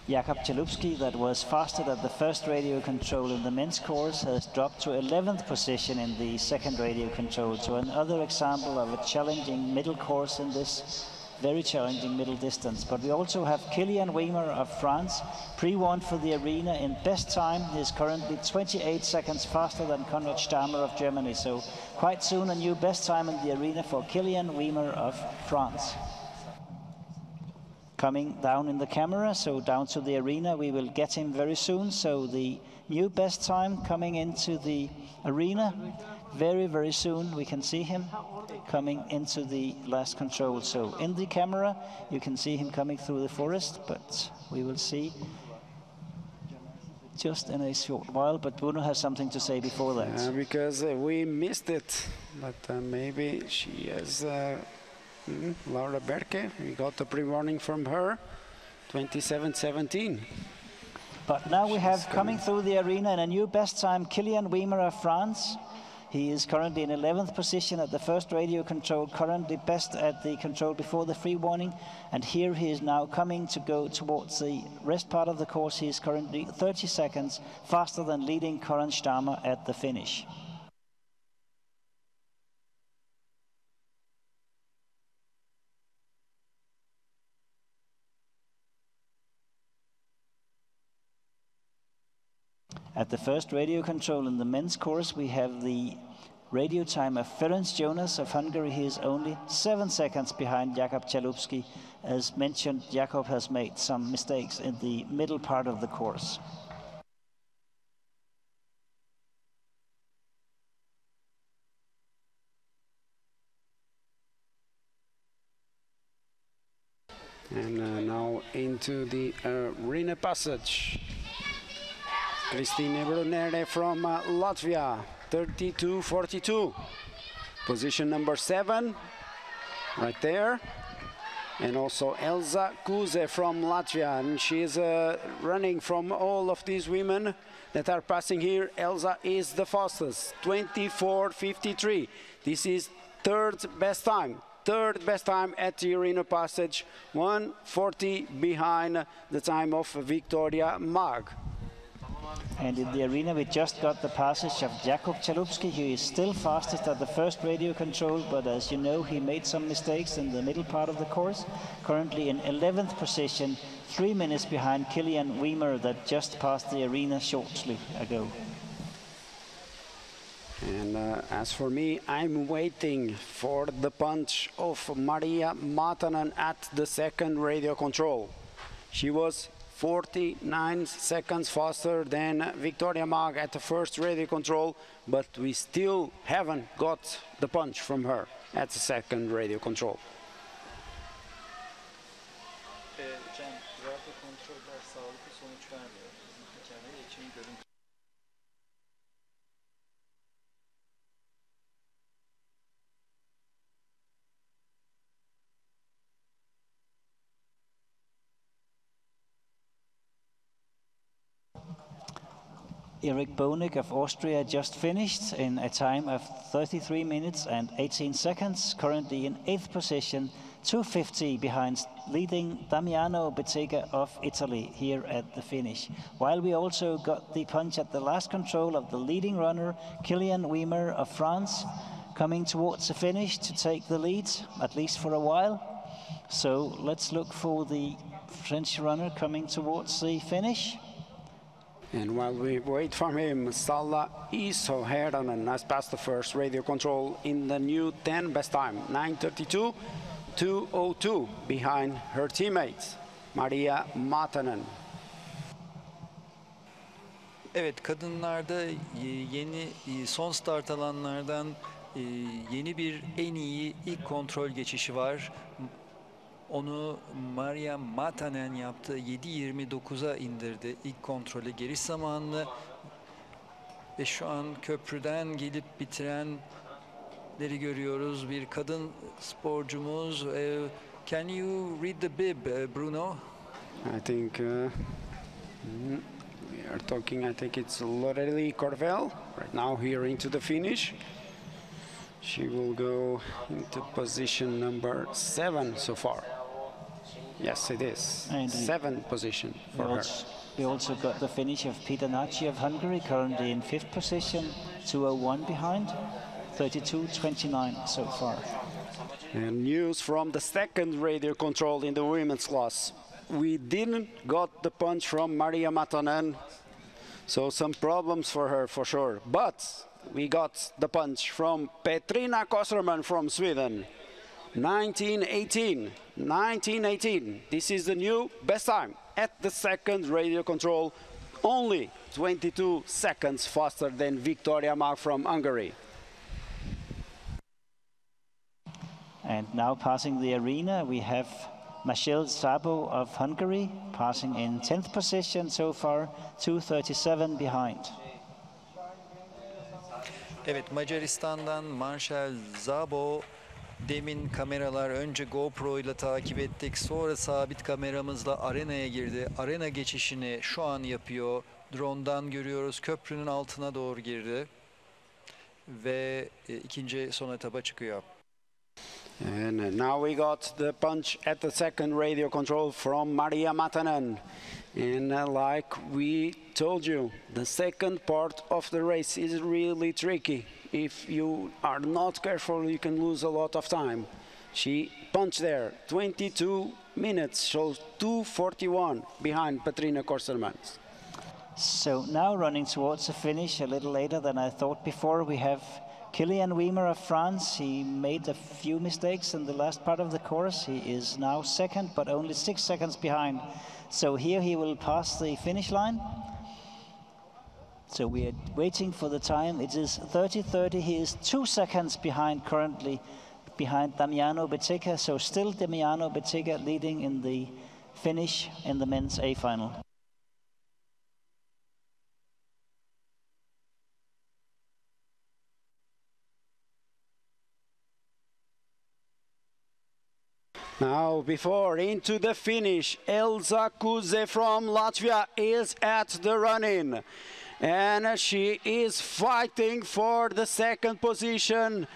Jwoc that was fasted at the first radio control in the men's course has dropped to 11th position in the second radio control. So another example of a challenging middle course in this very challenging middle distance. But we also have Kilian Weimer of France, pre-won for the arena in best time. He is currently 28 seconds faster than Konrad Stammer of Germany. So quite soon a new best time in the arena for Kilian Weimer of France. Coming down in the camera, so down to the arena, we will get him very soon. So the new best time coming into the arena, very, very soon we can see him coming into the last control. So in the camera, you can see him coming through the forest, but we will see just in a short while. But Bruno has something to say before that. Because we missed it, but maybe she has Laura Berke. We got a pre-warning from her, 27:17. But now we have coming through the arena in a new best time, Kylian Wiemer of France. He is currently in 11th position at the first radio control, currently best at the control before the free warning. And here he is now coming to go towards the rest part of the course. He is currently 30 seconds faster than leading Karan Stammer at the finish. At the first radio control in the men's course, we have the radio time of Ferenc Jonas of Hungary. He is only 7 seconds behind Jakub Chalupsky. As mentioned, Jakub has made some mistakes in the middle part of the course. And now into the arena passage. Christine Brunere from Latvia, 32:42. Position number 7, right there. And also Elza Kuze from Latvia, and she is running from all of these women that are passing here. Elza is the fastest, 24:53. This is third best time at the arena passage, 1:40 behind the time of Victoria Mag. And in the arena, we just got the passage of Jakub Chalupsky. He is still fastest at the first radio control, but as you know, he made some mistakes in the middle part of the course. Currently in 11th position, 3 minutes behind Kylian Wiemer that just passed the arena shortly ago. And as for me, I'm waiting for the punch of Maria Matanen at the second radio control. She was 49 seconds faster than Victoria Mag at the first radio control, but we still haven't got the punch from her at the second radio control. Erik Bonig of Austria just finished in a time of 33 minutes and 18 seconds, currently in 8th position, 2:50 behind leading Damiano Bettega of Italy here at the finish. While we also got the punch at the last control of the leading runner, Kylian Wiemer of France, coming towards the finish to take the lead, at least for a while. So let's look for the French runner coming towards the finish. And while we wait for him, Salla Iso-Herranen has passed the first radio control in the new 10 best time, 9:32.202 behind her teammate, Maria Matanen. Evet, kadınlarda yeni son start alanlardan yeni bir en iyi ilk kontrol geçişi var. Onu Maria Matanen yaptı. 7:29'a indirdi ilk kontrolü, giriş zamanını. Ve şu an köprüden gelip bitirenleri görüyoruz. Bir kadın sporcumuz. Can you read the bib, Bruno? I think we are talking, I think it's Lorelei Corvel right now here into the finish. She will go into position number 7 so far. Yes, it is. And 7th position for her. We also got the finish of Peter Naci of Hungary, currently in 5th position, 2:01 behind, 32:29 so far. And news from the second radio control in the women's class. We didn't got the punch from Maria Matanen, so some problems for her for sure. But we got the punch from Petrina Kosterman from Sweden. 19:18. This is the new best time at the second radio control, only 22 seconds faster than Victoria Mag from Hungary. And now passing the arena, we have Michel Szabo of Hungary passing in 10th position so far, 2:37 behind. Evet, Macaristan'dan Marcel Szabo, demin kameralar önce GoPro ile takip ettik, sonra sabit kameramızla arenaya girdi. Arena geçişini şu an yapıyor. Drone'dan görüyoruz. Köprünün altına doğru girdi ve ikinci son etaba çıkıyor. And now we got the punch at the second radio control from Maria Matanen. And like we told you, the second part of the race is really tricky. If you are not careful, you can lose a lot of time. She punched there, 22 minutes, shows 2:41 behind Petrina Kostermans. So now running towards the finish a little later than I thought before, we have Kilian Wiemer of France. He made a few mistakes in the last part of the course. He is now second, but only 6 seconds behind. So here he will pass the finish line. So we are waiting for the time. It is 30:30. He is 2 seconds behind currently, behind Damiano Bettega. So still Damiano Bettega leading in the finish in the men's A final. Now, before into the finish, Elza Kuze from Latvia is at the run-in. And she is fighting for the second position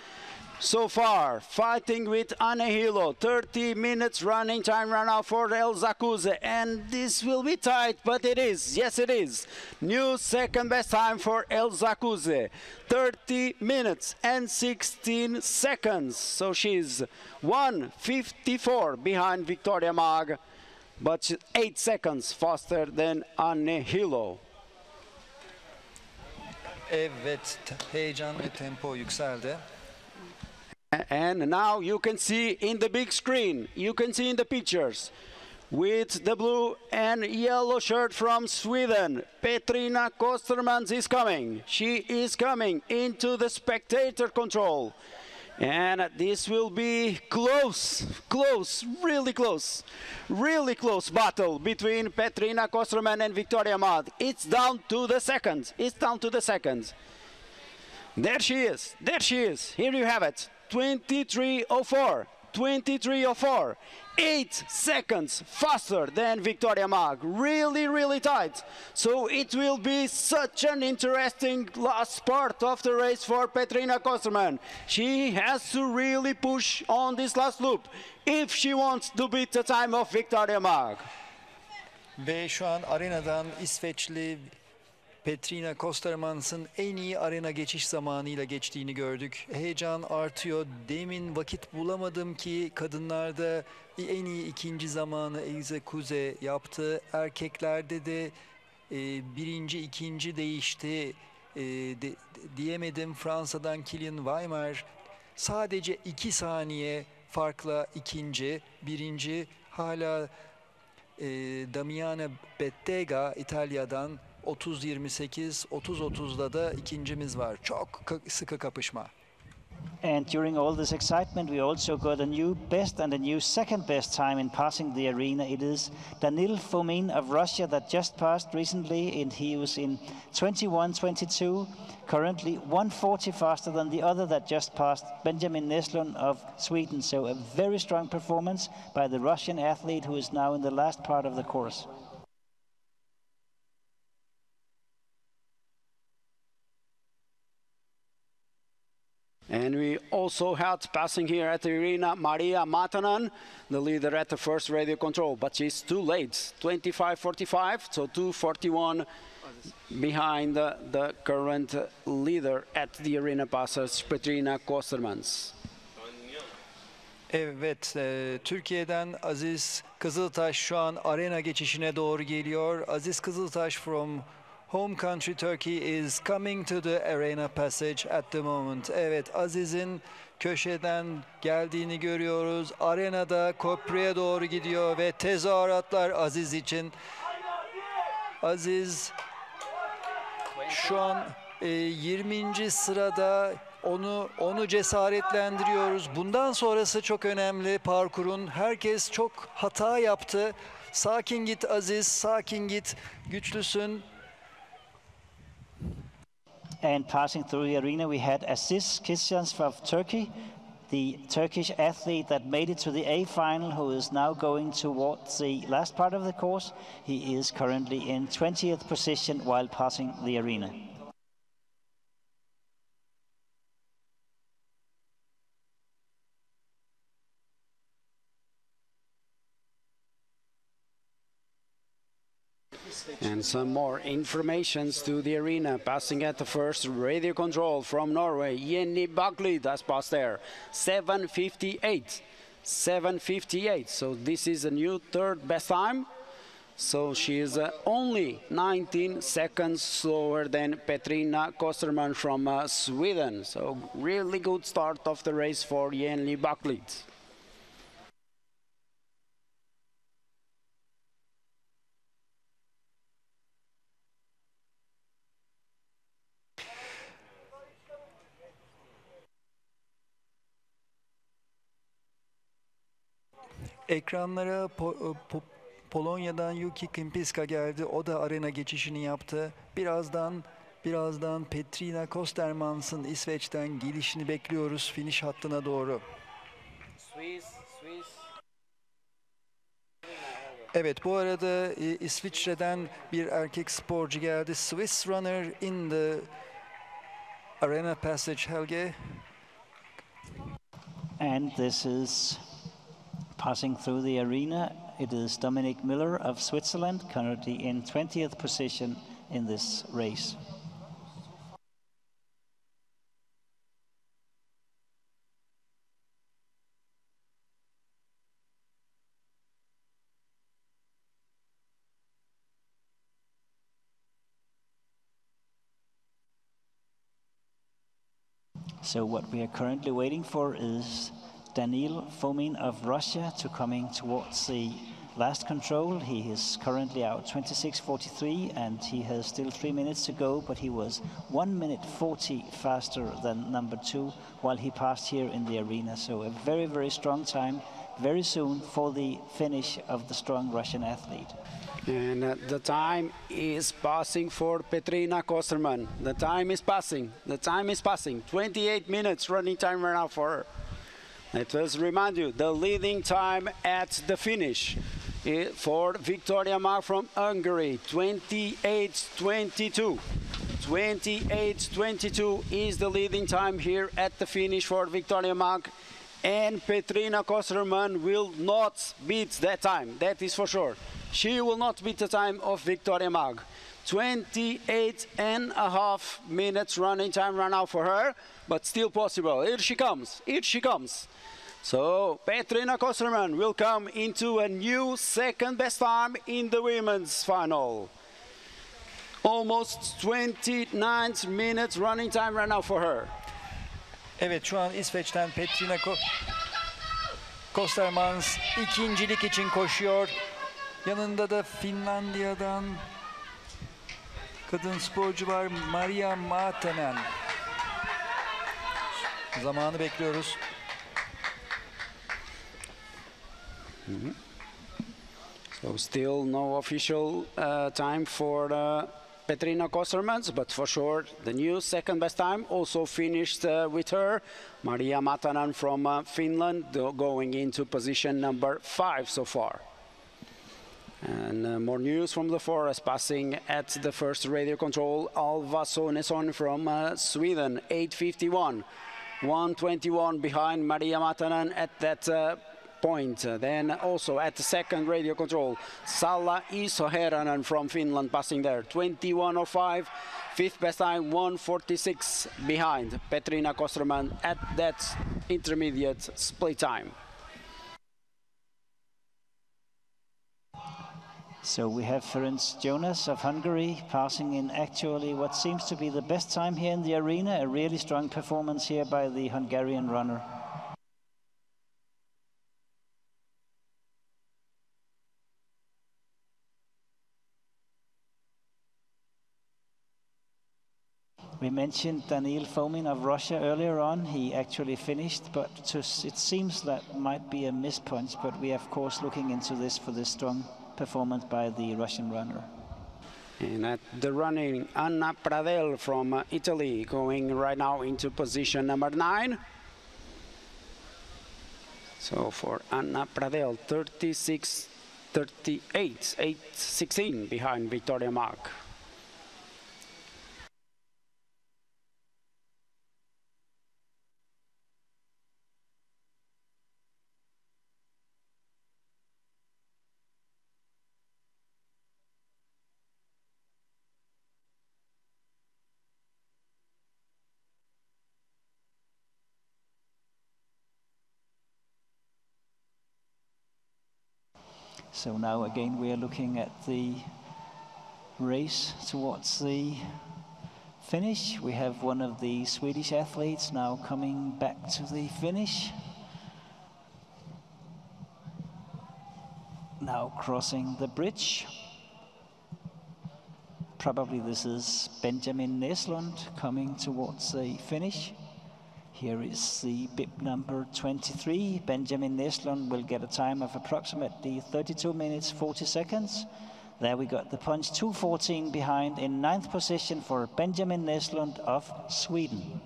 so far, fighting with Anne Hilo. 30 minutes running time right now for Elza Kuze. And this will be tight, but it is. Yes, it is. New second best time for Elza Kuze. 30 minutes and 16 seconds. So she's 1:54 behind Victoria Mag, but 8 seconds faster than Anne Hilo. Evet, heyecan ve tempo yükseldi. And now you can see in the big screen, you can see in the pictures, with the blue and yellow shirt from Sweden, Petrina Kostermans is coming. She is coming into the spectator control. And this will be close, really close battle between Petrina Kostermans and Victoria Mad. It's down to the seconds. There she is. Here you have it. 23:04. 8 seconds faster than Victoria Mag. Really tight. So it will be such an interesting last part of the race for Petrina Kostermans. She has to really push on this last loop if she wants to beat the time of Victoria Mag. Ve şu an arenadan İsveçli Petrina Kostermans'ın en iyi arena geçiş zamanıyla geçtiğini gördük. Heyecan artıyor. Demin vakit bulamadım ki kadınlarda en iyi ikinci zamanı Elza Kuze yaptı. Erkeklerde de birinci, ikinci değişti. Diyemedim. Fransa'dan Kilian Wiemer sadece 2 saniye farkla ikinci. Birinci hala Damiano Bettega İtalya'dan 30-28, 30-30'da da ikincimiz var. Çok sıkı kapışma. And during all this excitement, we also got a new best and a new second best time in passing the arena. It is Danil Fomin of Russia that just passed recently, and he was in 21:22, currently 1:40 faster than the other that just passed, Benjamin Neslund of Sweden. So a very strong performance by the Russian athlete who is now in the last part of the course. And we also had passing here at the arena Maria Matanen, the leader at the first radio control, but she's too late, 25:45, so 2:41 behind the current leader at the arena passers, Petrina Kostermans. Evet, Türkiye'den Aziz Kızıltaş şu an arena geçişine doğru geliyor. Aziz Kızıltaş from home country Turkey is coming to the arena passage at the moment. Evet, Aziz'in köşeden geldiğini görüyoruz. Arenada köprüye doğru gidiyor ve tezahüratlar Aziz için. Aziz şu an 20. sırada onu cesaretlendiriyoruz. Bundan sonrası çok önemli parkurun. Herkes çok hata yaptı. Sakin git Aziz, sakin git. Güçlüsün. And passing through the arena, we had Aziz Kishans from Turkey, the Turkish athlete that made it to the A final, who is now going towards the last part of the course. He is currently in 20th position while passing the arena. And some more informations to the arena. Passing at the first radio control from Norway, Jenny Baklid has passed there. 7:58. 7:58. So this is a new third best time. So she is only 19 seconds slower than Petrina Kosterman from Sweden. So really good start of the race for Jenny Baklid. Ekranlara Polonya'dan Yuki Klimpiska geldi. O da arena geçişini yaptı. Birazdan Petrina Kostermans'ın İsveç'ten gelişini bekliyoruz finish hattına doğru. Swiss. Evet, bu arada İsviçre'den bir erkek sporcu geldi. Swiss runner in the arena passage, Helge. And this is passing through the arena. It is Dominic Miller of Switzerland, currently in 20th position in this race. So what we are currently waiting for is Danil Fomin of Russia to coming towards the last control. He is currently out 26:43 and he has still 3 minutes to go, but he was 1 minute 40 faster than number 2 while he passed here in the arena. So a very, very strong time very soon for the finish of the strong Russian athlete. And the time is passing for Petrina Kosterman. The time is passing. 28 minutes running time right now for her. Let us remind you, the leading time at the finish for Victoria Mag from Hungary, 28:22. 28:22 is the leading time here at the finish for Victoria Mag. And Petrina Kosterman will not beat that time, that is for sure. She will not beat the time of Victoria Mag. 28.5 minutes running time right now for her, but still possible. Here she comes. So Petrina Kosterman will come into a new second best time in the women's final. Almost 29 minutes running time right now for her. Evet, şu an İsveç'ten Petrina Kostermans ikincilik için koşuyor. Yanında da Finlandiya'dan kadın sporcu var, Maria Matanen. Zamanı bekliyoruz. So still no official time for Petrina Kostermans, but for sure the new second best time also finished with her. Maria Matanen from Finland going into position number 5 so far. And more news from the forest, passing at the first radio control, Alva Sonesson from Sweden, 8:51. 1:21 behind Maria Matanen at that point. Then also at the second radio control, Salla Isoheranen from Finland passing there, 21:05. Fifth best time, 1:46 behind Petrina Kosterman at that intermediate split time. So we have Ferenc Jonas of Hungary passing in actually what seems to be the best time here in the arena. A really strong performance here by the Hungarian runner. We mentioned Daniil Fomin of Russia earlier on. He actually finished, but it seems that might be a missed punch, but we are of course looking into this for this strong performance by the Russian runner. And at the running, Anna Pradel from Italy going right now into position number 9. So for Anna Pradel, 36, 38, 8:16 behind Victoria Mark. So now again we are looking at the race towards the finish. We have one of the Swedish athletes now coming back to the finish. Now crossing the bridge. Probably this is Benjamin Neslund coming towards the finish. Here is the bib number 23. Benjamin Neslund will get a time of approximately 32 minutes, 40 seconds. There we got the punch, 2:14 behind in 9th position for Benjamin Neslund of Sweden.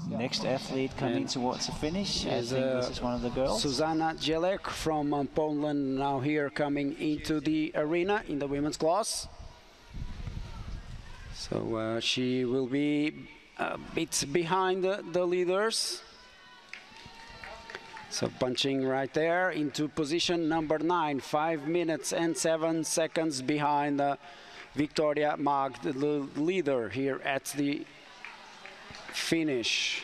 Next athlete coming towards the finish. I think this is one of the girls. Susanna Jwoc from Poland now here coming into the arena in the women's class. So she will be a bit behind the leaders. So punching right there into position number 9, 5 minutes and 7 seconds behind Victoria Mag, the leader here at the finish.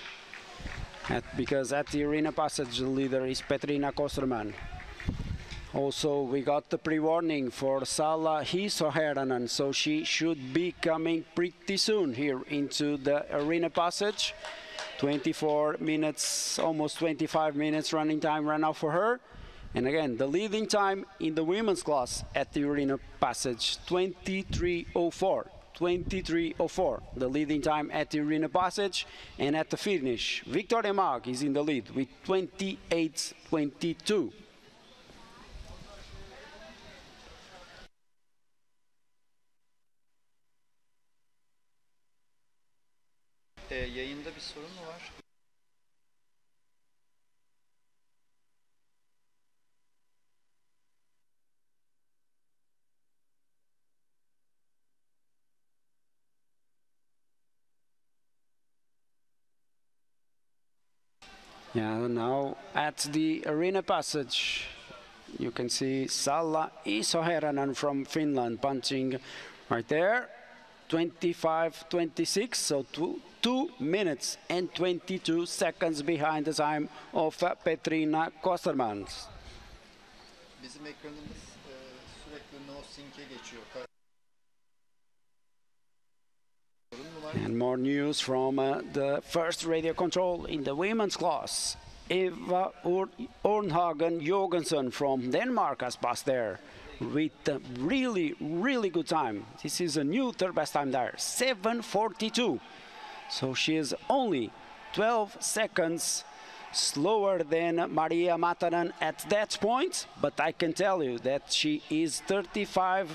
Because at the arena passage, the leader is Petrina Kosterman. Also, we got the pre-warning for Salla Hisoheranen, so she should be coming pretty soon here into the arena passage. 24 minutes, almost 25 minutes running time right now for her. And again, the leading time in the women's class at the arena passage, 23:04. 23:04, the leading time at the arena passage, and at the finish, Victoria Mark is in the lead with 28:22. Yayında bir sorun mu var? Yeah, now at the arena passage, you can see Salla Isoheranen from Finland punching right there, 25:26, so 2 minutes and 22 seconds behind the time of Petrina Kosterman. Bizim ekranımız sürekli no sync'e geçiyor. And more news from the first radio control in the women's class. Eva Ornhagen Jorgensen from Denmark has passed there with a really good time. This is a new third best time there, 7:42. So she is only 12 seconds slower than Maria Matanen at that point, but I can tell you that she is 35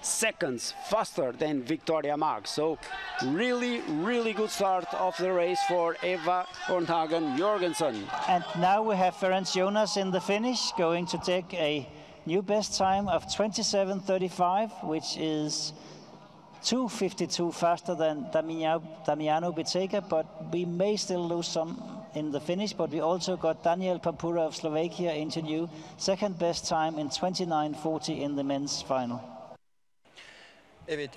seconds faster than Victoria Mark. So really good start of the race for Eva Ornhagen Jorgensen. And now we have Ferenc Jonas in the finish, going to take a new best time of 27:35, which is 2:52 faster than Damiano Bitega, but we may still lose some in the finish. But we also got Daniel Papura of Slovakia into new second best time in 29:40 in the men's final. Evet,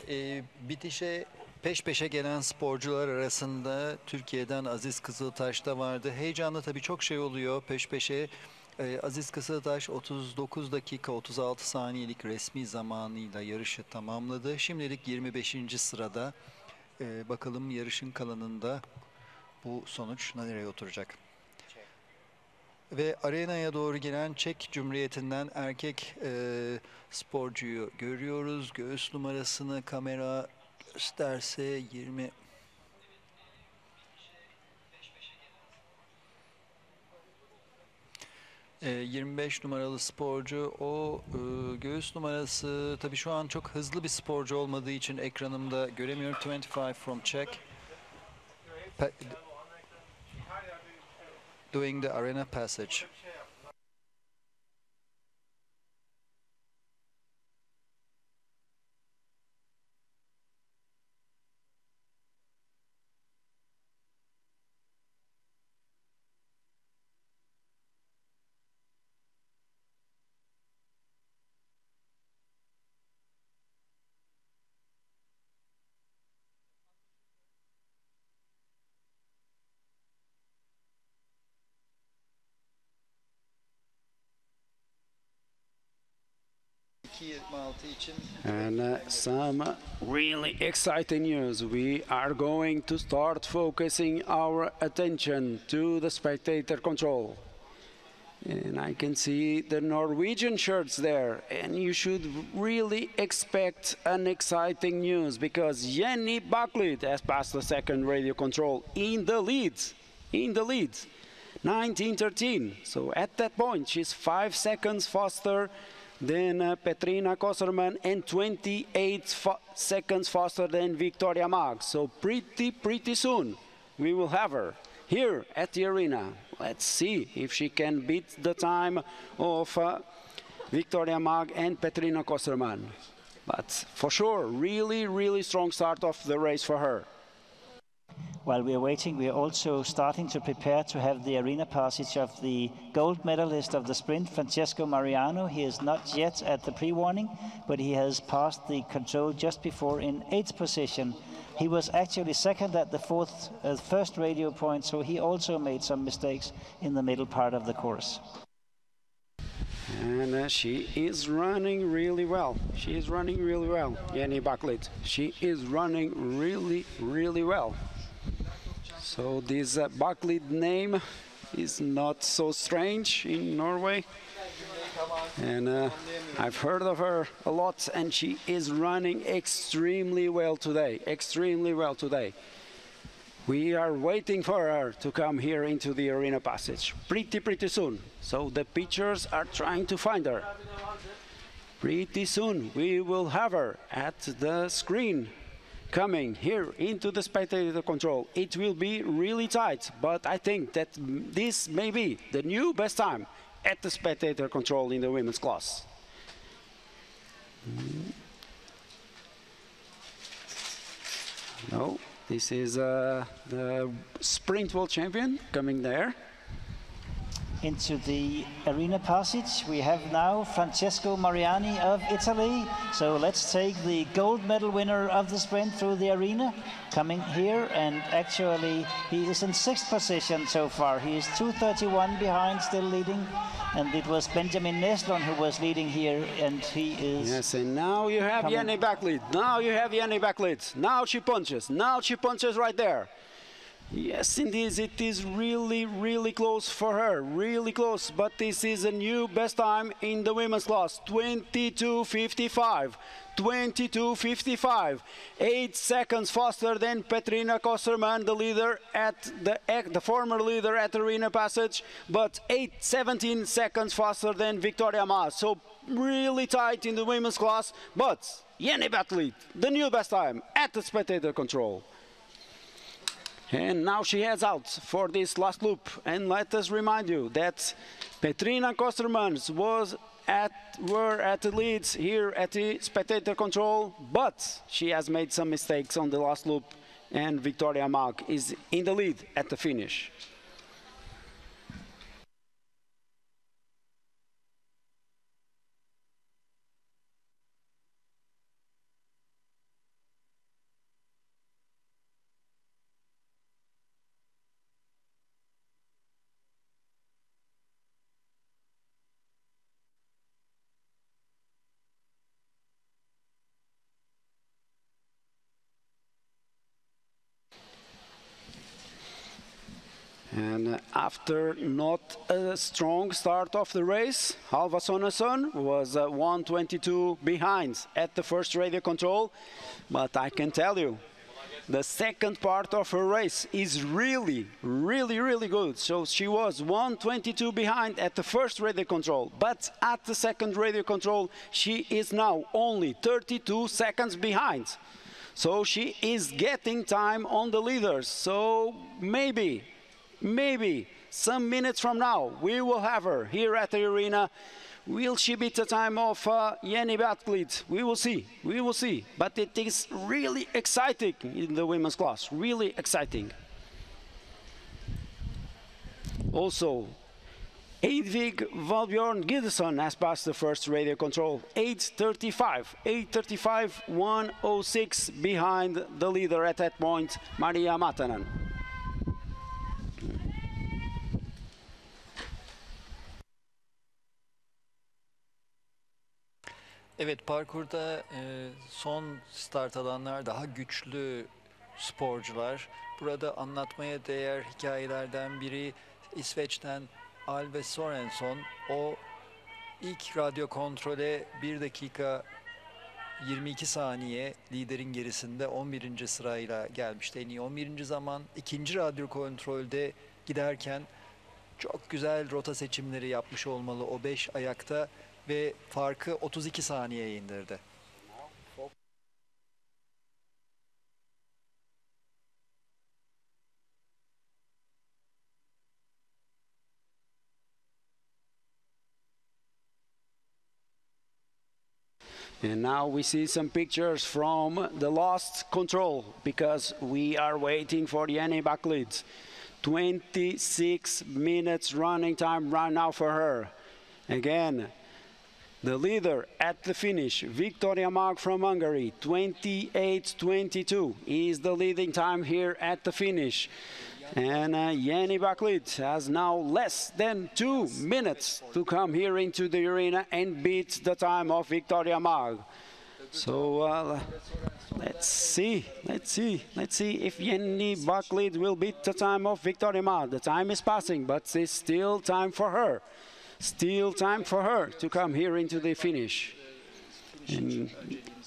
bitişe peş peşe gelen sporcular arasında Türkiye'den Aziz Kızıltaş da vardı. Heyecanlı tabii, çok şey oluyor peş peşe. Aziz Kızıltaş 39 dakika 36 saniyelik resmi zamanıyla yarışı tamamladı. Şimdilik 25. sırada. Bakalım yarışın kalanında bu sonuç nereye oturacak? Ve arenaya doğru gelen Çek Cumhuriyeti'nden erkek sporcuyu görüyoruz. Göğüs numarasını kamera gösterse 25 numaralı sporcu. O göğüs numarası tabii şu an çok hızlı bir sporcu olmadığı için ekranımda göremiyorum. 25 from Czech. Doing the arena passage. And some really exciting news. We are going to start focusing our attention to the spectator control. And I can see the Norwegian shirts there. And you should really expect an exciting news because Jenny Bucklid has passed the second radio control in the lead. 1913. So at that point, she's 5 seconds faster than Petrina Koserman and 28 seconds faster than Victoria Mag. So pretty soon we will have her here at the arena. Let's see if she can beat the time of Victoria Mag and Petrina Koserman. But for sure, really strong start of the race for her. While we are waiting, we are also starting to prepare to have the arena passage of the gold medalist of the sprint, Francesco Mariano. He is not yet at the pre-warning, but he has passed the control just before in 8th position. He was actually second at the first radio point, so he also made some mistakes in the middle part of the course. And she is running really well. She is running really well, Jenny Bucklid. She is running really well. So this Bucklid name is not so strange in Norway. And I've heard of her a lot, and she is running extremely well today. We are waiting for her to come here into the arena passage pretty soon. So the pitchers are trying to find her. Pretty soon we will have her at the screen coming here into the spectator control. It will be really tight, but I think that this may be the new best time at the spectator control in the women's class. No, this is the sprint world champion coming there. Into the arena passage, we have now Francesco Mariani of Italy. So let's take the gold medal winner of the sprint through the arena, coming here, and actually he is in 6th position so far. He is 2:31 behind, still leading, and it was Benjamin Neslund who was leading here, and he is... Yes, and now you have Jenny Bucklid. Now she punches right there. Yes, indeed, it is really close for her, really close, but this is a new best time in the women's class, 22:55, 8 seconds faster than Petrina Kosterman, the leader at the former leader at Arena Passage, but 17 seconds faster than Victoria Mas. So really tight in the women's class, but Jenny Bucklid, the new best time at the spectator control. And now she heads out for this last loop. And let us remind you that Petrina Kostermans were at the leads here at the spectator control, but she has made some mistakes on the last loop, and Victoria Mag is in the lead at the finish. And after not a strong start of the race, Halva Sonesson was 1:22 behind at the first radio control. But I can tell you, the second part of her race is really good. So she was 1:22 behind at the first radio control. But at the second radio control, she is now only 32 seconds behind. So she is getting time on the leaders. So maybe some minutes from now, we will have her here at the arena. Will she beat the time of Jenny Baklid? We will see. But it is really exciting in the women's class, really exciting. Also, Eidvig Valbjørn Gidesson has passed the first radio control, 8:35, 1:06 behind the leader at that point, Maria Matanen. Evet, parkurda son start alanlar daha güçlü sporcular. Burada anlatmaya değer hikayelerden biri İsveç'ten Alve Sorenson. O ilk radyo kontrole 1 dakika 22 saniye liderin gerisinde 11. sırayla gelmişti. En iyi 11. zaman. İkinci radyo kontrolde giderken çok güzel rota seçimleri yapmış olmalı o 5 ayakta ve farkı 32 saniyeye indirdi. And now we see some pictures from the last control because we are waiting for Jenny Baklid. 26 minutes running time right now for her. Again, the leader at the finish, Victoria Mag from Hungary, 28:22 is the leading time here at the finish. And Jenny Baklid has now less than 2 minutes to come here into the arena and beat the time of Victoria Mag. So let's see if Jenny Baklid will beat the time of Victoria Mag. The time is passing, but there's still time for her. Still time for her to come here into the finish. And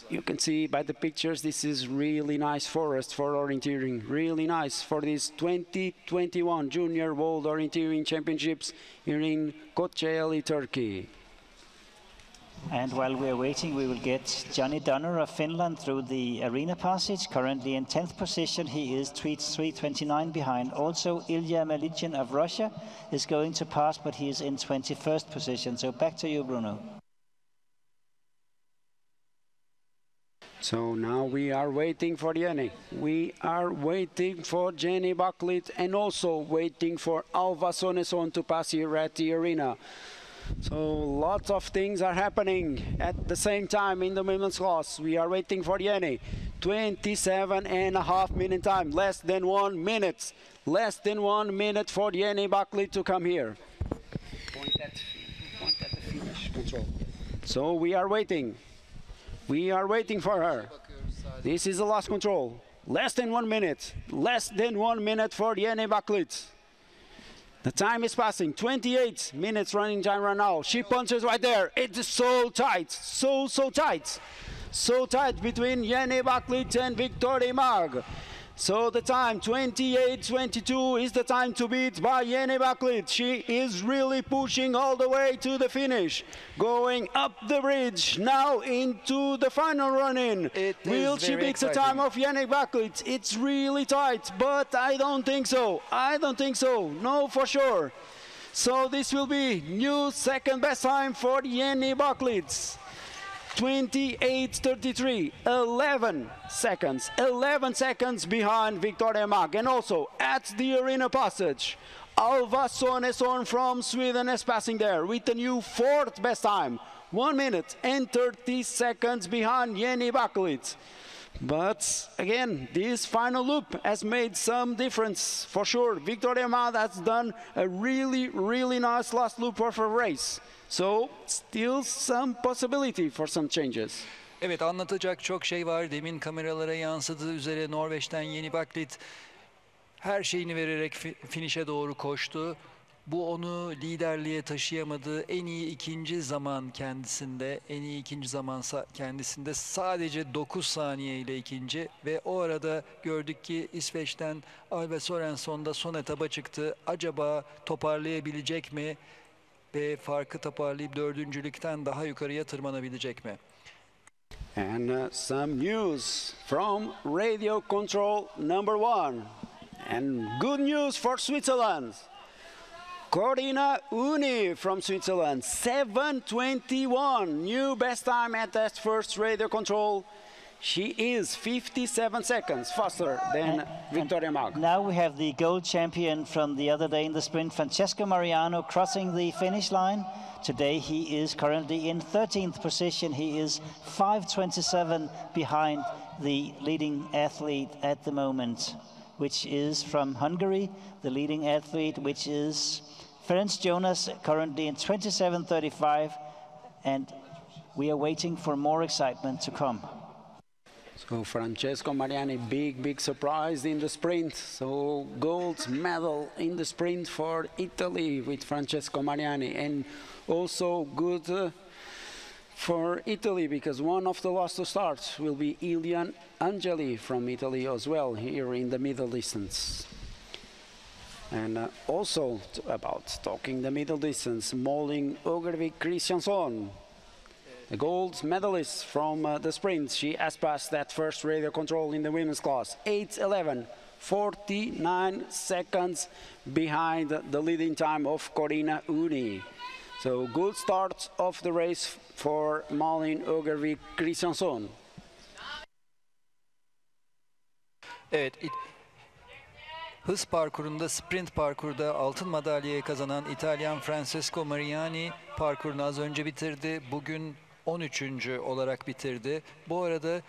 you can see by the pictures, this is really nice forest for orienteering. Really nice for these 2021 Junior World Orienteering Championships here in Kocaeli, Turkey. And while we're waiting, we will get Johnny Donner of Finland through the arena passage. Currently in 10th position, he is 3:29 behind. Also, Ilya Melichyn of Russia is going to pass, but he is in 21st position. So back to you, Bruno. So now we are waiting for Jenny. We are waiting for Jenny Baklid and also waiting for Alva Sonesson to pass here at the arena. So lots of things are happening at the same time in the women's class. We are waiting for Jenny. 27.5 minute time, less than 1 minute. Less than 1 minute for Jenny Baklid to come here. Point at the finish control. So we are waiting. We are waiting for her. This is the last control. Less than 1 minute. Less than 1 minute for Jenny Baklid. The time is passing. 28 minutes running time right now. She punches right there. It's so tight. So tight. So tight between Jenny Baklid and Victoria Mag. So the time, 28:22, is the time to beat by Jenny Baklid. She is really pushing all the way to the finish. Going up the bridge, now into the final run-in. Will she beat the time of Jenny Baklid? It's really tight, but I don't think so. I don't think so. No, for sure. So this will be new second best time for Jenny Baklid. 28:33, 11 seconds behind Victoria Mag. And also at the arena passage, Alva Sonesson from Sweden is passing there with a new fourth best time, 1 minute and 30 seconds behind Jenny Baklid. But again, this final loop has made some difference for sure. Victoria Mag has done a really nice last loop of her race. So still some possibility for some changes. Evet, anlatacak çok şey var. Demin kameralara yansıdığı üzere Norveç'ten Jenny Baklid her şeyini vererek finişe doğru koştu. Bu onu liderliğe taşıyamadı. En iyi ikinci zaman kendisinde, en iyi ikinci zaman kendisinde sadece 9 saniye ile ikinci ve o arada gördük ki İsveç'ten Alve Sorenson da son etaba çıktı. Acaba toparlayabilecek mi ve farkı toparlayıp dördüncülükten daha yukarıya tırmanabilecek mi? And some news from radio control number 1. And good news for Switzerland. Corina Uni from Switzerland, 7:21, new best time at that first radio control. She is 57 seconds faster than Victoria Mag. Now we have the gold champion from the other day in the sprint, Francesco Mariano, crossing the finish line. Today he is currently in 13th position. He is 5:27 behind the leading athlete at the moment, which is from Hungary, the leading athlete, which is Ferenc Jonas, currently in 27:35, and we are waiting for more excitement to come. So Francesco Mariani, big surprise in the sprint. So gold medal in the sprint for Italy with Francesco Mariani, and also good for Italy because one of the last to start will be Ilian Angeli from Italy as well here in the middle distance. And also about talking the middle distance, Malin Ågervik Kristiansson, the gold medalist from the sprint. She has passed that first radio control in the women's class, 8:11, 49 seconds behind the leading time of Corina Uni. So good start of the race for Malin Ågervik Kristiansson. Evet, hız parkurunda, sprint parkurda altın madalyayı kazanan İtalyan Francesco Mariani parkurunu az önce bitirdi. Bugün 13. olarak bitirdi. Bu arada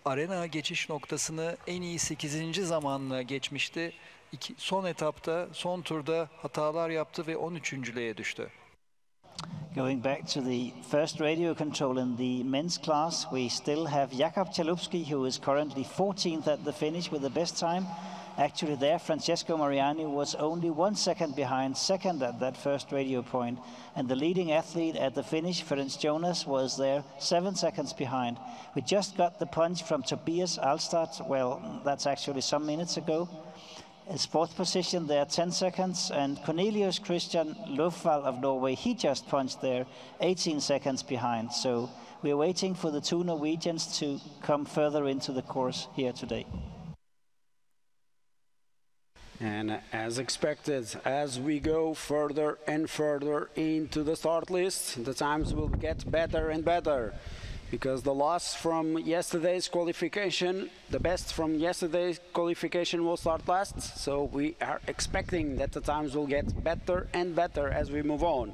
arena geçiş noktasını en iyi 8. zamanla geçmişti. Son etapta, son turda hatalar yaptı ve 13.lüğe düştü. Going back to the first radio control in the men's class, we still have Jakub Chalupski, who is currently 14th at the finish with the best time. Actually there, Francesco Mariani was only 1 second behind, second at that first radio point. And the leading athlete at the finish, Ferenc Jonas, was there 7 seconds behind. We just got the punch from Tobias Alstad, well, that's actually some minutes ago. His fourth position there, 10 seconds, and Cornelius Christian Lofvall of Norway, he just punched there, 18 seconds behind. So we're waiting for the two Norwegians to come further into the course here today. And as expected, as we go further and further into the start list, the times will get better and better. Because the loss from yesterday's qualification, the best from yesterday's qualification will start last. So we are expecting that the times will get better and better as we move on.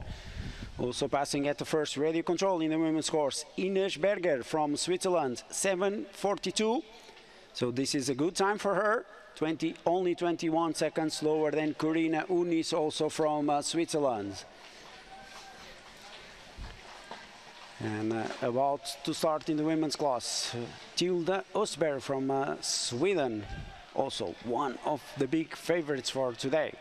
Also passing at the first radio control in the women's course, Ines Berger from Switzerland, 7:42. So this is a good time for her. Only 21 seconds slower than Corina Unis, also from Switzerland. And about to start in the women's class, Tilda Östberg from Sweden, also one of the big favorites for today.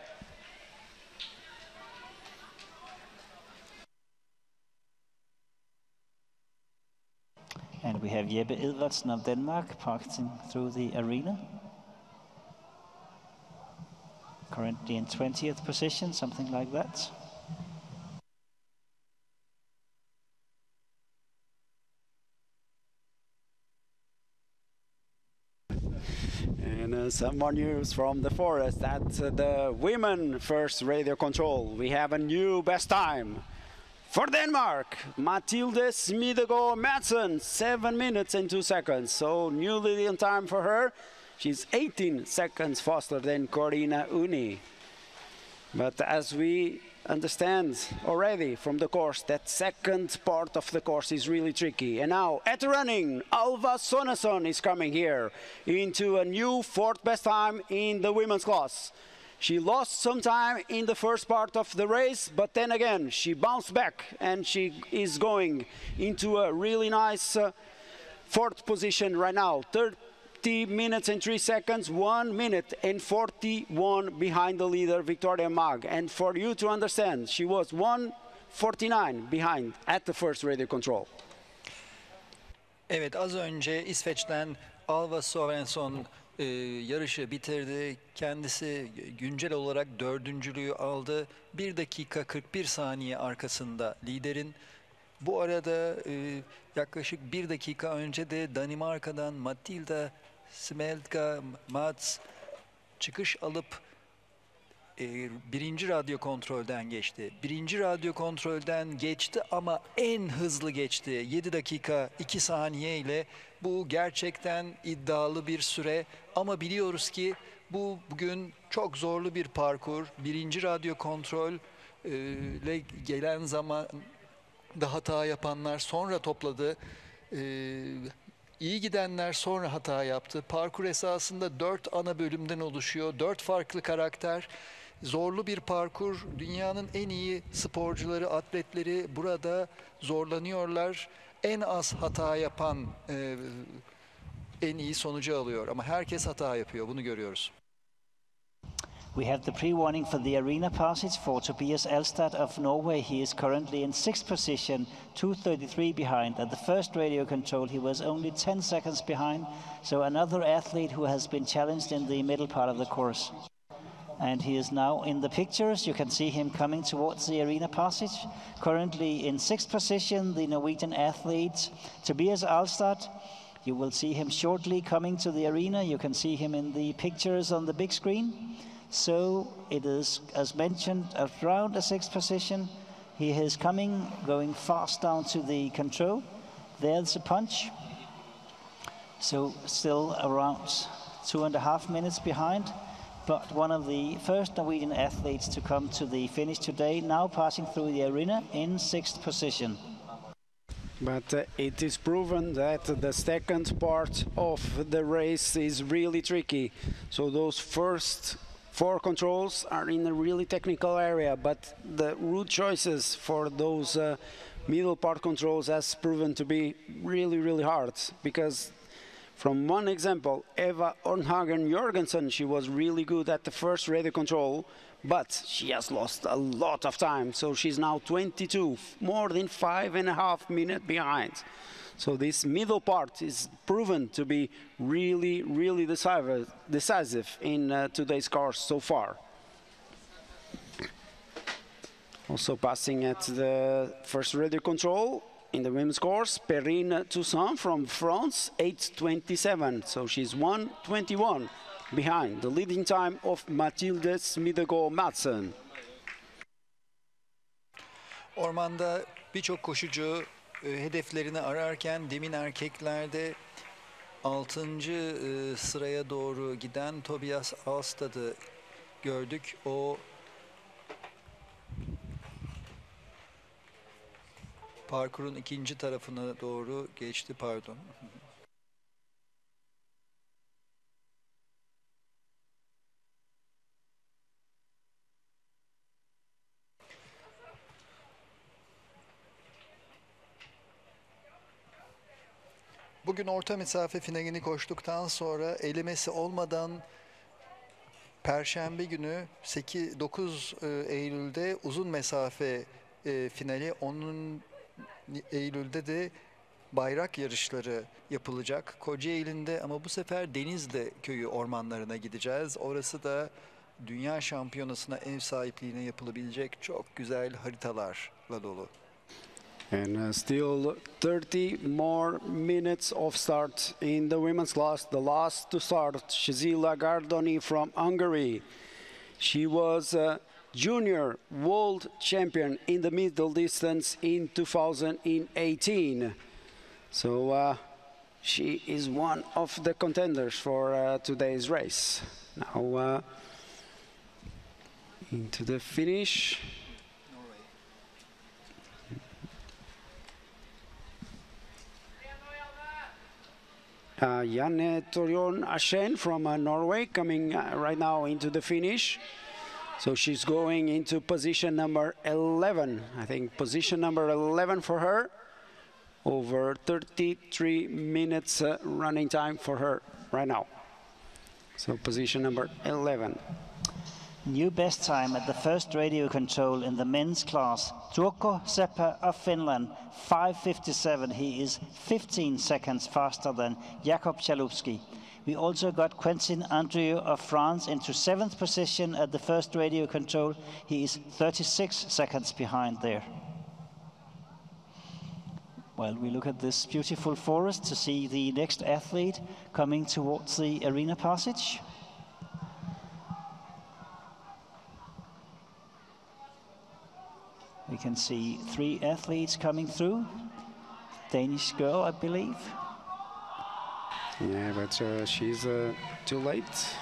And we have Jeppe Edvardsen of Denmark passing through the arena. Currently in 20th position, something like that. And some more news from the forest at the women first radio control. We have a new best time for Denmark. Mathilde Smidegaard Madsen, 7 minutes and 2 seconds. So new leading time for her. She's 18 seconds faster than Corina Uni. But as we understand already from the course, that second part of the course is really tricky. And now at the running, Alva Sonesson is coming here into a new fourth best time in the women's class. She lost some time in the first part of the race, but then again she bounced back and she is going into a really nice fourth position right now. 30 minutes and 3 seconds, 1 minute and 41 behind the leader, Victoria Mag. And for you to understand, she was 1:49 behind at the first radio control. Evet, az önce İsveç'ten Alva Sorenson yarışı bitirdi. Kendisi güncel olarak dördüncülüğü aldı. 1 dakika 41 saniye arkasında liderin. Bu arada yaklaşık 1 dakika önce de Danimarka'dan Matilda Smeldga Mats çıkış alıp birinci radyo kontrolden geçti. Birinci radyo kontrolden geçti ama en hızlı geçti. 7 dakika 2 saniye ile. Bu gerçekten iddialı bir süre ama biliyoruz ki bugün çok zorlu bir parkur. Birinci radyo kontrol ile gelen zaman da hata yapanlar sonra topladı. İyi gidenler sonra hata yaptı. Parkur esasında 4 ana bölümden oluşuyor. 4 farklı karakter. Zorlu bir parkur. Dünyanın en iyi sporcuları, atletleri burada zorlanıyorlar. En az hata yapan en iyi sonucu alıyor. Ama herkes hata yapıyor. Bunu görüyoruz. We have the pre-warning for the arena passage for Tobias Alstad of Norway. He is currently in 6th position, 2:33 behind. At the first radio control, he was only 10 seconds behind. So another athlete who has been challenged in the middle part of the course. And he is now in the pictures. You can see him coming towards the arena passage. Currently in 6th position, the Norwegian athlete Tobias Alstad. You will see him shortly coming to the arena. You can see him in the pictures on the big screen. So it is, as mentioned, around the 6th position. He is coming, going fast down to the control. There's a punch. So still around 2.5 minutes behind. But one of the first Norwegian athletes to come to the finish today, now passing through the arena in 6th position. But it is proven that the second part of the race is really tricky. So those first 4 controls are in a really technical area, but the route choices for those middle part controls has proven to be really hard, because from one example, Eva Ornhagen Jorgensen, she was really good at the first radio control, but she has lost a lot of time. So she's now 22, more than 5.5 minutes behind. So this middle part is proven to be really decisive in today's course so far. Also passing at the first radio control in the women's course, Perrine Toussaint from France, 8:27. So she's 1:21 behind the leading time of Mathilde Smidegaard Madsen. Ormanda birçok koşucu hedeflerini ararken demin erkeklerde 6. sıraya doğru giden Tobias Alstad'ı gördük. O parkurun ikinci tarafına doğru geçti, pardon. Bugün orta mesafe finalini koştuktan sonra elemesi olmadan Perşembe günü 9 Eylül'de uzun mesafe finali, 10 Eylül'de de bayrak yarışları yapılacak Kocaeli'nde, ama bu sefer Denizli köyü ormanlarına gideceğiz. Orası da dünya şampiyonasına ev sahipliğine yapılabilecek çok güzel haritalarla dolu. And still 30 more minutes of start in the women's class. The last to start, Shazila Gardoni from Hungary. She was a junior world champion in the middle distance in 2018. So she is one of the contenders for today's race. Now into the finish. Janne Torion Ashen from Norway coming right now into the finish. So she's going into position number 11. I think position number 11 for her. Over 33 minutes running time for her. right now. So position number 11. New best time at the first radio control in the men's class. Jwoc Seppa of Finland, 5:57. He is 15 seconds faster than Jakub Chalupski. We also got Quentin Andrieu of France into 7th position at the first radio control. He is 36 seconds behind there. Well, we look at this beautiful forest to see the next athlete coming towards the arena passage. We can see 3 athletes coming through. Danish girl, I believe. Yeah, but she's too late.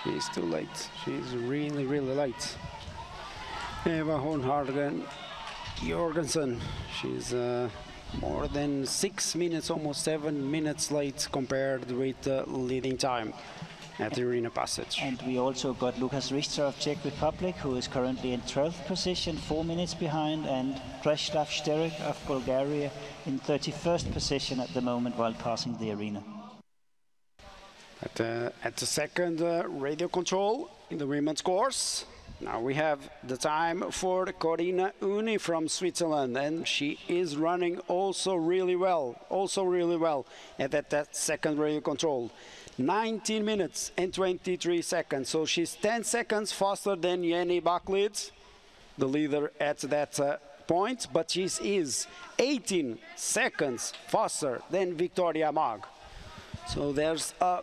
She's too late. She's really, really late. Eva Hornhagen Jorgensen. She's more than 6 minutes, almost 7 minutes late compared with the leading time at the arena passage. And we also got Lukas Richter of Czech Republic, who is currently in 12th position, 4 minutes behind, and Preslav Sterek of Bulgaria in 31st position at the moment while passing the arena. At the second radio control in the women's course, now we have the time for Corina Uni from Switzerland, and she is running also really well at that second radio control. 19 minutes and 23 seconds, so she's 10 seconds faster than Jenny Baklid, the leader at that point, but she is 18 seconds faster than Victoria Mag. So there's a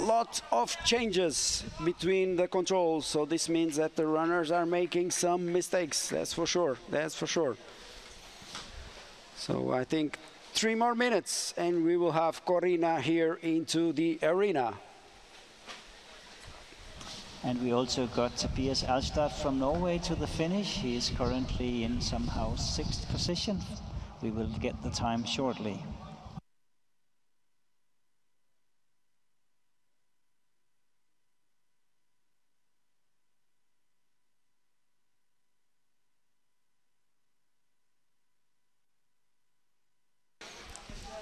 lot of changes between the controls, so this means that the runners are making some mistakes, that's for sure. So I think 3 more minutes and we will have Corina here into the arena. And we also got Tobias Alstad from Norway to the finish. He is currently in somehow 6th position. We will get the time shortly.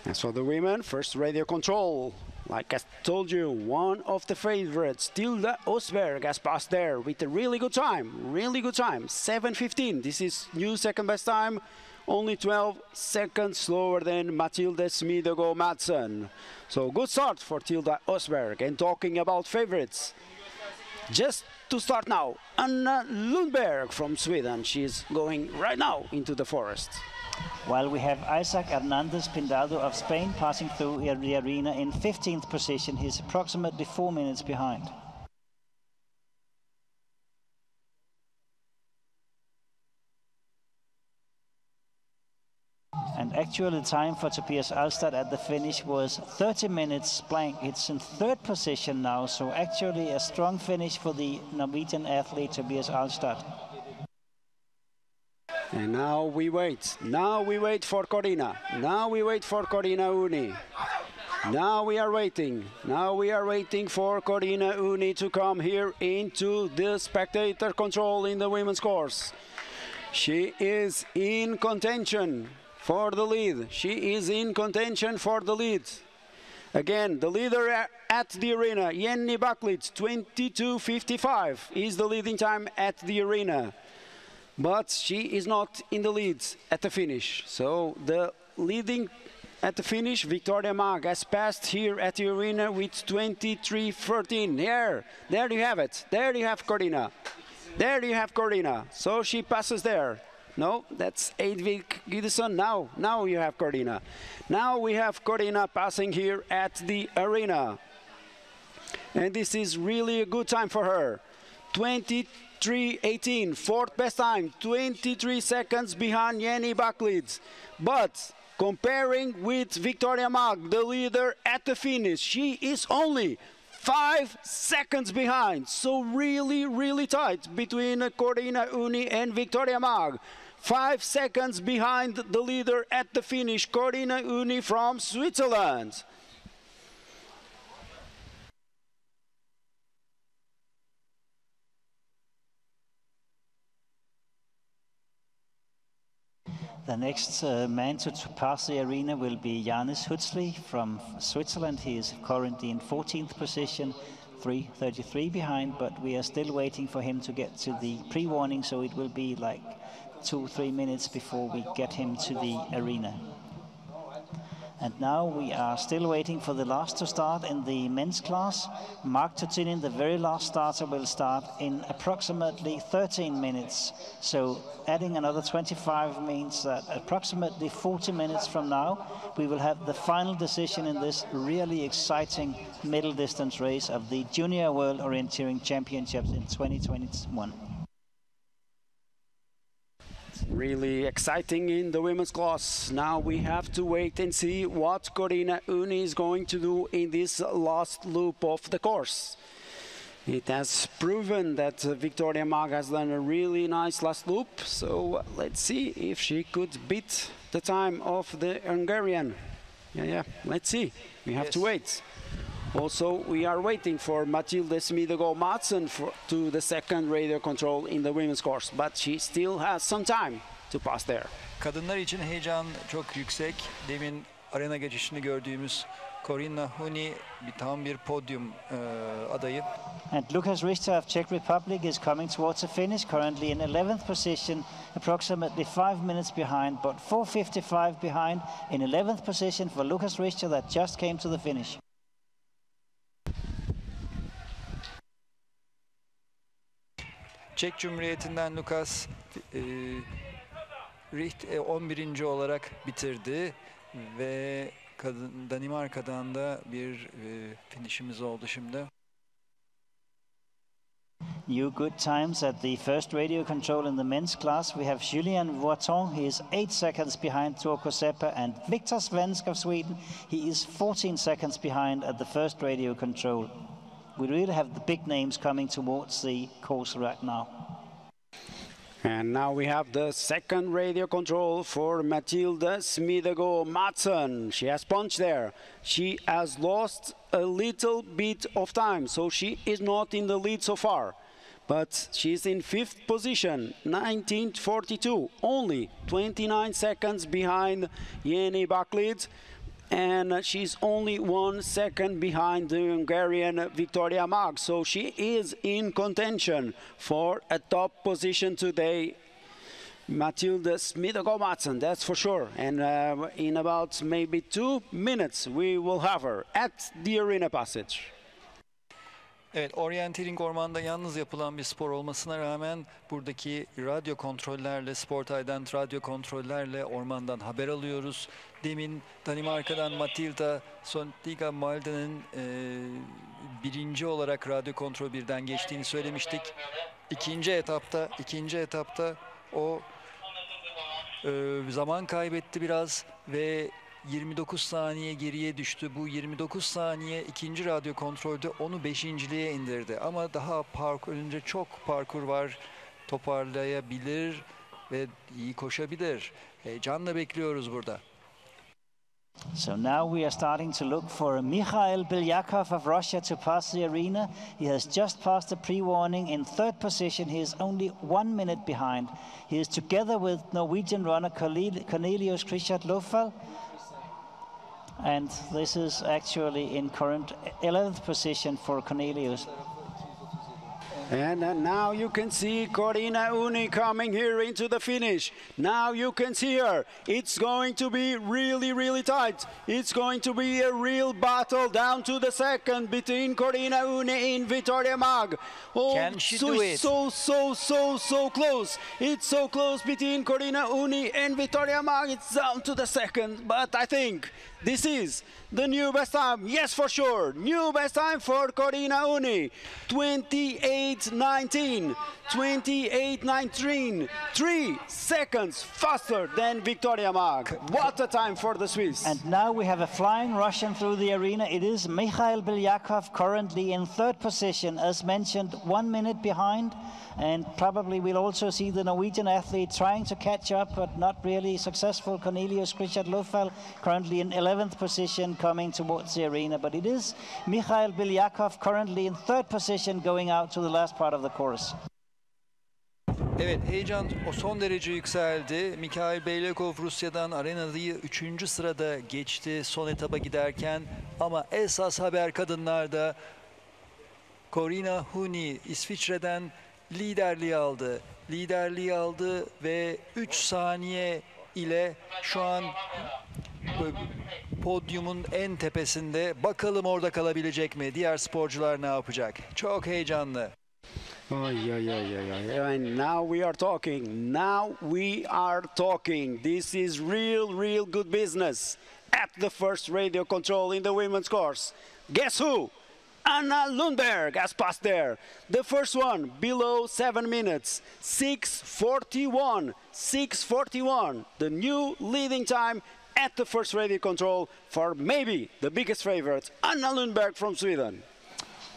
As for the women, first radio control. Like I told you, one of the favorites, Tilda Osberg, has passed there with a really good time, 7:15. This is new second best time, only 12 seconds slower than Mathilde Smidego Madsen. So good start for Tilda Osberg. And talking about favorites, just to start now, Anna Lundberg from Sweden. She's going right now into the forest. While we have Isaac Hernandez Pindado of Spain passing through the arena in 15th position. He's approximately 4 minutes behind. And actually the time for Tobias Alstad at the finish was 30 minutes blank. It's in 3rd position now, so actually a strong finish for the Norwegian athlete Tobias Alstad. And now we wait for Corina. Now we wait for Corina Uni. Now we are waiting for Corina Uni to come here into the spectator control in the women's course. She is in contention for the lead. Again, the leader at the arena, Jenny Baklid, 22:55 is the leading time at the arena. But she is not in the lead at the finish. So the leading at the finish, Victoria Mag, has passed here at the arena with 23:13. There you have it. There you have Corina. So she passes there. No, that's Edvig Gidesson. Now you have Corina. Now we have Corina passing here at the arena. And this is really a good time for her. 23:18, 4th best time, 23 seconds behind Jenny Baklid. But comparing with Victoria Mag, the leader at the finish, she is only 5 seconds behind. So really tight between Corina Uni and Victoria Mag. 5 seconds behind the leader at the finish, Corina Uni from Switzerland. The next man to pass the arena will be Janis Hutzli from Switzerland. He is currently in 14th position, 3:33 behind, but we are still waiting for him to get to the pre-warning, so it will be like 2-3 minutes before we get him to the arena. And now we are still waiting for the last to start in the men's class. Mark Tutinin, the very last starter, will start in approximately 13 minutes. So adding another 25 means that approximately 40 minutes from now, we will have the final decision in this really exciting middle distance race of the Junior World Orienteering Championships in 2021. Really exciting in the women's class. Now we have to wait and see what Corina Uni is going to do in this last loop of the course. It has proven that Victoria Mag has done a really nice last loop, so let's see if she could beat the time of the Hungarian. Yeah, let's see. We have to wait. Also, we are waiting for Matilde Smidegaard-Madsen to the second radio control in the women's course, but she still has some time to pass there. Kadınlar için heyecan çok yüksek. Demin arena geçişini gördüğümüz Corina Huni tam bir podyum adayı. And Lukas Richter of Czech Republic is coming towards the finish, currently in 11th position, approximately 5 minutes behind, but 4:55 behind in 11th position for Lukas Richter that just came to the finish. Çek Cumhuriyeti'nden Lukas Richt 11. olarak bitirdi ve Danimarka'dan da bir finişimiz oldu şimdi. New good times at the first radio control in the men's class. We have Julien Voiton. He is 8 seconds behind Turko Seppa, and Victor Svensk of Sweden. He is 14 seconds behind at the first radio control. We really have the big names coming towards the course right now. And now we have the second radio control for Matilde Smidegaard-Madsen. She has punched there. She has lost a little bit of time, so she is not in the lead so far. But she's in 5th position, 1942, only 29 seconds behind Jenny Baklid. And she's only 1 second behind the Hungarian Victoria Mag. So she is in contention for a top position today. Matilde Smidegaard-Madsen, that's for sure. And in about maybe 2 minutes, we will have her at the arena passage. Evet, orienteering ormanda yalnız yapılan bir spor olmasına rağmen buradaki radyo kontrollerle, Sportay'dan radyo kontrollerle ormandan haber alıyoruz. Demin Danimarka'dan Matilda Sontiga-Malden'in birinci olarak radyo kontrol 1'den geçtiğini söylemiştik. İkinci etapta o zaman kaybetti biraz ve 29 saniye geriye düştü. Bu 29 saniye ikinci radyo kontrolde onu 5.liğe indirdi. Ama daha önünde çok parkur var. Toparlayabilir ve iyi koşabilir. Heyecanla bekliyoruz burada. So now we are starting to look for Mikhail Bilyakov of Russia to pass the arena. He has just passed the pre-warning in 3rd position. He is only 1 minute behind. He is together with Norwegian runner Cornelius Christian Lofal. And this is actually in current 11th position for Cornelius. And now you can see Corina Uni coming here into the finish. Now you can see her. It's going to be really, really tight. It's going to be a real battle down to the second between Corina Uni and Victoria Mag. Oh, Can she do it? So close. It's so close between Corina Uni and Victoria Mag. It's down to the second, but I think this is the new best time. Yes, for sure. New best time for Corina Uni. 28:19. 28:19. 3 seconds faster than Victoria Mag. What a time for the Swiss. And now we have a flying Russian through the arena. It is Mikhail Bilyakov, currently in 3rd position, as mentioned, 1 minute behind. And probably we'll also see the Norwegian athlete trying to catch up, but not really successful. Cornelius Christian Lofal, currently in 11th position, coming towards the arena. But it is Mikhail Bilyakov, currently in 3rd position, going out to the last part of the course. Evet, heyecan o son derece yükseldi. Mikhail Beylakov Rusya'dan arenayı 3. sırada geçti son etaba giderken. Ama esas haber kadınlarda. Corina Huni İsviçre'den liderliği aldı ve 3 saniye ile şu an podyumun en tepesinde. Bakalım orada kalabilecek mi? Diğer sporcular ne yapacak? Çok heyecanlı. And now we are talking. Now we are talking. This is real good business at the first radio control in the women's course. Guess who? Anna Lundberg has passed there. The first one below 7 minutes. 6:41. 6:41. The new leading time at the first radio control for maybe the biggest favorite, Anna Lundberg from Sweden.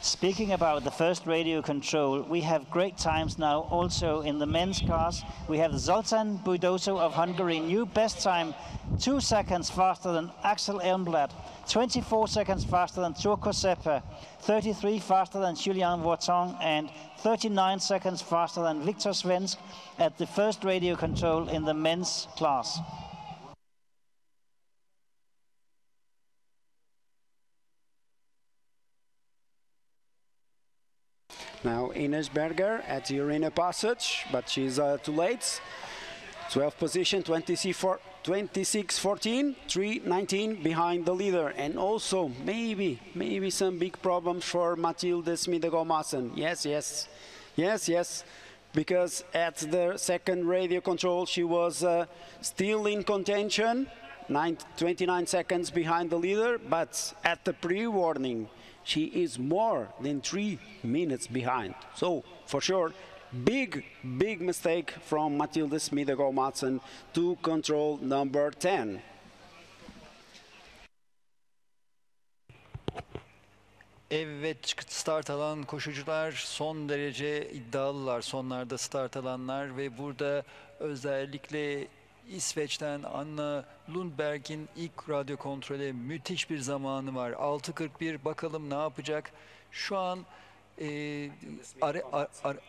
Speaking about the first radio control, we have great times now also in the men's cars. We have Zoltán Budoso of Hungary, new best time, 2 seconds faster than Axel Elmblad, 24 seconds faster than Jwoc, 33 faster than Julian Vorton, and 39 seconds faster than Viktor Svensk at the first radio control in the men's class. Now Ines Berger at the arena passage, but she's too late. 12th position, 26-14, 3:19 behind the leader. And also maybe some big problems for Mathilde Smidegård Madsen. Yes. Because at the second radio control, she was still in contention, 29 seconds behind the leader, but at the pre-warning, she is more than 3 minutes behind. So, for sure, big mistake from Mathilde Smidegård Madsen to control number 10. Evet, start alan koşucular son derece iddialılar. Sonlarda start alanlar ve burada özellikle İsveç'ten Anna Lundberg'in ilk radyo kontrole müthiş bir zamanı var. 6:41, bakalım ne yapacak? Şu an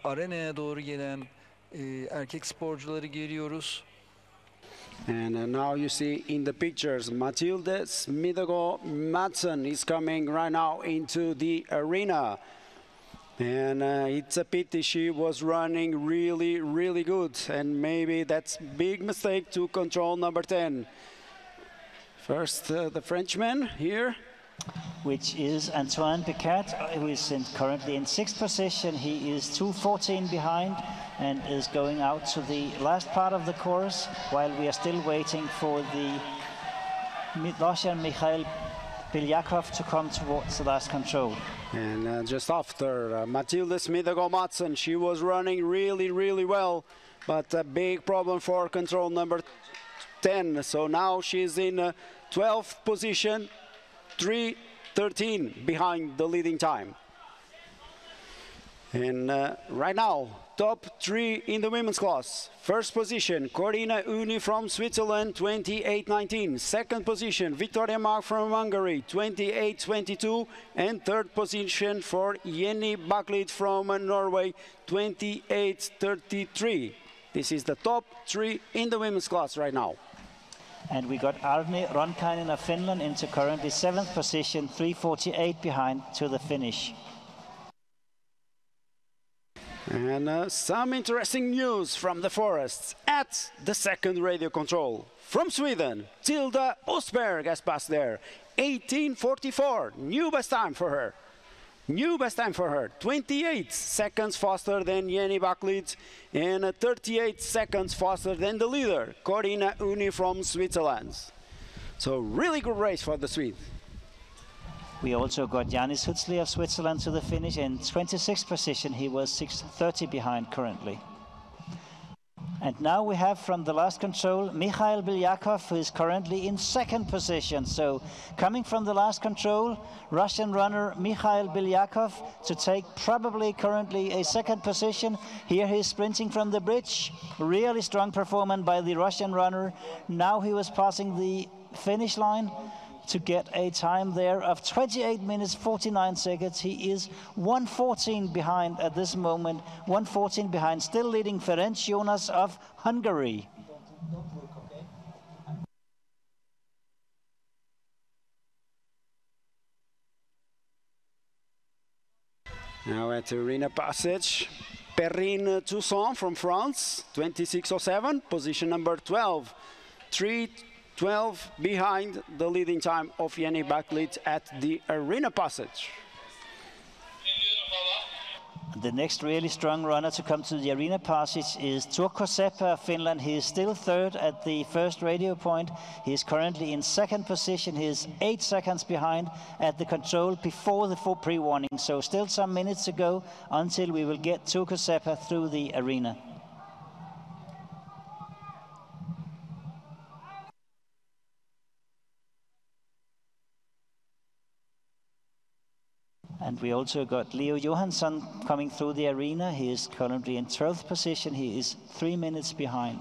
arenaya doğru gelen erkek sporcuları görüyoruz. And now you see in the pictures, Mathilde Smidegård Madsen is coming right now into the arena. And it's a pity, she was running really good. And maybe that's big mistake to control number 10. First, the Frenchman here. Which is Antoine Picat, who is currently in 6th position. He is 2:14 behind and is going out to the last part of the course while we are still waiting for the Russian Mikhail Bilyakov to come towards the last control. And just after, Mathilde Smidegård Madsen, she was running really well, but a big problem for control number 10. So now she's in 12th position, 3:13 behind the leading time. And right now, top 3 in the women's class. First position, Corina Uni from Switzerland, 28:19. Second position, Victoria Mark from Hungary, 28:22. And third position for Jenny Baklid from Norway, 28:33. This is the top 3 in the women's class right now. And we got Arni Ronkainen of Finland into currently 7th position, 3:48 behind to the finish. And some interesting news from the forests at the second radio control. From Sweden, Tilda Osberg has passed there. 18:44, new best time for her. 28 seconds faster than Jenny Baklid and 38 seconds faster than the leader, Corina Uni from Switzerland. So really good race for the Swedes. We also got Janis Hutzli of Switzerland to the finish in 26th position. He was 6:30 behind currently. And now we have from the last control, Mikhail Bilyakov, who is currently in 2nd position. So coming from the last control, Russian runner Mikhail Bilyakov to take probably currently a 2nd position. Here he's sprinting from the bridge. Really strong performance by the Russian runner. Now he was passing the finish line. to get a time there of 28 minutes 49 seconds. He is 1:14 behind at this moment, 1:14 behind, still leading Ferenc Jonas of Hungary. Now at the arena passage, Perrine Toussaint from France, 26:07, position number 12. 3:12 behind the leading time of Yannick Baklit at the arena passage. The next really strong runner to come to the arena passage is Jwoc of Finland. He is still third at the first radio point. He is currently in second position. He is 8 seconds behind at the control before the full pre-warning. So still some minutes to go until we will get Jwoc through the arena. And we also got Leo Johansson coming through the arena. He is currently in 12th position. He is 3 minutes behind.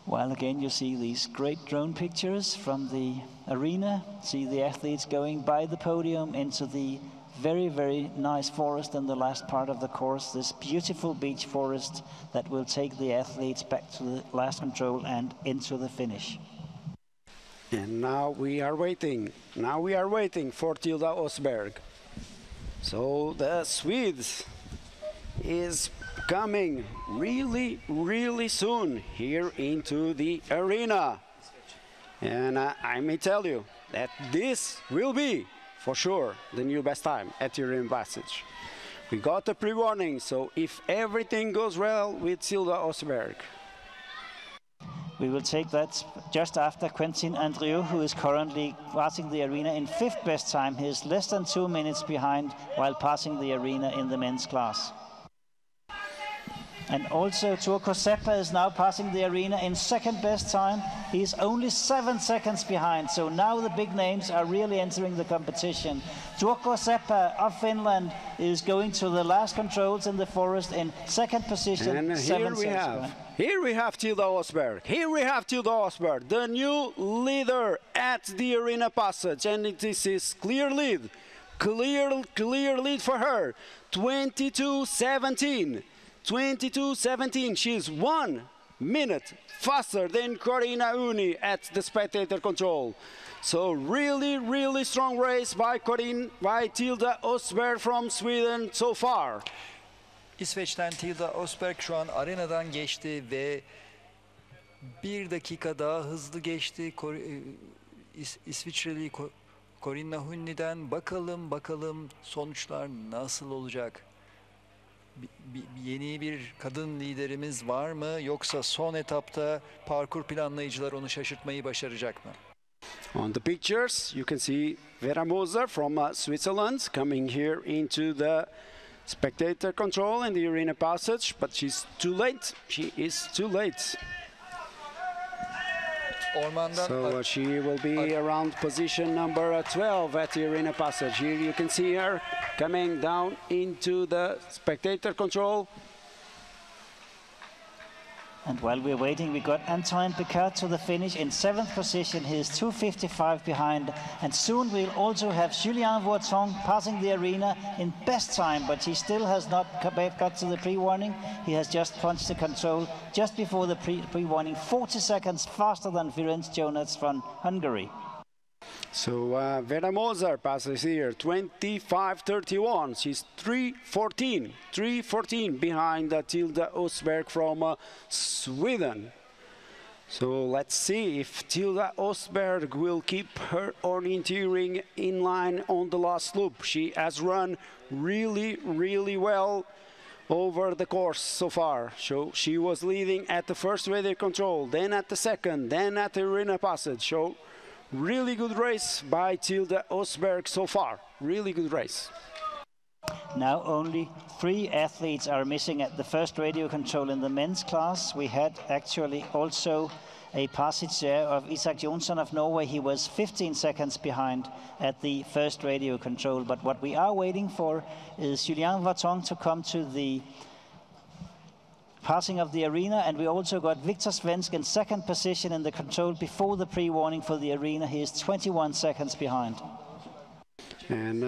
While again you see these great drone pictures from the arena. See the athletes going by the podium into the very, very nice forest in the last part of the course. This beautiful beech forest that will take the athletes back to the last control and into the finish. And now we are waiting. Now we are waiting for Tilda Osberg. So the Swedes is coming really, really soon here into the arena. And I may tell you that this will be, for sure, the new best time at the arena passage. We got a pre-warning, so if everything goes well with Tilda Osberg, we will take that just after Quentin Andrieu, who is currently passing the arena in 5th best time. He is less than 2 minutes behind while passing the arena in the men's class. And also Jwoc is now passing the arena in 2nd best time. He is only 7 seconds behind. So now the big names are really entering the competition. Jwoc of Finland is going to the last controls in the forest in 2nd position. And here we have Tilda Osberg. Here we have Tilda Osberg, the new leader at the arena passage. And this is clear lead. Clear lead for her. 22:17. 22:17. She's 1 minute faster than Corina Uni at the spectator control. So really, really strong race by Tilda Osberg from Sweden so far. İsveç'ten Tilda Osberg şu an arenadan geçti ve 1 dakika daha hızlı geçti. İsviçreli Corinna Hunni'den bakalım sonuçlar nasıl olacak? Yeni bir kadın liderimiz var mı, yoksa son etapta parkur planlayıcılar onu şaşırtmayı başaracak mı? On the pictures you can see Vera Moser from Switzerland coming here into the spectator control in the arena passage, but she's too late. She is too late. So she will be around position number 12 at the arena passage. Here you can see her coming down into the spectator control. And while we're waiting, we got Antoine Picard to the finish in 7th position. He is 2:55 behind. And soon we'll also have Julien Vuitton passing the arena in best time, but he still has not got to the pre-warning. He has just punched the control just before the pre-warning, 40 seconds faster than Ferenc Jonas from Hungary. So Vera Moser passes here, 25:31. She's 3:14 behind Tilda Osberg from Sweden. So let's see if Tilda Osberg will keep her orienteering in line on the last loop. She has run really, really well over the course so far. So she was leading at the first radio control, then at the second, then at the arena passage. So really good race by Tilda Osberg so far. Really good race. Now only 3 athletes are missing at the first radio control in the men's class. We had actually also a passage there of Isak Jonsson of Norway. He was 15 seconds behind at the first radio control. But what we are waiting for is Julien Vuitton to come to the passing of the arena, and we also got Victor Svensk in second position in the control before the pre-warning for the arena. He is 21 seconds behind. And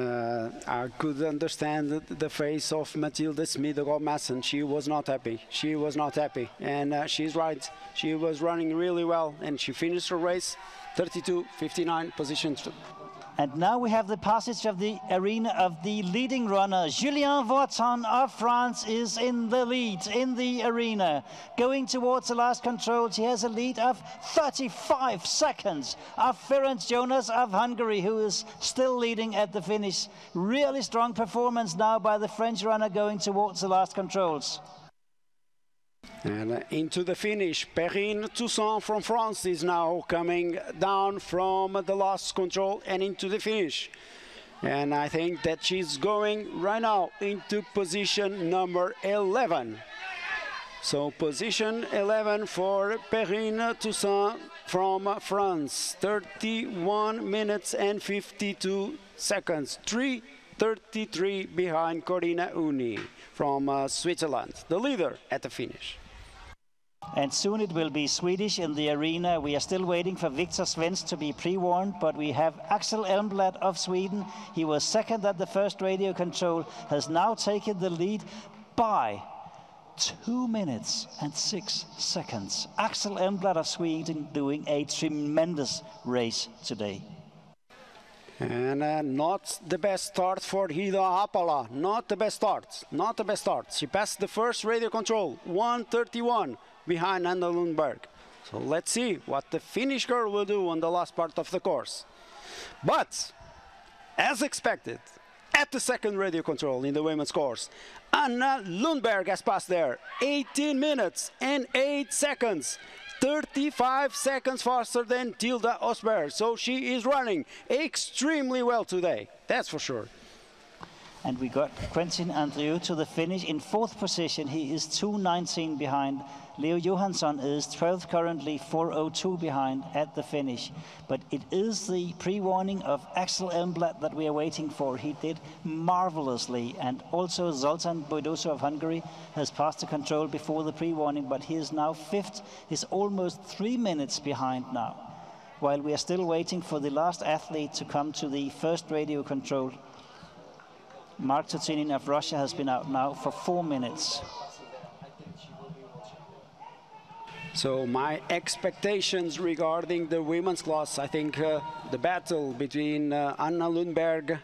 I could understand the face of Mathilde Smidegaard-Madsen. She was not happy. She was not happy. And she's right. She was running really well, and she finished her race 32.59 positions. And now we have the passage of the arena of the leading runner. Julien Voiton of France is in the lead in the arena. Going towards the last controls, he has a lead of 35 seconds of Ferenc Jonas of Hungary, who is still leading at the finish. Really strong performance now by the French runner going towards the last controls. And into the finish, Perrine Toussaint from France is now coming down from the last control and into the finish. And I think that she's going right now into position number 11. So position 11 for Perrine Toussaint from France. 31 minutes and 52 seconds. 3:33 behind Corina Uni from Switzerland, the leader at the finish. And soon it will be Swedish in the arena. We are still waiting for Victor Svensk to be pre-warned, but we have Axel Elmblad of Sweden. He was second at the first radio control, has now taken the lead by 2 minutes and 6 seconds. Axel Elmblad of Sweden doing a tremendous race today. And not the best start for Hida Haapala. Not the best start. Not the best start. She passed the first radio control, 1:31 behind Anna Lundberg. So let's see what the Finnish girl will do on the last part of the course. But, as expected, at the second radio control in the women's course, Anna Lundberg has passed there. 18 minutes and 8 seconds. 35 seconds faster than Tilda Osberg. So she is running extremely well today. That's for sure. And we got Quentin Andrieu to the finish in fourth position. He is 2:19 behind. Leo Johansson is 12th currently, 4:02 behind at the finish. But it is the pre-warning of Axel Elmblad that we are waiting for. He did marvelously. And also Zoltán Bojdoso of Hungary has passed the control before the pre-warning, but he is now fifth. He's almost 3 minutes behind now, while we are still waiting for the last athlete to come to the first radio control. Mark Tutinin of Russia has been out now for 4 minutes. So my expectations regarding the women's class, I think the battle between Anna Lundberg,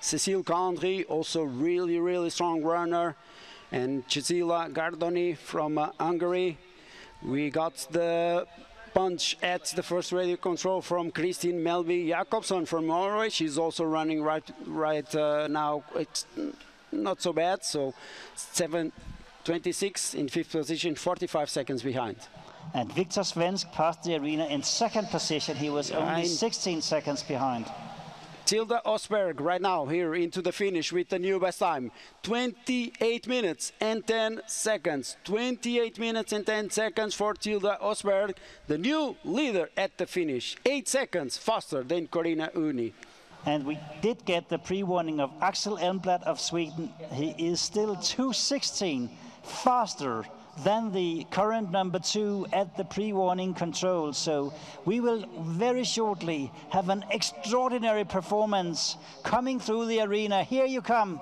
Cécile Candry, also really strong runner, and Cecilia Gardoni from Hungary. We got the punch at the first radio control from Kristin Melby Jakobsen from Norway. She's also running right now. It's not so bad. So 7:26 in fifth position, 45 seconds behind. And Victor Svensk passed the arena in second position. He was only 16 seconds behind. Tilda Osberg right now here into the finish with the new best time. 28 minutes and 10 seconds. 28 minutes and 10 seconds for Tilda Osberg, the new leader at the finish. 8 seconds faster than Corina Uni. And we did get the pre-warning of Axel Elmblad of Sweden. He is still 2:16 faster than the current number 2 at the pre-warning control. So we will very shortly have an extraordinary performance coming through the arena. Here you come.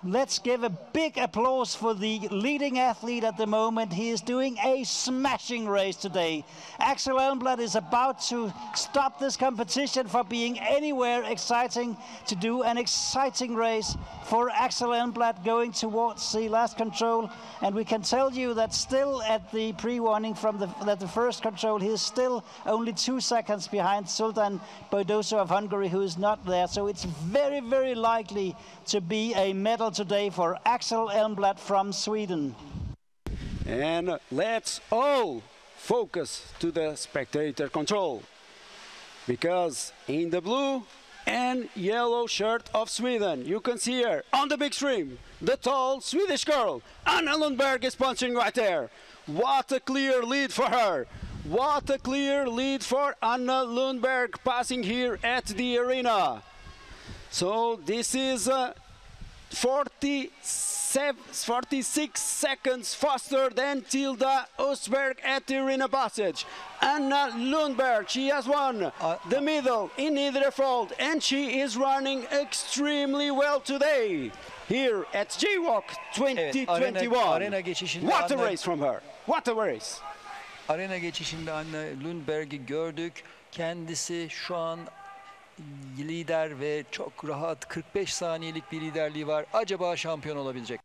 Let's give a big applause for the leading athlete at the moment. He is doing a smashing race today. Axel Elmblad is about to stop this competition for being anywhere exciting, to do an exciting race for Axel Elmblad going towards the last control. And we can tell you that still at the pre-warning from the first control, he is still only 2 seconds behind Zoltán Bojdoso of Hungary, who is not there. So it's very likely to be a medal today for Axel Elmblad from Sweden. And let's all focus to the spectator control, because in the blue and yellow shirt of Sweden, you can see her on the big screen, the tall Swedish girl, Anna Lundberg, is punching right there. What a clear lead for her. What a clear lead for Anna Lundberg passing here at the arena. So this is 46 46 seconds faster than Tilda Östberg at the arena passage. Anna Lundberg, she has won the middle in Idrefold, and she is running extremely well today here at Jwoc 2021. arena geçişinde What a race from her. What a race. Arena geçişinde Anna Lundberg'i gördük. Kendisi şu an lider ve çok rahat 45 saniyelik bir liderliği var. Acaba şampiyon olabilecek?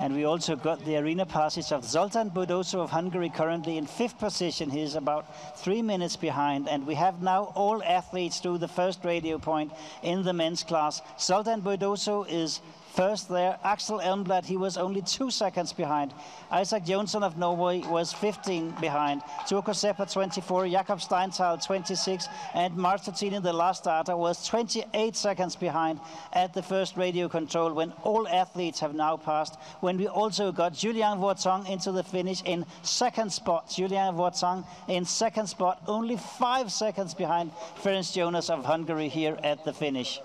And we also got the arena passage of Zoltán Bodoso of Hungary, currently in 5th position. He is about 3 minutes behind, and we have now all athletes through the first radio point in the men's class. Zoltán Bodoso is first there. Axel Elmblad, he was only 2 seconds behind. Isaac Jonsson of Norway was 15 behind. Turko Seppa 24, Jakob Steinthal 26, and Martin, the last starter, was 28 seconds behind at the first radio control when all athletes have now passed. When we also got Julien Vuitton into the finish in second spot. Julien Vuitton in second spot, only 5 seconds behind Ferenc Jonas of Hungary here at the finish.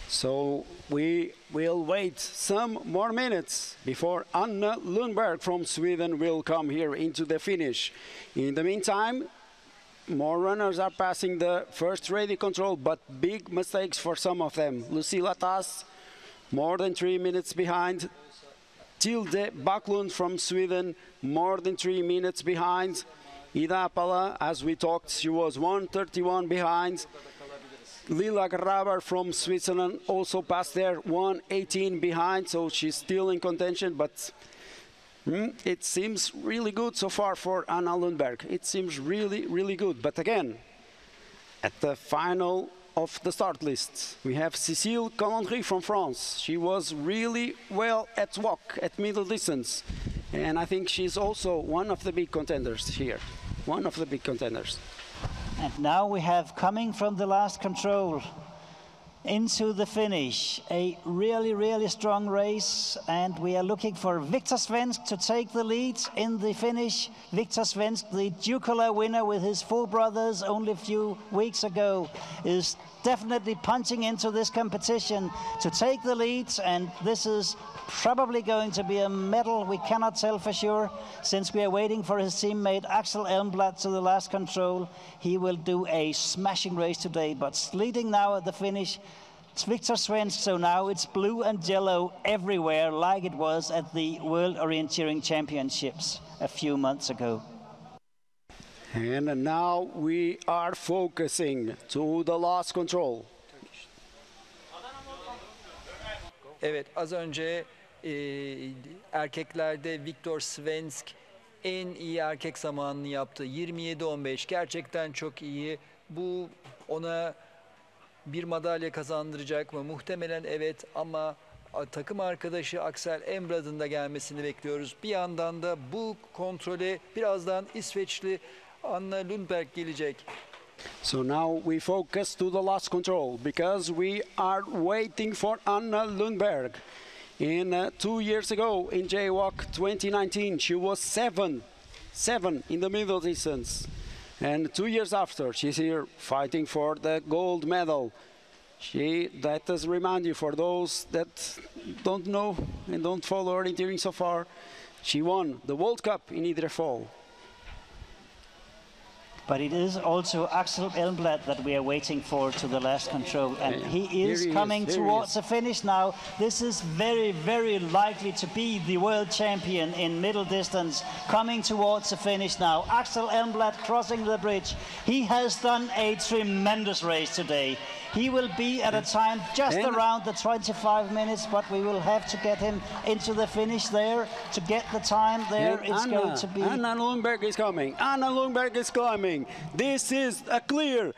So we will wait some more minutes before Anna Lundberg from Sweden will come here into the finish. In the meantime, more runners are passing the first radio control, but big mistakes for some of them. Lucilla Tass, more than 3 minutes behind. Tilde Backlund from Sweden, more than 3 minutes behind. Ida Apala, as we talked, she was 1:31 behind. Lila Graber from Switzerland also passed there, 1:18 behind, so she's still in contention, but it seems really good so far for Anna Lundberg. It seems really, really good. But again, at the final of the start list, we have Cécile Calandry from France. She was really well at Jwoc, at middle distance, and I think she's also one of the big contenders here, one of the big contenders. And now we have, coming from the last control into the finish, a really, really strong race, and we are looking for Victor Svensk to take the lead in the finish. Victor Svensk, the Jukola winner with his 4 brothers only a few weeks ago, is definitely punching into this competition to take the lead, and this is probably going to be a medal. We cannot tell for sure, since we are waiting for his teammate Axel Elmblad to the last control. He will do a smashing race today, but leading now at the finish, it's Victor Svensk. So now it's blue and yellow everywhere, like it was at the World Orienteering Championships a few months ago. And now we are focusing to the last control. Evet, az önce erkeklerde Viktor Svensk en iyi erkek zamanını yaptı. 27-15, gerçekten çok iyi. Bu ona bir madalya kazandıracak mı? Muhtemelen evet, ama takım arkadaşı Axel Elmblad'ın da gelmesini bekliyoruz. Bir yandan da bu kontrole birazdan İsveçli Anna Lundberg gelecek. So now we focus to the last control because we are waiting for Anna Lundberg. In 2 years ago in Jwoc 2019, she was seven in the middle distance. And 2 years after, she's here fighting for the gold medal. Let us remind you, for those that don't know and don't follow orienteering so far, she won the World Cup in Idrefold. But it is also Axel Elmblad that we are waiting for to the last control. And he is coming towards the finish now. This is very, very likely to be the world champion in middle distance, coming towards the finish now. Axel Elmblad crossing the bridge. He has done a tremendous race today. He will be at a time just around the 25 minutes, but we will have to get him into the finish there to get the time there. It's going to be... Anna Lundberg is coming. Anna Lundberg is climbing. This is a clear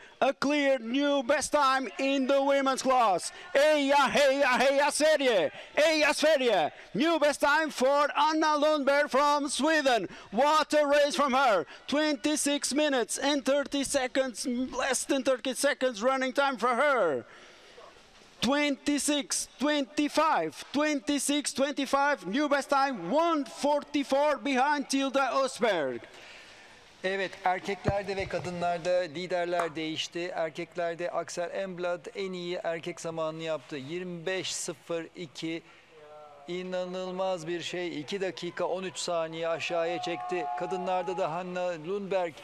new best time in the women's class. Heja Sverige! New best time for Anna Lundberg from Sweden. What a race from her. 26 minutes and 30 seconds, less than 30 seconds running time for her. 26-25, new best time, 1:44 behind Tilda Östberg. Evet, erkeklerde ve kadınlarda liderler değişti. Erkeklerde Axel Emblad en iyi erkek zamanını yaptı. 25.02, inanılmaz bir şey. 2 dakika 13 saniye aşağıya çekti. Kadınlarda da Hanna Lundberg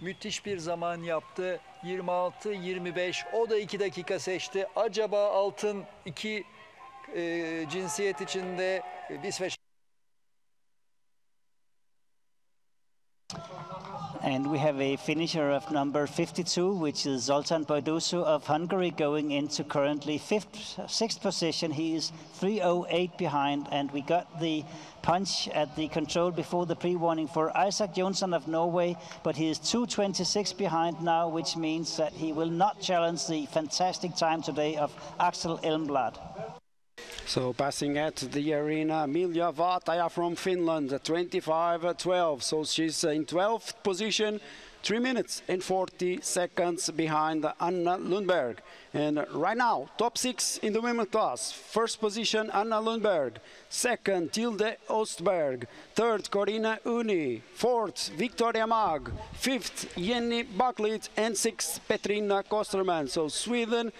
müthiş bir zaman yaptı. 26-25, o da 2 dakika seçti. Acaba altın iki cinsiyet içinde İsveç. And we have a finisher of number 52, which is Zoltán Bajdusu of Hungary, going into currently sixth position. He is 3:08 behind, and we got the punch at the control before the pre-warning for Isaac Jonsson of Norway, but he is 2:26 behind now, which means that he will not challenge the fantastic time today of Axel Elmblad. So passing at the arena, Milja Vataja from Finland, 25:12. So she's in 12th position, 3 minutes and 40 seconds behind Anna Lundberg. And right now, top 6 in the women's class. First position, Anna Lundberg. Second, Tilde Ostberg. Third, Corina Uni. Fourth, Victoria Mag. Fifth, Jenny Bucklit. And sixth, Petrina Kosterman. So Sweden,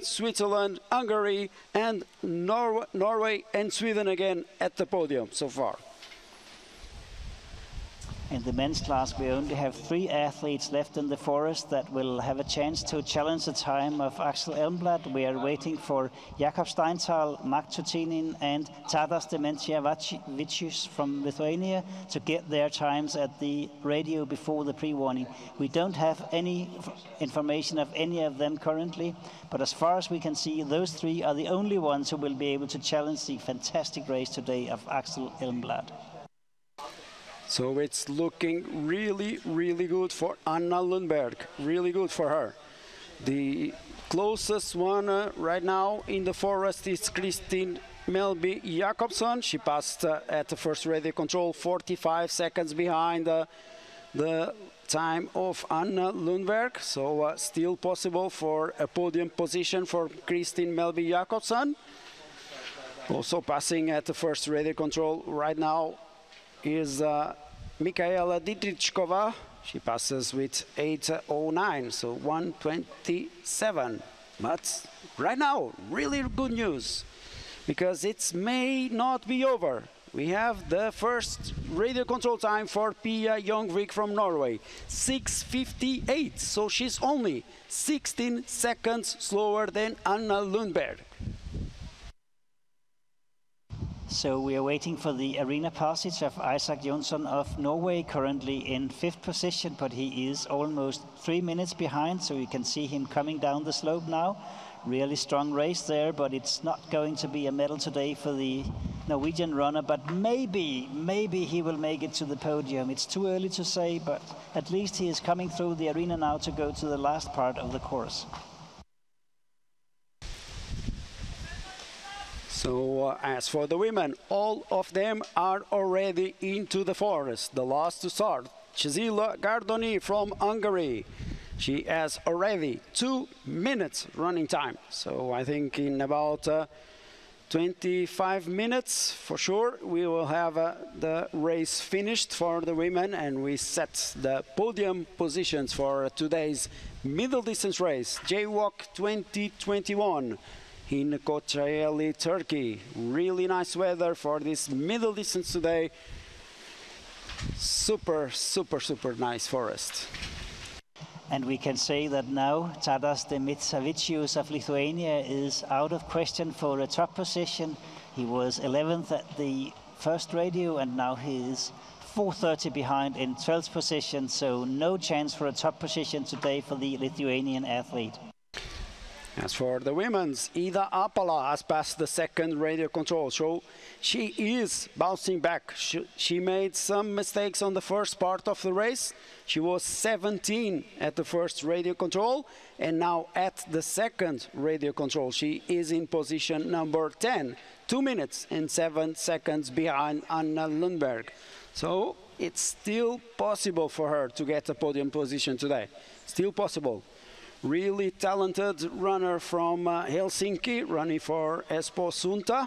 Switzerland, Hungary, and Norway and Sweden again at the podium so far. In the men's class, we only have 3 athletes left in the forest that will have a chance to challenge the time of Axel Elmblad. We are waiting for Jakob Steinthal, Mark Tutinin, and Tadas Dementiavicius from Lithuania to get their times at the radio before the pre-warning. We don't have any information of any of them currently, but as far as we can see, those 3 are the only ones who will be able to challenge the fantastic race today of Axel Elmblad. So it's looking really, really good for Anna Lundberg. Really good for her. The closest one right now in the forest is Kristin Melby Jakobsson. She passed at the first radio control 45 seconds behind the time of Anna Lundberg. So still possible for a podium position for Kristin Melby Jakobsson. Also passing at the first radio control right now is Mikaela Didrichkova. She passes with 8:09, so 1:27. But right now, really good news, because it may not be over. We have the first radio control time for Pia Jongvik from Norway, 6:58. So she's only 16 seconds slower than Anna Lundberg. So we are waiting for the arena passage of Isaac Jonsson of Norway, currently in 5th position, but he is almost 3 minutes behind, so you can see him coming down the slope now. Really strong race there, but it's not going to be a medal today for the Norwegian runner, but maybe he will make it to the podium. It's too early to say, but at least he is coming through the arena now to go to the last part of the course. So as for the women, all of them are already into the forest. The last to start, Cecilia Gardoni from Hungary. She has already 2 minutes running time. So I think in about 25 minutes, for sure, we will have the race finished for the women, and we set the podium positions for today's middle distance race, Jwoc 2021. In Kocaeli, Turkey. Really nice weather for this middle distance today. Super nice forest. And we can say that now Tadas Demitiavicius of Lithuania is out of question for a top position. He was 11th at the first radio, and now he is 4:30 behind in 12th position, so no chance for a top position today for the Lithuanian athlete. As for the women's, Ida Apala has passed the second radio control, so she is bouncing back. She made some mistakes on the first part of the race. She was 17 at the first radio control, and now at the second radio control, she is in position number 10, 2 minutes and 7 seconds behind Anna Lundberg. So it's still possible for her to get a podium position today. Still possible. Really talented runner from Helsinki, running for Espoo Sunta.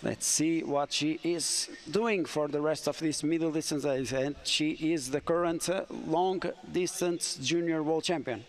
Let's see what she is doing for the rest of this middle distance race. And she is the current long distance junior world champion.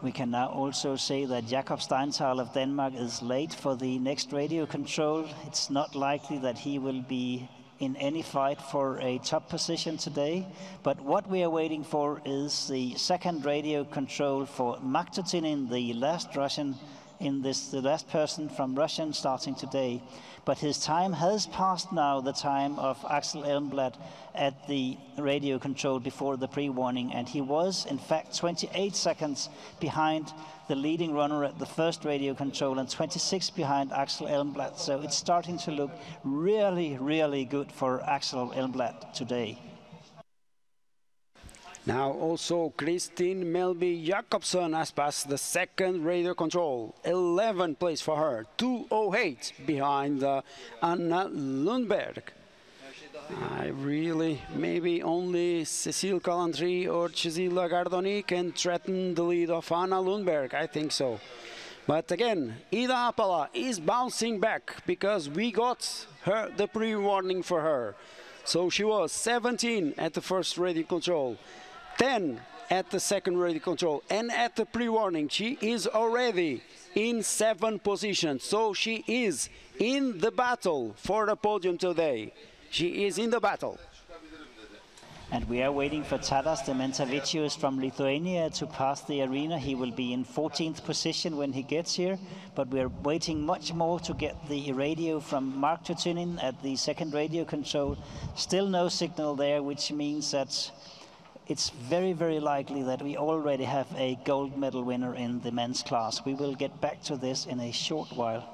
We can now also say that Jakob Steinthal of Denmark is late for the next radio control. It's not likely that he will be in any fight for a top position today. But what we are waiting for is the second radio control for Magtutinin, the last Russian the last person from Russia starting today. But his time has passed now, the time of Axel Elmblad at the radio control before the pre-warning, and he was in fact 28 seconds behind the leading runner at the first radio control and 26 behind Axel Elmblad. So it's starting to look really, really good for Axel Elmblad today. Now also Kristin Melby Jakobsen has passed the second radio control. 11th place for her, 2:08 behind Anna Lundberg. Maybe only Cécile Callandry or Cécile Gardoni can threaten the lead of Anna Lundberg, I think so. But again, Ida Haapala is bouncing back because we got the pre-warning for her. So she was 17 at the first radio control, 10 at the second radio control, and at the pre-warning she is already in 7th position. So she is in the battle for the podium today. She is in the battle. And we are waiting for Tadas Dementavičius from Lithuania to pass the arena. He will be in 14th position when he gets here, but we're waiting much more to get the radio from Mark Tutinin at the second radio control. Still no signal there, which means that it's very, very likely that we already have a gold medal winner in the men's class. We will get back to this in a short while.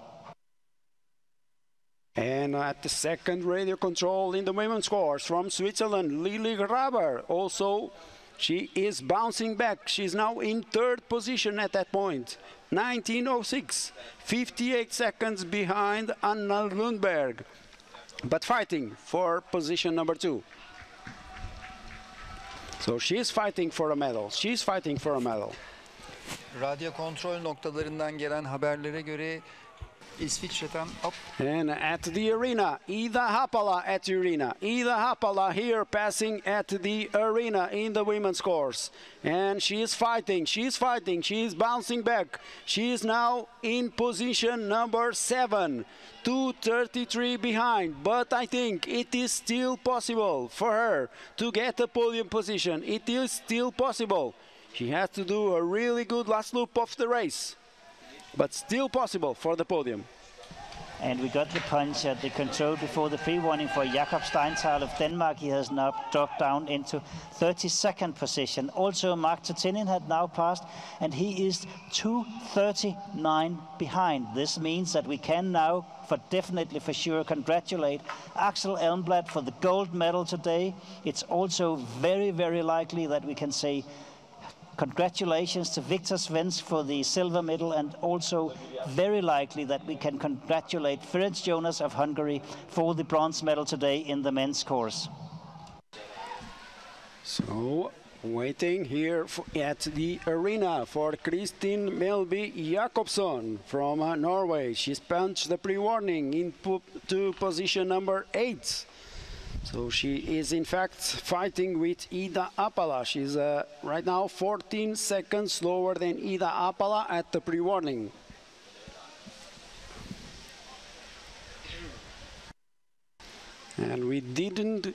And at the second radio control in the women's course from Switzerland, Lili Graber. Also, she is bouncing back. She's now in 3rd position at that point. 19:06, 58 seconds behind Anna Lundberg, but fighting for position number 2. So she's fighting for a medal. She's fighting for a medal. Radyo kontrol noktalarından gelen haberlere göre İsviçre'den And at the arena, Ida Haapala at the arena. Ida Haapala here passing at the arena in the women's course. And she is fighting, she is bouncing back. She is now in position number 7, 2:33 behind. But I think it is still possible for her to get a podium position. It is still possible. She has to do a really good last loop of the race, but still possible for the podium. And we got the punch at the control before the pre-warning for Jakob Steinthal of Denmark. He has now dropped down into 32nd position. Also, Mark Tutinin had now passed, and he is 2:39 behind. This means that we can now, definitely for sure, congratulate Axel Elmblad for the gold medal today. It's also very, very likely that we can say congratulations to Victor Svensk for the silver medal, and also very likely that we can congratulate Ferenc Jonas of Hungary for the bronze medal today in the men's course. So, waiting here at the arena for Kristin Melby Jakobsen from Norway. She's punched the pre-warning into position number 8. So she is in fact fighting with Ida Haapala. She's right now 14 seconds slower than Ida Haapala at the pre-warning. And we didn't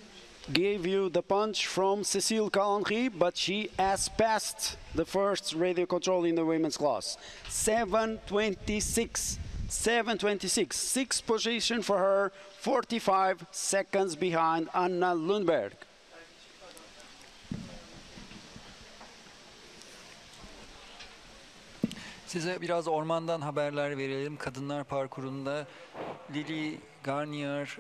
give you the punch from Cécile Callandry, but she has passed the first radio control in the women's class. 7:26. 7:26, 6th position for her, 45 seconds behind Anna Lundberg. Size biraz ormandan haberler verelim. Kadınlar parkurunda Lili Garnier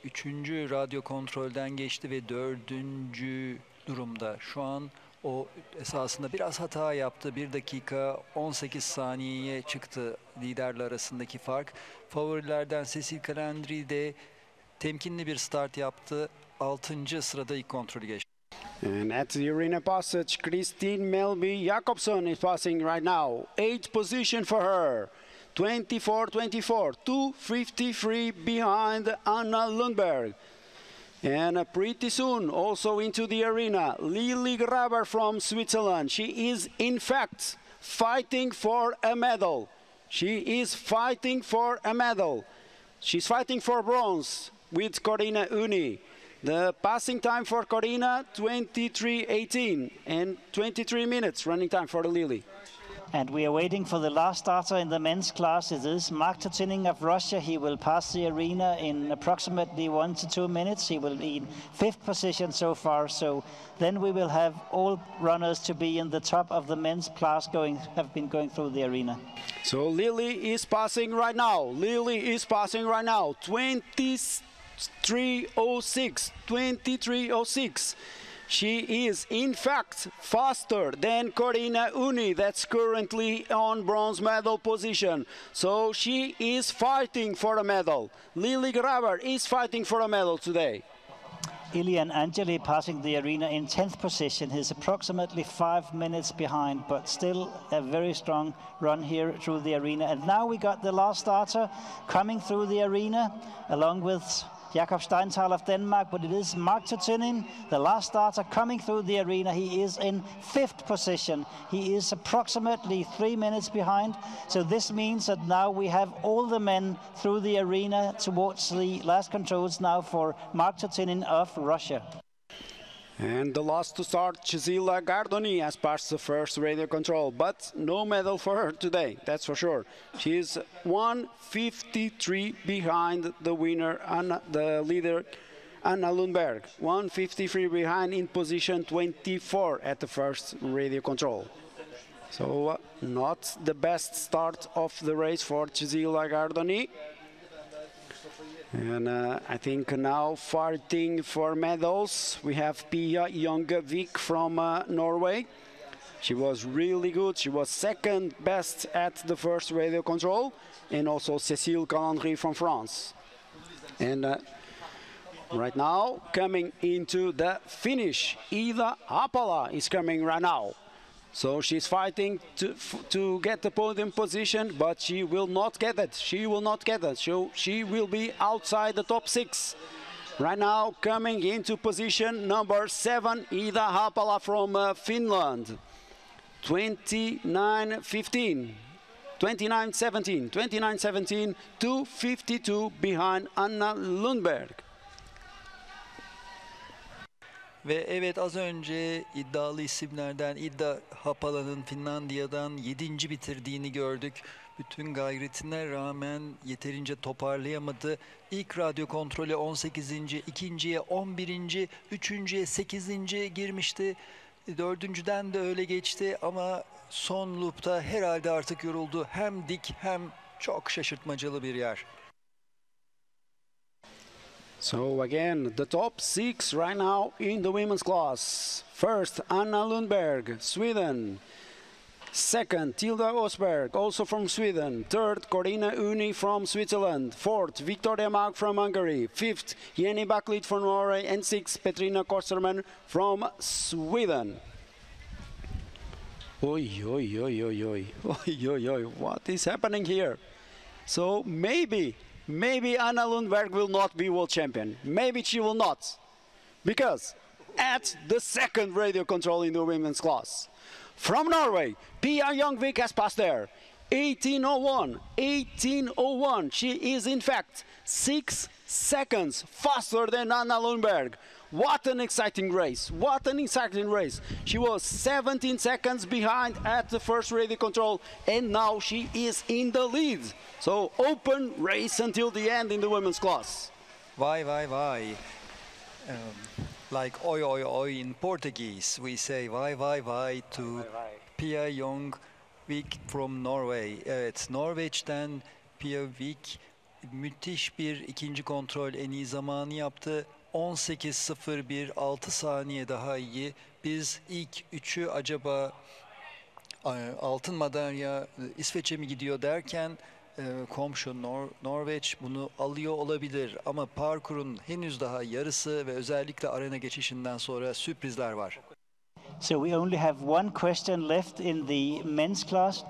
3. radyo kontrolden geçti ve 4. durumda. Şu an o esasında biraz hata yaptı. 1 dakika 18 saniyeye çıktı liderler arasındaki fark. Favorilerden Cécile Callandry de temkinli bir start yaptı. 6. sırada ilk kontrolü geçti. And at the arena passage, Christine Melby Jakobsen is passing right now. 8th position for her. 24-24, 2:53 behind Anna Lundberg. And pretty soon, also into the arena, Lily Graber from Switzerland. She is, in fact, fighting for a medal. She is fighting for a medal. She's fighting for bronze with Corina Uni. The passing time for Corina, 23:18, and 23 minutes running time for Lily. And we are waiting for the last starter in the men's class. It is Mark Tutining of Russia. He will pass the arena in approximately 1 to 2 minutes. He will be in 5th position so far. So then we will have all runners to be in the top of the men's class have been going through the arena. So Lily is passing right now. Lily is passing right now. 23:06. 23:06. She is, in fact, faster than Corina Uni, that's currently on bronze medal position. So she is fighting for a medal. Lily Graber is fighting for a medal today. Ilian Angeli passing the arena in 10th position. He's approximately 5 minutes behind, but still a very strong run here through the arena. And now we got the last starter coming through the arena, along with Jakob Steinthal of Denmark, but it is Mark Tutining, the last starter coming through the arena. He is in 5th position. He is approximately 3 minutes behind. So this means that now we have all the men through the arena towards the last controls now for Mark Tutining of Russia. And the last to start, Cecilia Gardoni has passed the first radio control, but no medal for her today, that's for sure. She is 1:53 behind the winner, the leader, Anna Lundberg. 1:53 behind in position 24 at the first radio control. So not the best start of the race for Cecilia Gardoni. And I think now fighting for medals, we have Pia Jwoc from Norway. She was really good. She was 2nd best at the first radio control. And also Cécile Calandry from France. And right now, coming into the finish, Ida Haapala is coming right now. So she's fighting to get the podium position, but she will not get it. She will not get it. So she will be outside the top 6. Right now, coming into position number 7, Ida Haapala from Finland. 29:15. 29:17. 29:17. 2:52 behind Anna Lundberg. Ve evet, az önce iddialı isimlerden Ida Haapala'nın Finlandiya'dan 7. bitirdiğini gördük. Bütün gayretine rağmen yeterince toparlayamadı. İlk radyo kontrolü 18. ikinciye 11. üçüncüye 8. girmişti. 4.'den de öyle geçti ama son loop'ta herhalde artık yoruldu. Hem dik hem çok şaşırtmacalı bir yer. So again, the top 6 right now in the women's class. First, Anna Lundberg, Sweden. 2nd, Tilda Osberg, also from Sweden. 3rd, Corina Uni from Switzerland. 4th, Victoria Mark from Hungary. 5th, Jenny Backlit from Norway. And 6th, Petrina Kosterman from Sweden. Oi, oi, oi, oi, oi. Oi, oi, oi. What is happening here? So maybe Anna Lundberg will not be world champion. Maybe she will not. Because at the 2nd radio control in the women's class, from Norway, Pia Jwoc has passed there. 18:01. 18:01. She is in fact 6 seconds faster than Anna Lundberg. What an exciting race. What an exciting race. She was 17 seconds behind at the first radio control, and now she is in the lead. So open race until the end in the women's class. Vay vay vay. Like oi oi oi in Portuguese, we say vay vay vay to Pia Jwoc from Norway. Evet, Norveç'ten Pia Jwoc müthiş bir ikinci kontrol en iyi zamanı yaptı. 18.01, 6 saniye daha iyi. Biz ilk 3'ü acaba altın madalya İsveç'e mi gidiyor derken komşu Norveç bunu alıyor olabilir ama parkurun henüz daha yarısı ve özellikle arena geçişinden sonra sürprizler var. So we only have one question left in the men's class,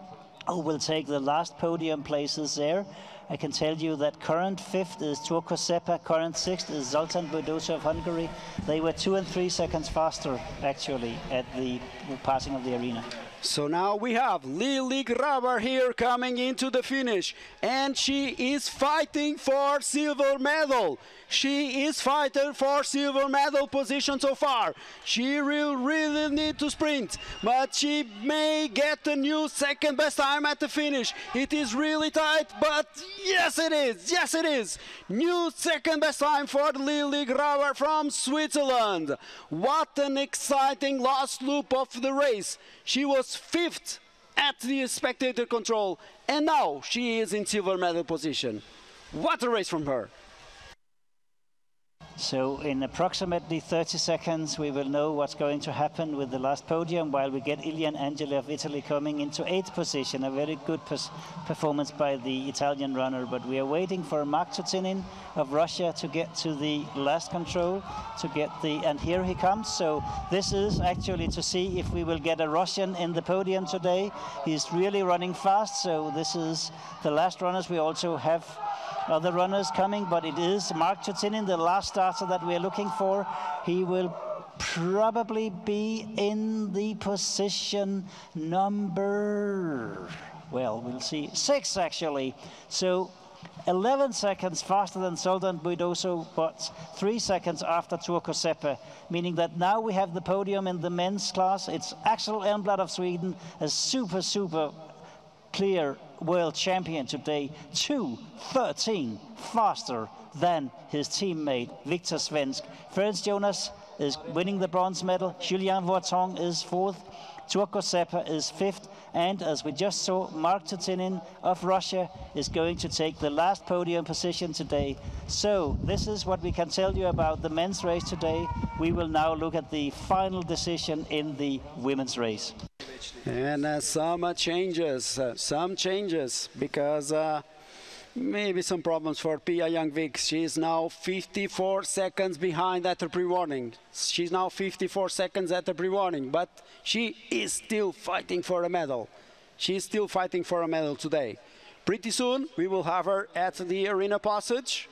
who will take the last podium places there. I can tell you that current fifth is Jwoc, current sixth is Zoltán Bújdosa of Hungary. They were 2 and 3 seconds faster, actually, at the passing of the arena. So now we have Lily Graber here coming into the finish, and she is fighting for silver medal. She is fighting for silver medal position so far. She will really need to sprint, but she may get a new second best time at the finish. It is really tight, but yes it is, yes it is. New second best time for Lily Graber from Switzerland. What an exciting last loop of the race. She was fifth at the spectator control, and now she is in silver medal position. What a race from her. So in approximately 30 seconds, we will know what's going to happen with the last podium, while we get Ilian Angeli of Italy coming into 8th position. A very good performance by the Italian runner, but we are waiting for Mark Tutinin of Russia to get to the last control, and here he comes. So this is actually to see if we will get a Russian in the podium today. He's really running fast, so this is the last runners. We also have other runners coming, but it is Mark Tutinin, the last starter that we're looking for. He will probably be in the position number, well, we'll see, 6 actually. So 11 seconds faster than Zoltán Bújdosa, but 3 seconds after Jwoc, meaning that now we have the podium in the men's class. It's Axel Elmblad of Sweden, a super clear world champion today, 2:13 faster than his teammate Victor Svensk. Ferenc Jonas is winning the bronze medal. Julien Vuitton is 4th. Jwoc is 5th. And as we just saw, Mark Tutinin of Russia is going to take the last podium position today. So this is what we can tell you about the men's race today. We will now look at the final decision in the women's race. And some changes, because maybe some problems for Pia Jwoc. She is now 54 seconds behind at the pre-warning. She's now 54 seconds at the pre-warning, but she is still fighting for a medal. She's still fighting for a medal today. Pretty soon we will have her at the arena passage.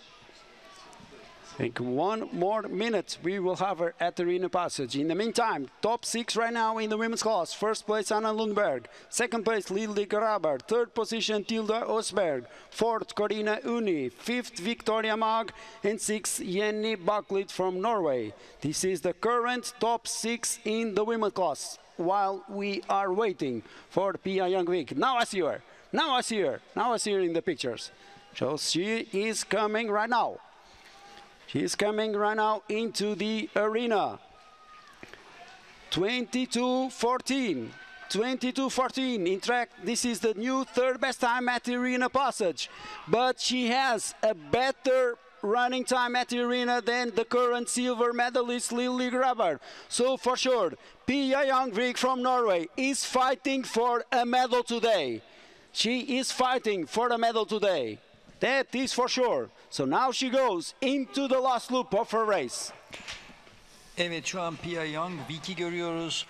I think 1 more minute we will have her at the arena passage. In the meantime, top 6 right now in the women's class. First place Anna Lundberg, second place Lily Graber, third position Tilda Osberg, fourth Corina Uni, fifth Victoria Mag, and sixth Jenny Bucklit from Norway. This is the current top 6 in the women's class, while we are waiting for Pia Jwoc. Now I see her, now I see her, now I see her in the pictures. So she is coming right now. She is coming right now into the arena. 22:14. 22:14. In track, this is the new third best time at the arena passage. But she has a better running time at the arena than the current silver medalist Lily Graber. So for sure, Pia Jwoc from Norway is fighting for a medal today. She is fighting for a medal today. That is for sure. So now she goes into the last loop of her race. Evet, şu an Pia Jwoc görüyoruz.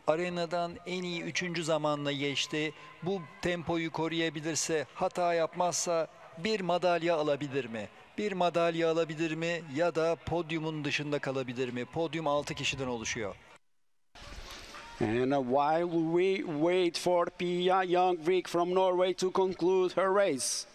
Arenadan en iyi 3. zamanla geçti. Bu tempoyu koruyabilirse, hata yapmazsa bir madalya alabilir mi? Bir madalya alabilir mi ya da podyumun dışında kalabilir mi? Podyum 6 kişiden oluşuyor. And while we wait for Pia Jwoc from Norway to conclude her race,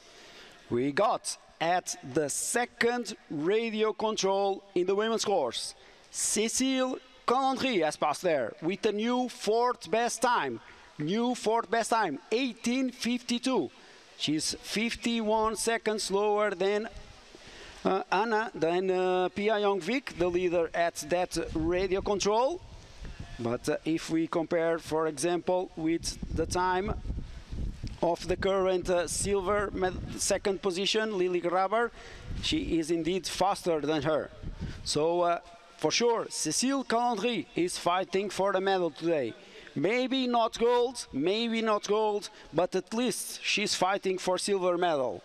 we got at the second radio control in the women's course, Cécile Calandry has passed there with a new fourth best time. New fourth best time, 18:52. She's 51 seconds slower than Pia Jwoc, the leader at that radio control. But if we compare, for example, with the time of the current silver second position, Lily Graber, she is indeed faster than her. So for sure, Cécile Calandry is fighting for the medal today. Maybe not gold, but at least she's fighting for silver medal.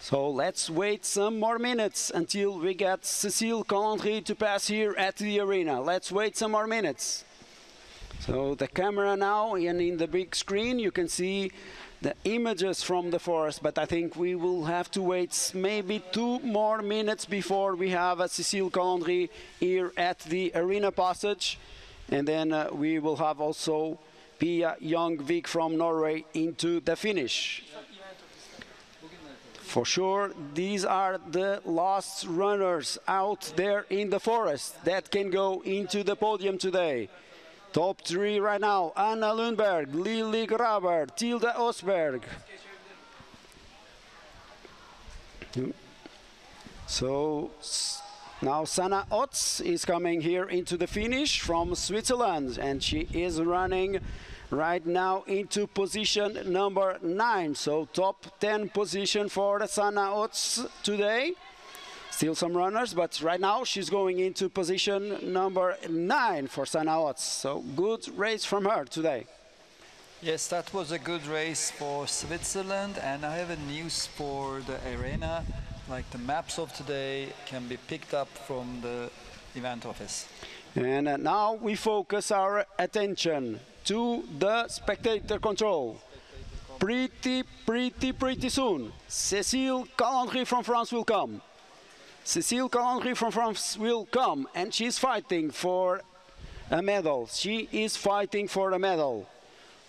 So let's wait some more minutes until we get Cécile Calandry to pass here at the arena. Let's wait some more minutes. So the camera now, and in the big screen you can see the images from the forest, but I think we will have to wait maybe 2 more minutes before we have a Cécile Calandry here at the arena passage. And then we will have also Pia Jwoc from Norway into the finish. For sure, these are the last runners out there in the forest that can go into the podium today. Top 3 right now: Anna Lundberg, Lily Graber, Tilda Osberg. So now Sanna Otz is coming here into the finish from Switzerland, and she is running right now into position number 9. So top 10 position for Sanna Otz today. Still some runners, but right now she's going into position number 9 for Sanna Otz. So good race from her today. Yes, that was a good race for Switzerland, and I have a news for the arena. Like the maps of today can be picked up from the event office. And now we focus our attention to the spectator control. Pretty soon, Cécile Calandry from France will come. Cécile Calandry from France will come, and she's fighting for a medal. She is fighting for a medal.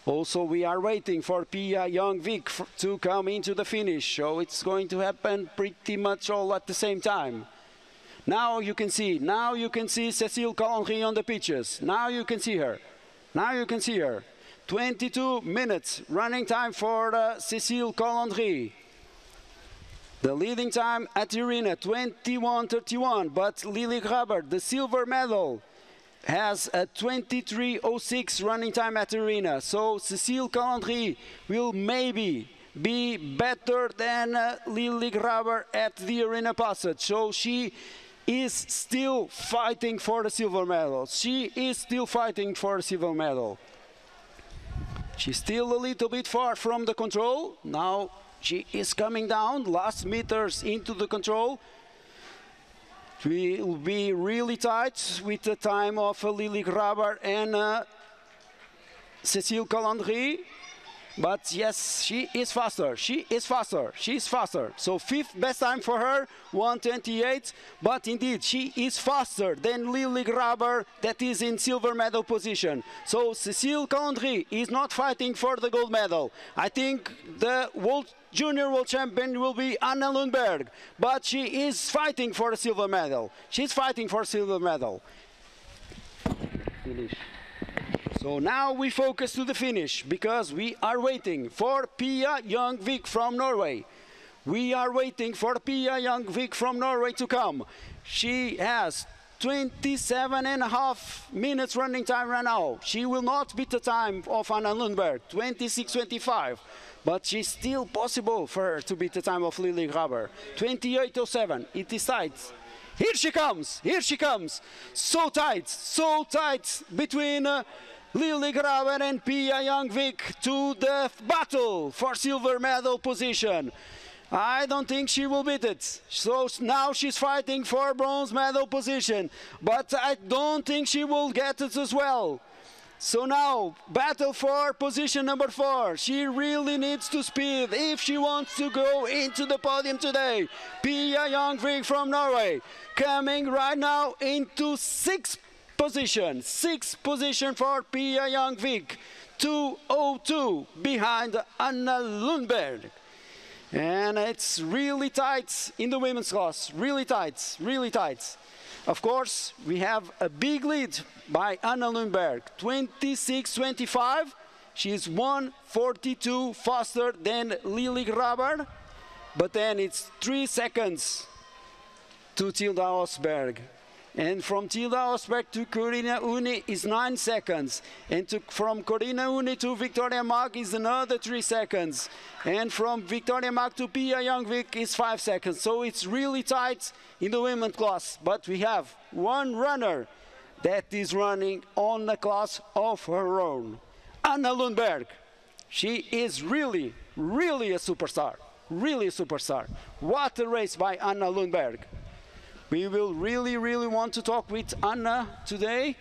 Also, we are waiting for Pia Jwoc to come into the finish, so it's going to happen pretty much all at the same time. Now you can see Cécile Calandry on the pitches. Now you can see her. 22 minutes running time for Cécile Calandry. The leading time at the arena, 21:31, but Lily Graber, the silver medal, has a 23:06 running time at the arena. So Cécile Calandry will maybe be better than Lily Graber at the arena passage. So she is still fighting for the silver medal. She's still a little bit far from the control. Now she is coming down, last meters into the control. It will be really tight with the time of Lily Graber and Cécile Calandry. But yes, she's faster. So 5th best time for her, 1:28. But indeed, she is faster than Lily Graber, that is in silver medal position. So Cécile Calandry is not fighting for the gold medal. I think the Junior World Champion will be Anna Lundberg, but she is fighting for a silver medal. Finish. So now we focus to the finish, because we are waiting for Pia Jwoc from Norway. To come. She has 27.5 minutes running time right now. She will not beat the time of Anna Lundberg, 26:25. But she's still possible for her to beat the time of Lily Graber, 28:07. It is tight. Here she comes. So tight between Lily Graber and Pia Jwoc to the battle for silver medal position. I don't think she will beat it. So now she's fighting for bronze medal position, but I don't think she will get it as well. So now, battle for position number 4. She really needs to speed if she wants to go into the podium today. Pia Jwoc from Norway, coming right now into 6th position. 6th position for Pia Jwoc, 2:02 behind Anna Lundberg. And it's really tight in the women's class, really tight. Of course, we have a big lead by Anna Lundberg, 26:25. She is 1:42 faster than Lily Graber, but then it's 3 seconds to Tilda Osberg. And from Tilda Osberg to Corina Uni is 9 seconds. And from Corina Uni to Victoria Mag is another 3 seconds. And from Victoria Mag to Pia Jwoc is 5 seconds. So it's really tight in the women's class. But we have one runner that is running on a class of her own. Anna Lundberg. She is really, really a superstar. Really a superstar. What a race by Anna Lundberg. We will really, really want to talk with Anna today.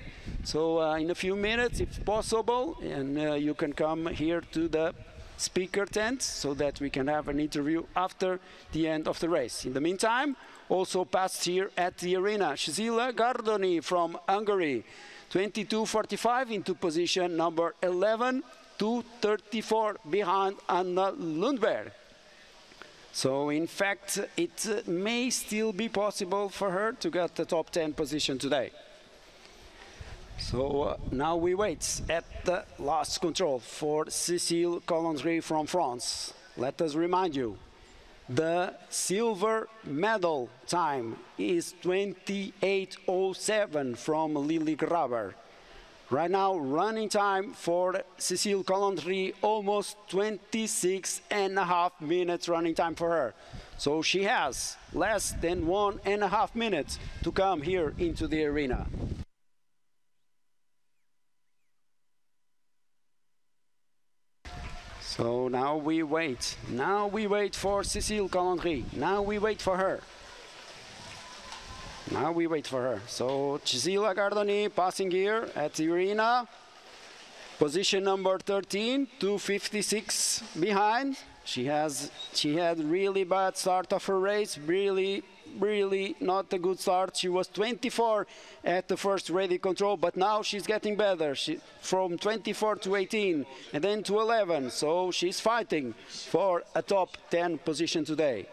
So in a few minutes, if possible, and you can come here to the speaker tent so that we can have an interview after the end of the race. In the meantime, also passed here at the arena, Cecilia Gardoni from Hungary, 22:45 into position number 11, 2:34 behind Anna Lundberg. So in fact, it may still be possible for her to get the top 10 position today. So now we wait at the last control for Cécile Collandry from France. Let us remind you, the silver medal time is 28:07 from Lily Graber. Right now, running time for Cécile Collandry, almost 26.5 minutes running time for her. So she has less than 1.5 minutes to come here into the arena. So now we wait. Now we wait for Cécile Collandry. Now we wait for her. Now we wait for her. So Cecilia Gardoni passing here at the arena. Position number 13, 2:56 behind. She had really bad start of her race. Really not a good start. She was 24 at the first ready control, but now she's getting better. From 24 to 18 and then to 11. So she's fighting for a top 10 position today.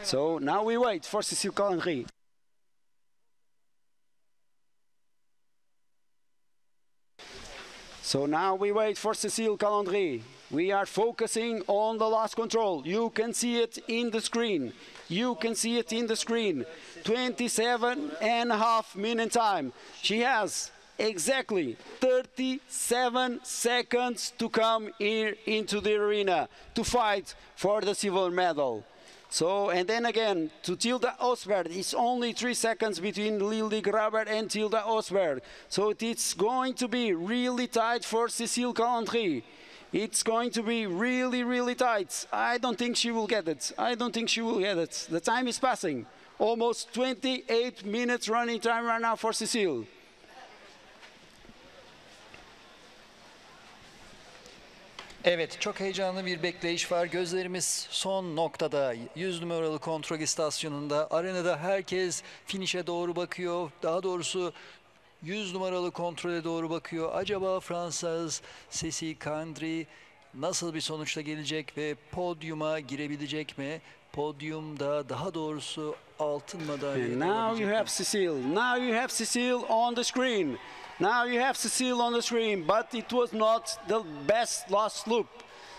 So now we wait for Cécile Collandry. So now we wait for Cécile Collandry. We are focusing on the last control. You can see it in the screen. You can see it in the screen. 27.5 minute time. She has exactly 37 seconds to come here into the arena to fight for the silver medal. So, and then again, to Tilda Osberg, it's only 3 seconds between Lily Graber and Tilda Osberg. So it's going to be really tight for Cécile Collandry. It's going to be really, really tight. I don't think she will get it. I don't think she will get it. The time is passing. Almost 28 minutes running time right now for Cécile. Evet, çok heyecanlı bir bekleyiş var. Gözlerimiz son noktada, 100 numaralı kontrol istasyonunda. Arenada herkes finişe doğru bakıyor. Daha doğrusu 100 numaralı kontrole doğru bakıyor. Acaba Fransız Cécile Collandry nasıl bir sonuçla gelecek ve podyuma girebilecek mi? Podyumda daha doğrusu altın madalya And now you have Cécile. Now you have Cécile on the screen. Now you have Cécile on the screen, but it was not the best last loop.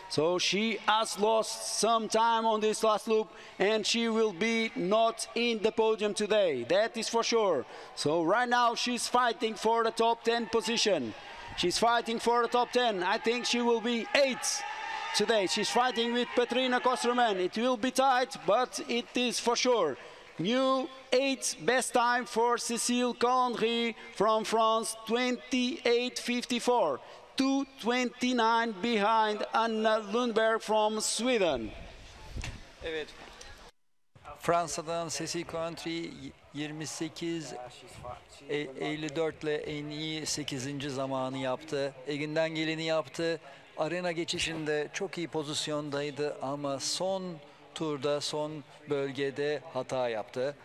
So she has lost some time on this last loop, and she will be not in the podium today. That is for sure. So right now she's fighting for the top 10 position. She's fighting for the top 10. I think she will be 8th today. She's fighting with Petrina Kosterman. It will be tight, but it is for sure. New 8th best time for Cécile Collandry from France, 28:54. 2:29 behind Anna Lundberg from Sweden. Evet. Fransa'dan Cécile Collandry 28:54 ile en iyi 8. zamanı yaptı. Elinden geleni yaptı. Arena geçişinde çok iyi pozisyondaydı ama son turda, son bölgede hata yaptı.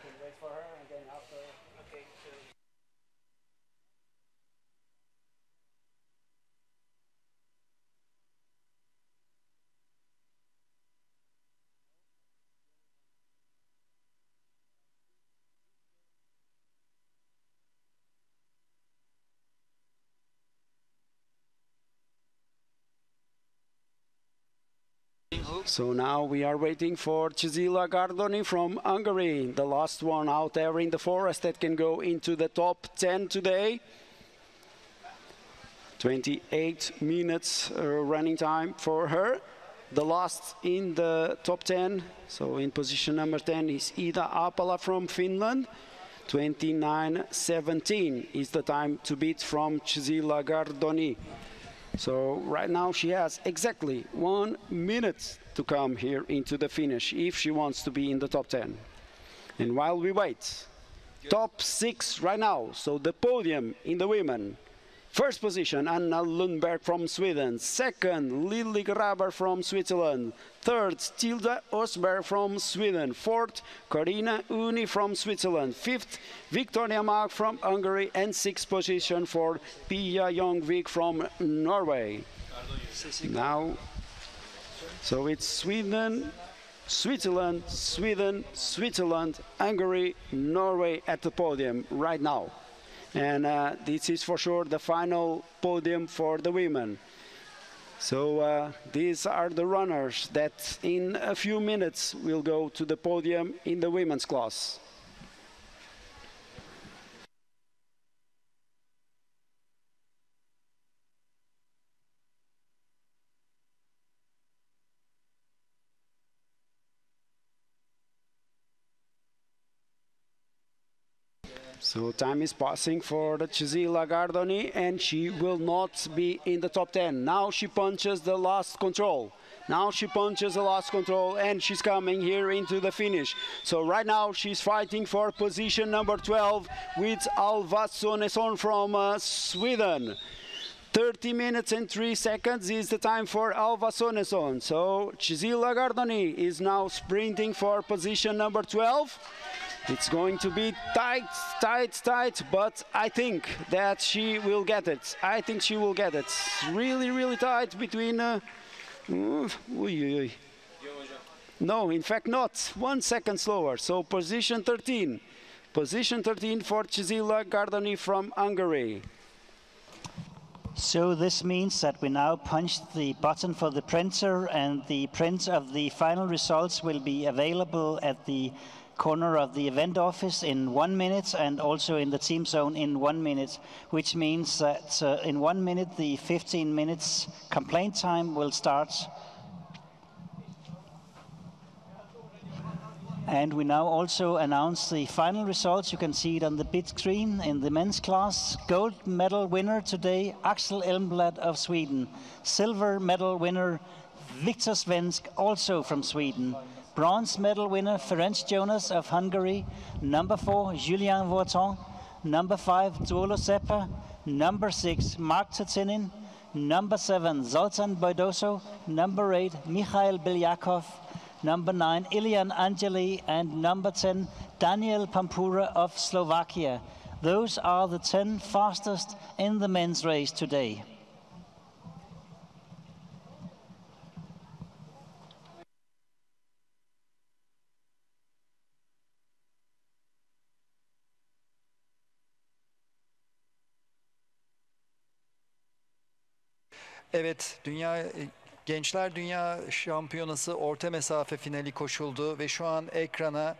So now we are waiting for Cecilia Gardoni from Hungary, the last one out there in the forest that can go into the top 10 today. 28 minutes running time for her. The last in the top 10, so in position number 10 is Ida Apala from Finland. 29:17 is the time to beat from Jwoc Gardoni. So right now she has exactly 1 minute to come here into the finish if she wants to be in the top 10. And while we wait, top 6 right now. So the podium in the women. First position, Anna Lundberg from Sweden. Second, Lily Graber from Switzerland. Third, Tilda Osberg from Sweden. Fourth, Karina Uni from Switzerland. Fifth, Victoria Mark from Hungary. And sixth position for Pia Jongvik from Norway. Now, so it's Sweden, Switzerland, Sweden, Switzerland, Hungary, Norway at the podium right now. And this is for sure the final podium for the women. So these are the runners that in a few minutes will go to the podium in the women's class. So time is passing for the Jwoc Gardoni, and she will not be in the top 10. Now she punches the last control. Now she punches the last control, and she's coming here into the finish. So right now she's fighting for position number 12 with Alva Sonesson from Sweden. 30 minutes and 3 seconds is the time for Alva Sonesson. So Jwoc Gardoni is now sprinting for position number 12. It's going to be tight, tight, tight, but I think that she will get it. I think she will get it. Really, really tight between... No, in fact not. 1 second slower. So position 13. Position 13 for Jwoc Gardoni from Hungary. So this means that we now punched the button for the printer, and the print of the final results will be available at the corner of the event office in 1 minute, and also in the team zone in 1 minute, which means that in 1 minute the 15 minutes complaint time will start. And we now also announce the final results. You can see it on the big screen in the men's class. Gold medal winner today, Axel Elmblad of Sweden. Silver medal winner, Viktor Svensk, also from Sweden. Bronze medal winner, Ferenc Jonas of Hungary. Number 4, Julien Vorton. Number 5, Tuolo Seppa. Number 6, Mark Tatinin. Number 7, Zoltan Boidoso. Number 8, Mikhail Bilyakov. Number 9, Ilian Angeli. And number 10, Daniel Pampura of Slovakia. Those are the 10 fastest in the men's race today. Evet, Gençler Dünya Şampiyonası orta mesafe finali koşuldu ve şu an ekrana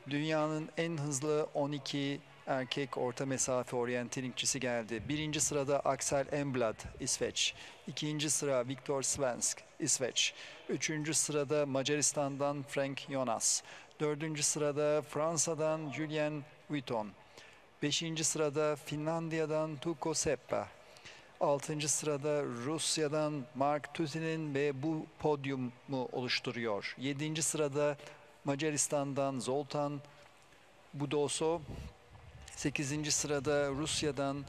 dünyanın en hızlı 12 erkek orta mesafe oryantalingçisi geldi. Birinci sırada Axel Elmblad, İsveç. İkinci sıra Viktor Svensk, İsveç. Üçüncü sırada Macaristan'dan Frank Jonas. Dördüncü sırada Fransa'dan Julien Vuitton. Beşinci sırada Finlandiya'dan Tuukka Seppa. 6. sırada Rusya'dan Mark Tutinin ve bu podyumu oluşturuyor. 7. sırada Macaristan'dan Zoltan Budoso. 8. sırada Rusya'dan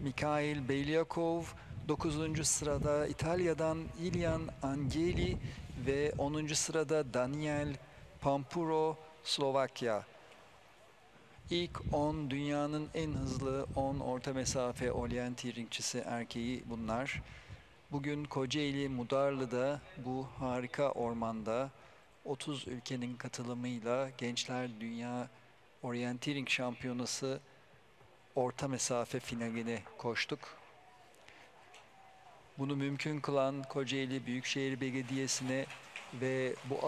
Mikhail Belyakov. 9. sırada İtalya'dan Ilian Angeli ve 10. sırada Daniel Pampuro, Slovakya. İlk 10 dünyanın en hızlı 10 orta mesafe oryantalingçisi erkeği bunlar. Bugün Kocaeli Mudarlı'da bu harika ormanda 30 ülkenin katılımıyla Gençler Dünya Oryantaling Şampiyonası orta mesafe finaline koştuk. Bunu mümkün kılan Kocaeli Büyükşehir Belediyesi'ne ve bu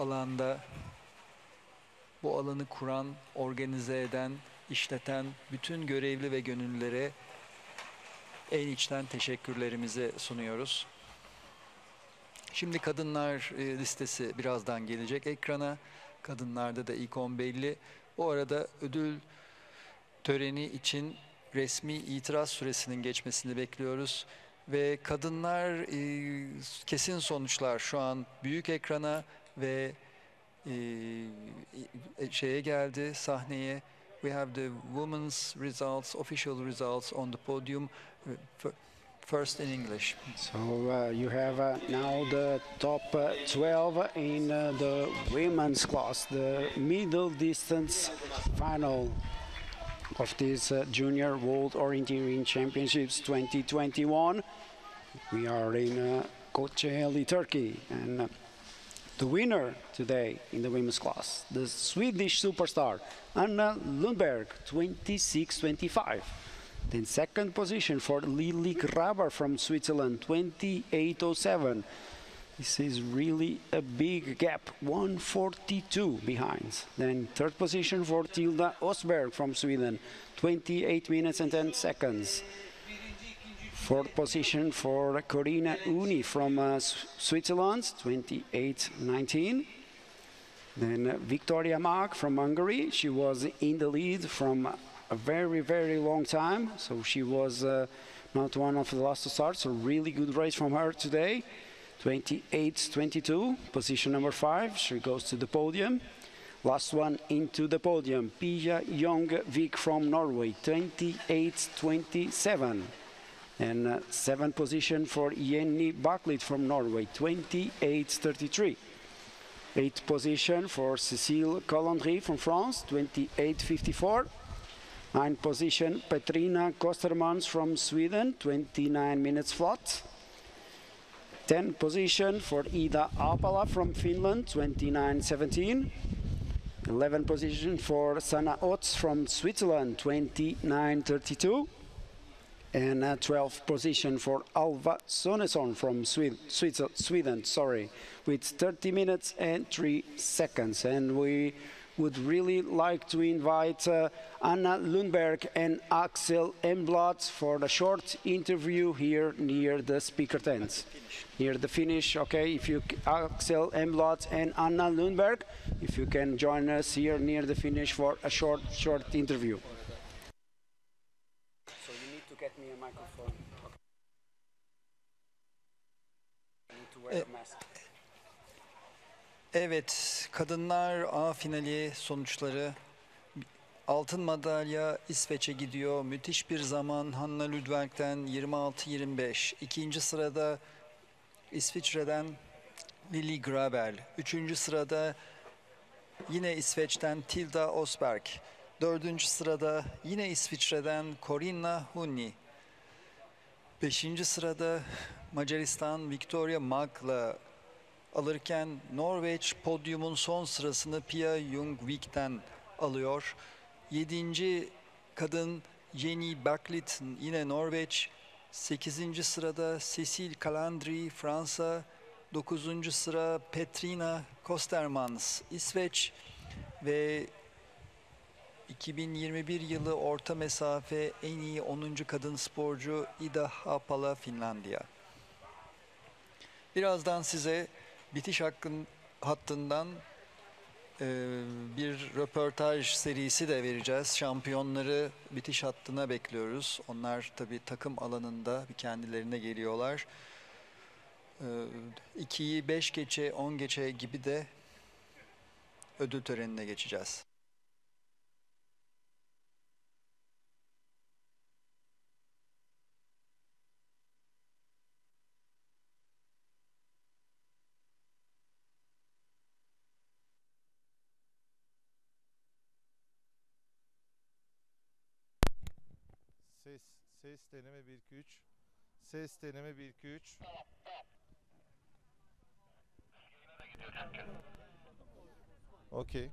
alanı kuran, organize eden, işleten bütün görevli ve gönüllülere en içten teşekkürlerimizi sunuyoruz. Şimdi kadınlar listesi birazdan gelecek ekrana. Kadınlarda da ilk 10 belli. Bu arada ödül töreni için resmi itiraz süresinin geçmesini bekliyoruz. Ve kadınlar kesin sonuçlar şu an büyük ekrana ve şeye geldi, sahneye. We have the women's results, official results on the podium. First in English. So you have now the top 12 in the women's class, the middle distance final of this Junior World Orienteering Championships 2021. We are in Kocaeli, Turkey, and the winner today in the women's class, the Swedish superstar Anna Lundberg, 26-25. Then second position for Lily Graber from Switzerland, 28.07. This is really a big gap, 142 behind. Then third position for Tilda Osberg from Sweden, 28 minutes and 10 seconds. Fourth position for Corina Uni from Switzerland, 28.19. Then Victoria Mark from Hungary. She was in the lead from a very, very long time. So she was not one of the last to start. So really good race from her today. 28.22, position number 5. She goes to the podium. Last one into the podium, Pia Young-Vik from Norway, 28.27. And seventh position for Jenny Backlit from Norway, 28.33. Eighth position for Cécile Collandry from France, 28.54. Ninth position, Petrina Kostermans from Sweden, 29 minutes flat. 10th position for Ida Apala from Finland, 29.17. 11th position for Sanna Ots from Switzerland, 29.32. And 12th position for Alva Sonesson from Sweden, with 30 minutes and 3 seconds. And we would really like to invite Anna Lundberg and Axel Emblad for a short interview here near the speaker tent. Near the finish, okay, if you, Axel Emblad and Anna Lundberg, if you can join us here near the finish for a short interview. So you need to get me a microphone. Okay. I need to wear a mask. Evet, kadınlar A finali sonuçları. Altın madalya İsveç'e gidiyor. Müthiş bir zaman Hanna Lundberg'den 26-25. İkinci sırada İsviçre'den Lily Graber. Üçüncü sırada yine İsveç'ten Tilda Osberg. Dördüncü sırada yine İsviçre'den Corinna Hunni. Beşinci sırada Macaristan Victoria Mag'la alırken Norveç podyumun son sırasını Pia Jung-Vik'ten alıyor. Yedinci kadın Jenny Backlit yine Norveç. 8. sırada Cécile Calandry Fransa. 9. sıra Petrina Kostermans İsveç ve 2021 yılı orta mesafe en iyi 10. kadın sporcu Ida Haapala Finlandiya. Birazdan size bitiş hattından bir röportaj serisi de vereceğiz. Şampiyonları bitiş hattına bekliyoruz. Onlar tabii takım alanında bir kendilerine geliyorlar. 2'yi 5 geçe 10 geçe gibi de ödül törenine geçeceğiz. Ses deneme 1 2 3. Ses deneme 1 2 3. Okey.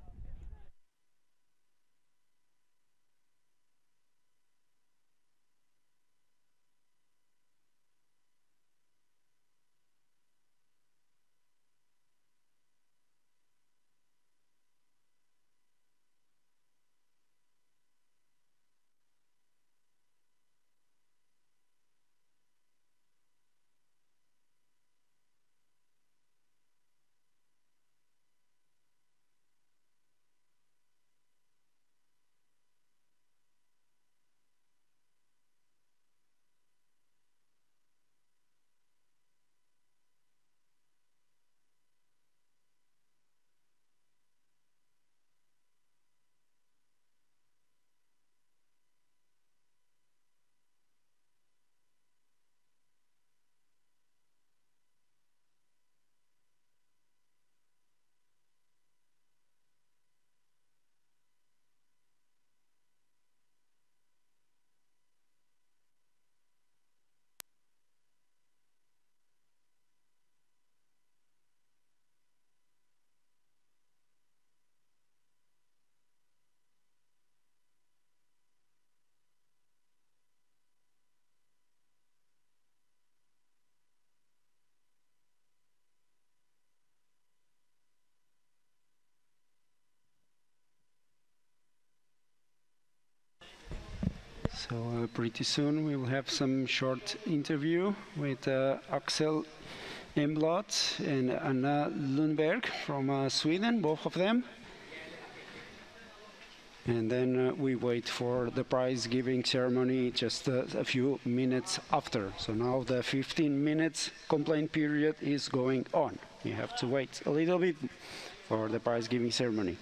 So pretty soon we will have some short interview with Axel Emblot and Anna Lundberg from Sweden, both of them. And then we wait for the prize giving ceremony just a few minutes after. So now the 15 minutes complaint period is going on. You have to wait a little bit for the prize giving ceremony.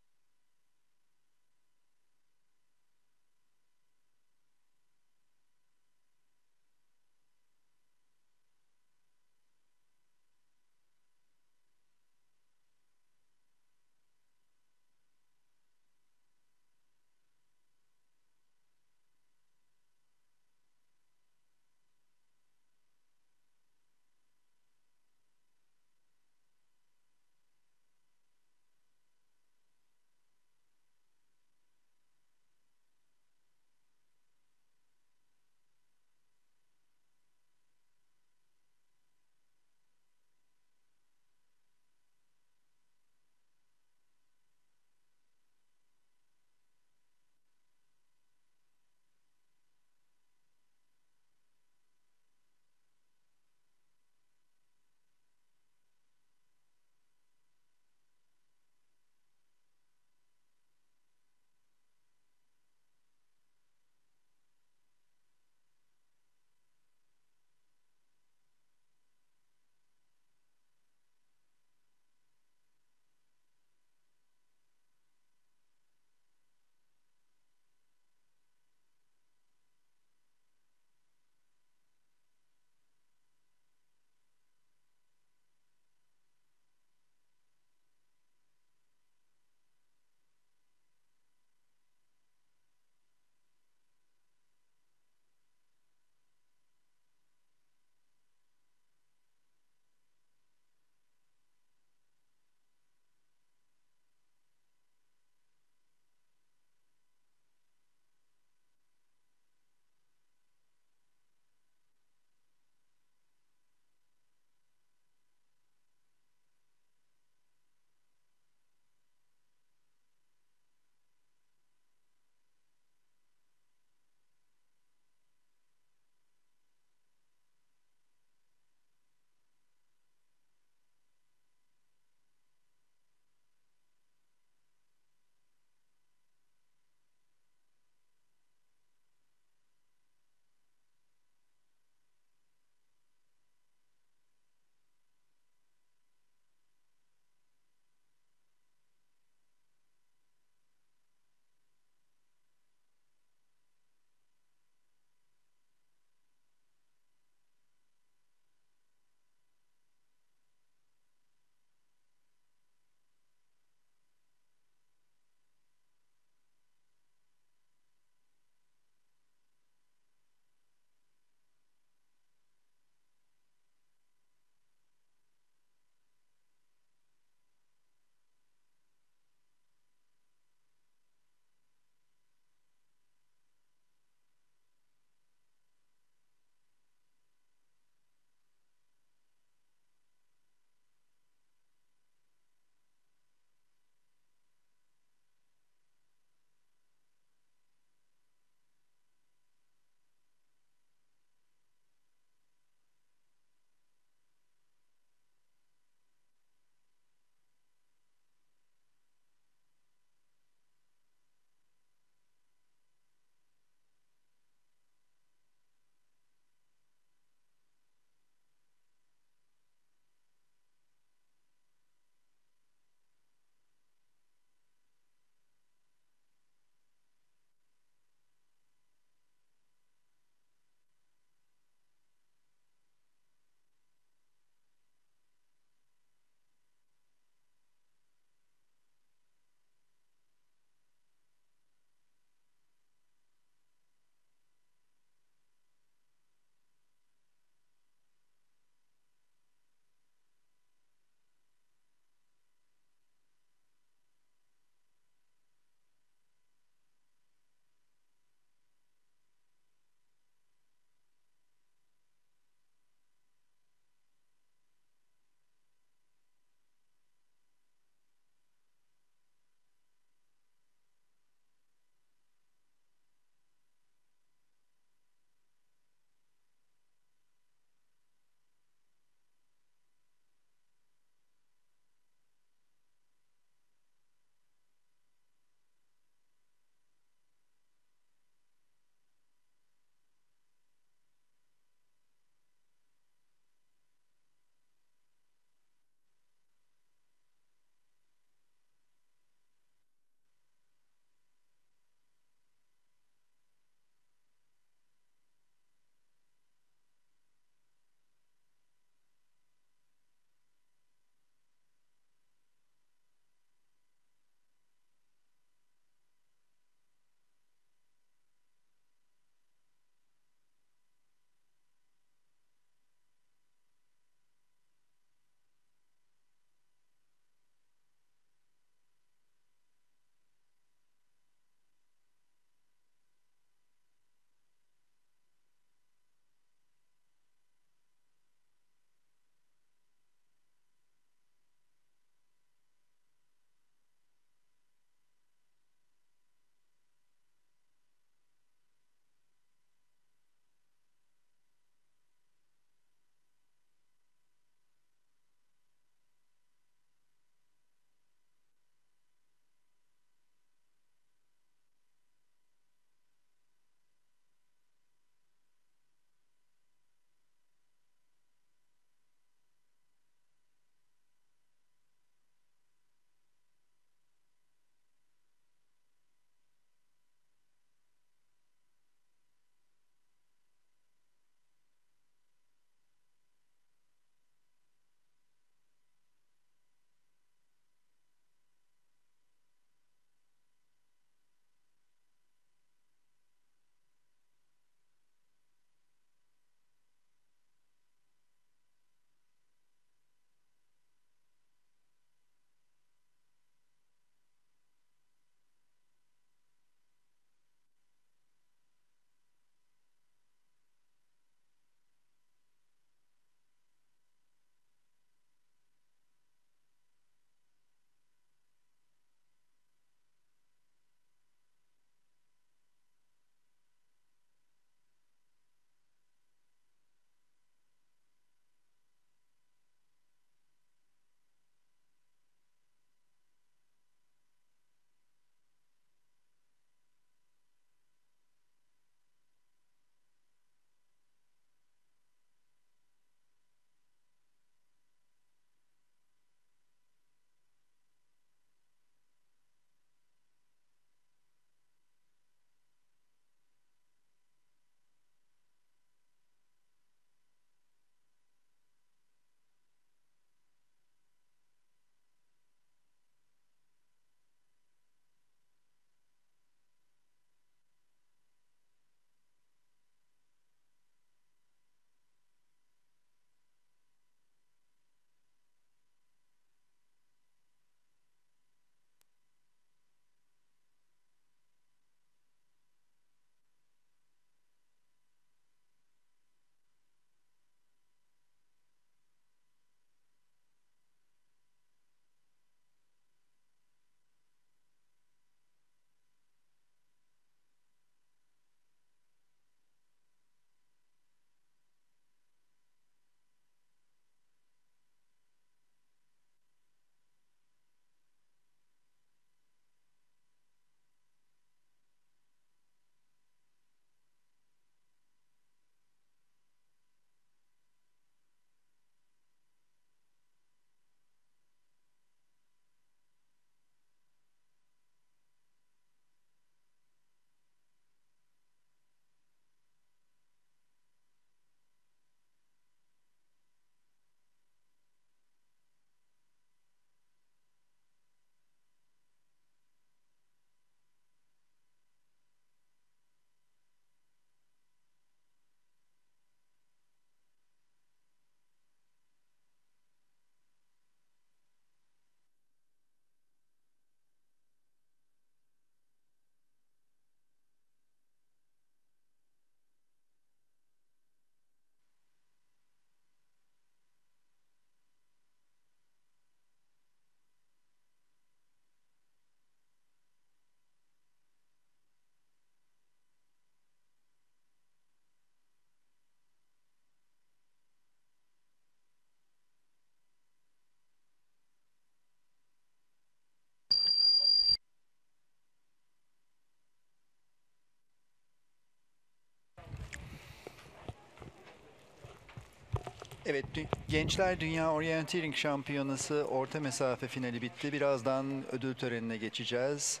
Evet, Gençler Dünya Orienteering Şampiyonası orta mesafe finali bitti. Birazdan ödül törenine geçeceğiz.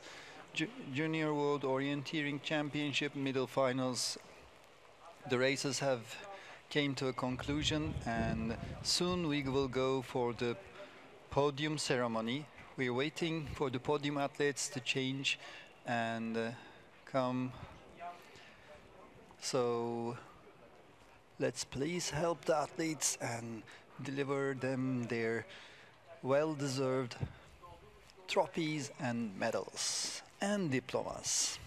Junior World Orienteering Championship middle finals. The races have came to a conclusion, and soon we will go for the podium ceremony. We're waiting for the podium athletes to change and come. So let's please help the athletes and deliver them their well-deserved trophies and medals and diplomas.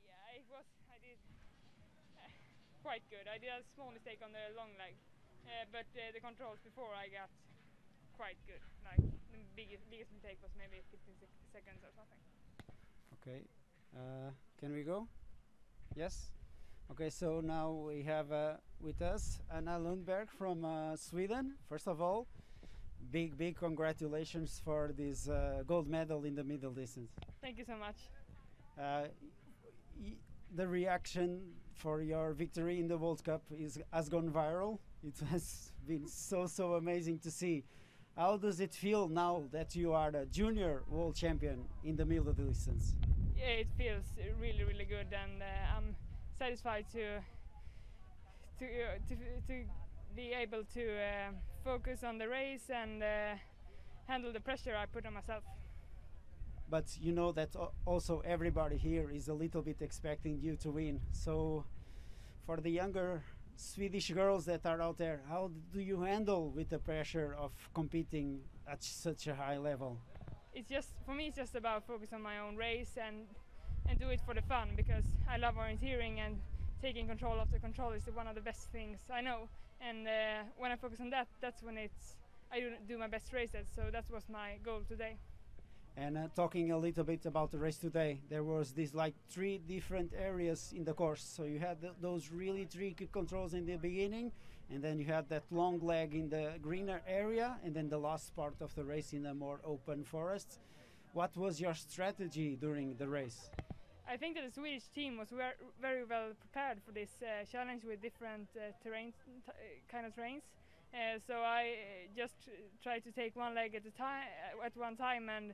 Yeah, it was. I did quite good. I did a small mistake on the long leg, but the controls before I got quite good. Like the biggest mistake was maybe 15 seconds or something. Okay, can we go? Yes? Okay, so now we have with us Anna Lundberg from Sweden. First of all, big congratulations for this gold medal in the middle distance. Thank you so much. Uh, the reaction for your victory in the World Cup has gone viral. It has been so amazing to see. How does it feel now that you are the junior world champion in the middle distance? Yeah, it feels really good, and I'm satisfied to be able to focus on the race and handle the pressure I put on myself. But you know that also everybody here is a little bit expecting you to win. So for the younger Swedish girls that are out there, how do you handle with the pressure of competing at such a high level? It's just, for me, it's just about focus on my own race and do it for the fun, because I love orienteering, and taking control of the control is one of the best things I know. And when I focus on that, that's when I do my best races. So that was my goal today. And talking a little bit about the race today, there was these like 3 different areas in the course. So you had those really tricky controls in the beginning, and then you had that long leg in the greener area, and then the last part of the race in a more open forest. What was your strategy during the race? I think that the Swedish team was very well prepared for this challenge with different kind of terrains. So I just tried to take one leg at one time and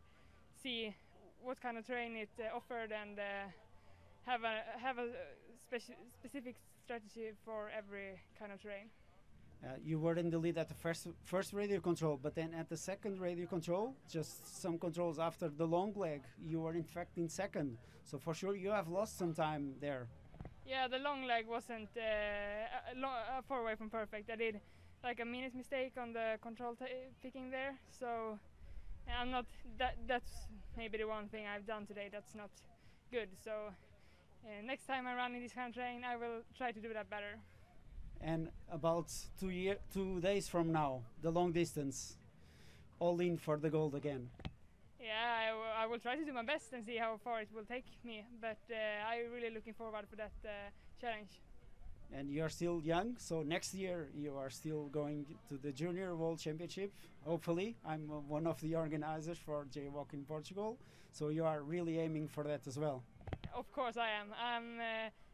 see what kind of terrain it offered, and have a specific strategy for every kind of terrain. You were in the lead at the first radio control, but then at the second radio control, just some controls after the long leg, you were in fact in second. So for sure you have lost some time there. Yeah, the long leg wasn't far away from perfect. I did like a minute mistake on the control picking there, so I'm not. That's maybe the one thing I've done today that's not good. So next time I run in this kind of terrain, I will try to do that better. And about 2 days from now, the long distance, all in for the gold again. Yeah, I will try to do my best and see how far it will take me, but I'm really looking forward for that challenge. And you're still young, so next year you are still going to the Junior World Championship. Hopefully, I'm one of the organizers for Jwoc in Portugal, so you are really aiming for that as well. Of course I am.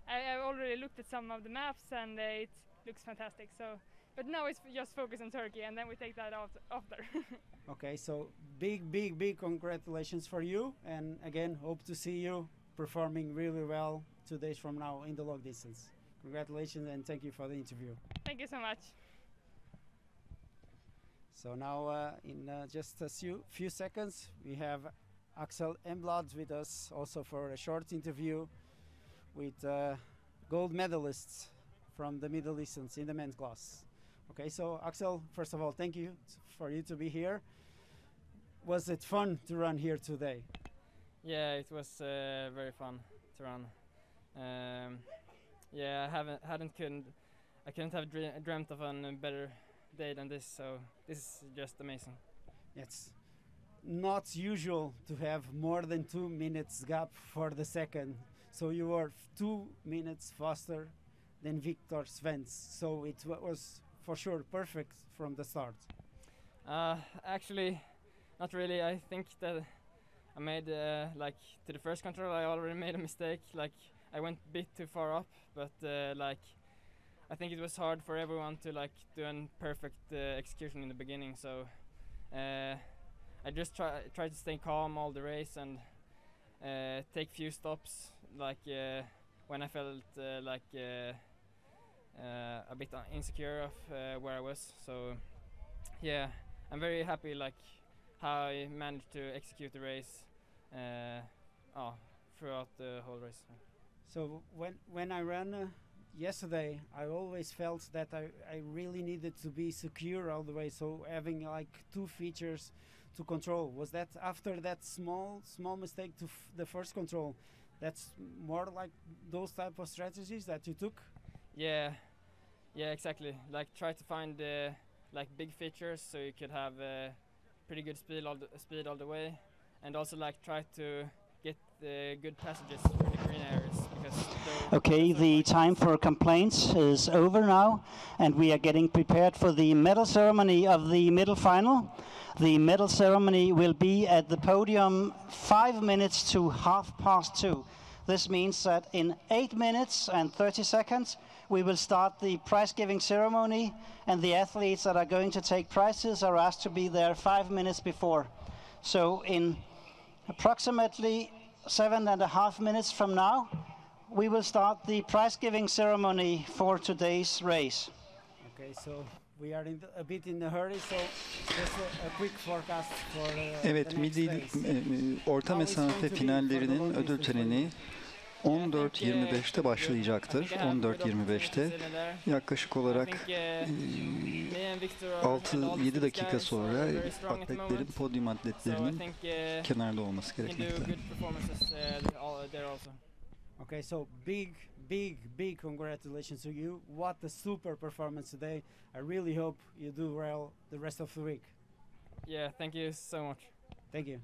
I already looked at some of the maps, and it looks fantastic. So But now it's just focus on Turkey, and then we take that after. Okay, so big congratulations for you, and again, hope to see you performing really well 2 days from now in the long distance. Congratulations and thank you for the interview. Thank you so much. So now in just a few seconds we have Axel Emblad with us also for a short interview with gold medalists from the Middle Easterns in the men's class. Okay, so Axel, first of all, thank you for you to be here. Was it fun to run here today? Yeah, it was very fun to run. Yeah, I couldn't have dreamt of a better day than this. So this is just amazing. It's not usual to have more than 2 minutes gap for the second. So you were 2 minutes faster than Victor Svens. So it was for sure perfect from the start. Actually, not really. I think that I made like to the first control. I already made a mistake. Like I went a bit too far up, but like I think it was hard for everyone to like do a perfect execution in the beginning. So I just tried to stay calm all the race and take few stops. Like when I felt like a bit insecure of where I was. So yeah, I'm very happy like how I managed to execute the race throughout the whole race. So when I ran yesterday, I always felt that I really needed to be secure all the way. So having like 2 features to control, was that after that small mistake to the first control? That's more like those type of strategies that you took? Yeah, exactly. Like try to find like big features so you could have pretty good speed all the way, and also like try to get good passages through the green areas. Okay, the time for complaints is over now, and we are getting prepared for the medal ceremony of the middle final. The medal ceremony will be at the podium 5 minutes to 2:30. This means that in 8 minutes and 30 seconds, we will start the prize-giving ceremony, and the athletes that are going to take prizes are asked to be there 5 minutes before. So in approximately 7.5 minutes from now, we will start the prize-giving ceremony for today's race. Okay, so we are a bit in a hurry, so just a quick forecast for Evet, the next days. orta mesafe finallerinin ödül töreni 14.25'te başlayacaktır. 14.25'te yaklaşık olarak 6-7 dakika sonra atletlerin, podyum atletlerinin kenarda olması gerekmekte. Okay, so big congratulations to you. What a super performance today. I really hope you do well the rest of the week. Yeah, thank you so much. Thank you.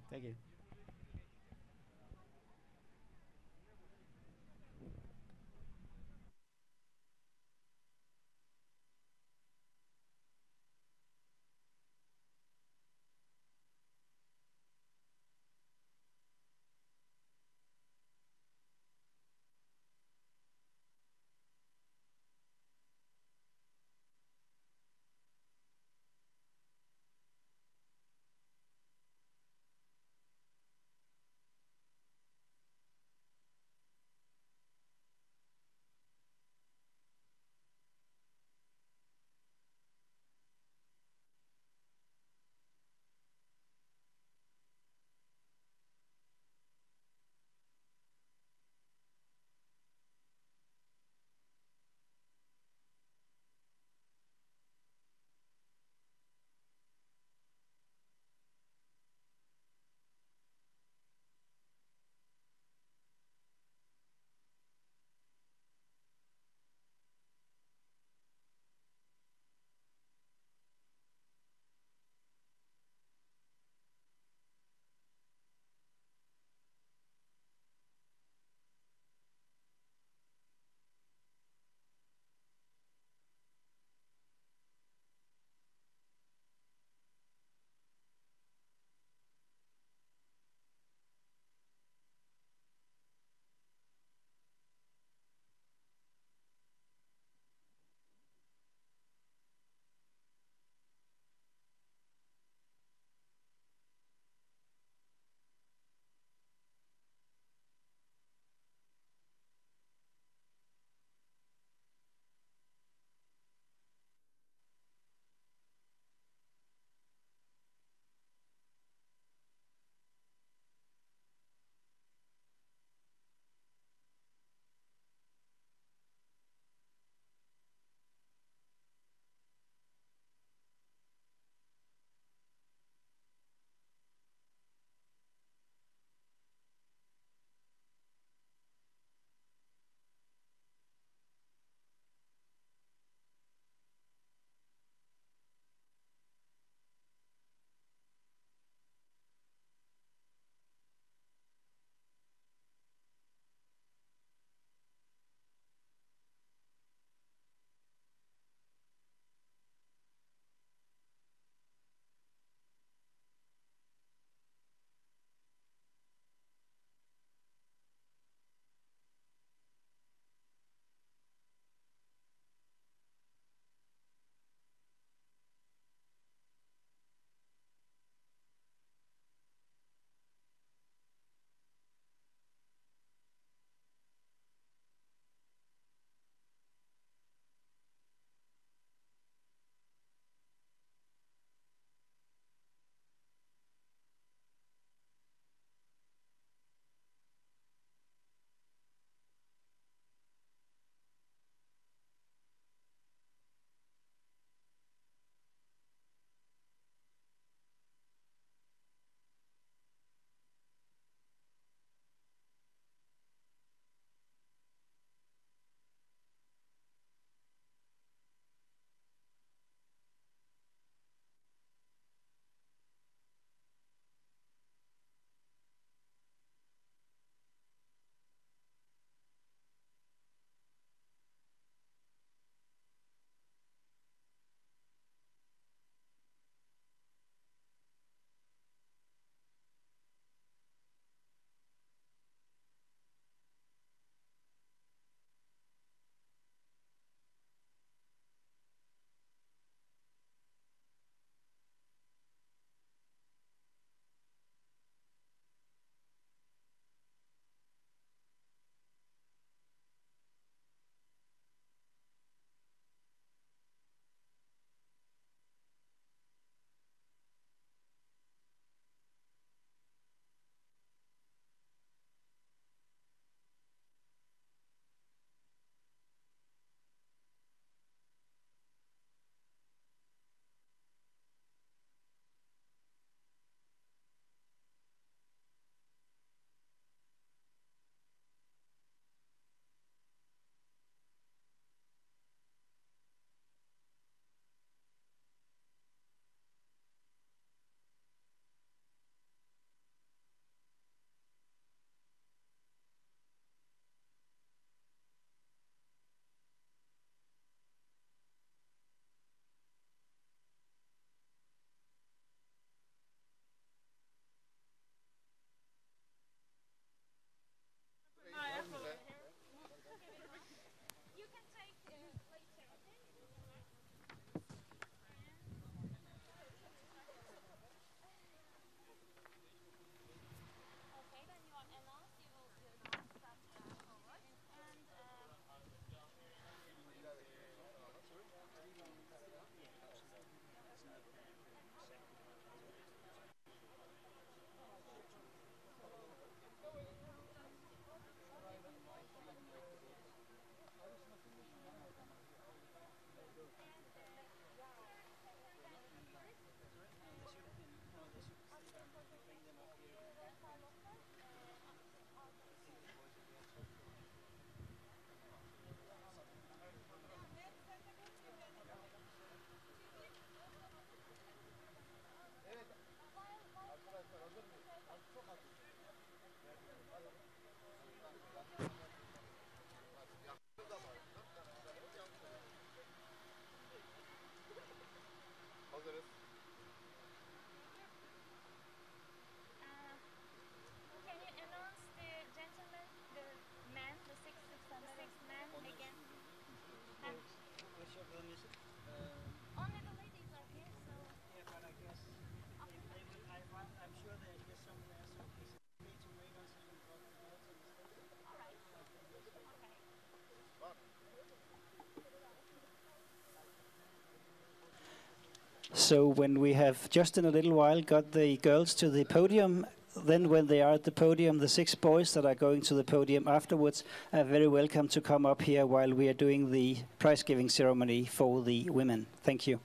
So when we have just in a little while got the girls to the podium, then when they are at the podium, the 6 boys that are going to the podium afterwards are very welcome to come up here while we are doing the prize giving ceremony for the women. Thank you.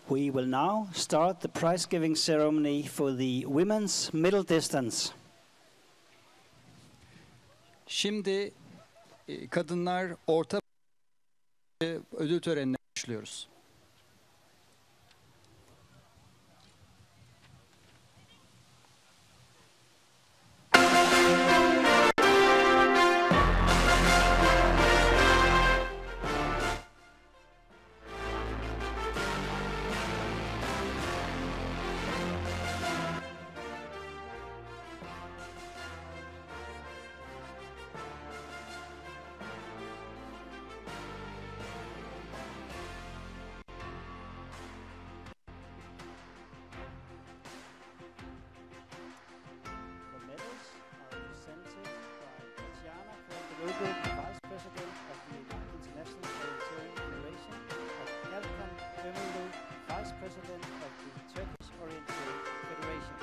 We will now start the prize giving ceremony for the women's middle distance. Şimdi kadınlar orta ödül törenine başlıyoruz. Vice President of the International Orienteering Federation, of Erkan Ömürlü, Vice President of the Turkish Orienteering Federation.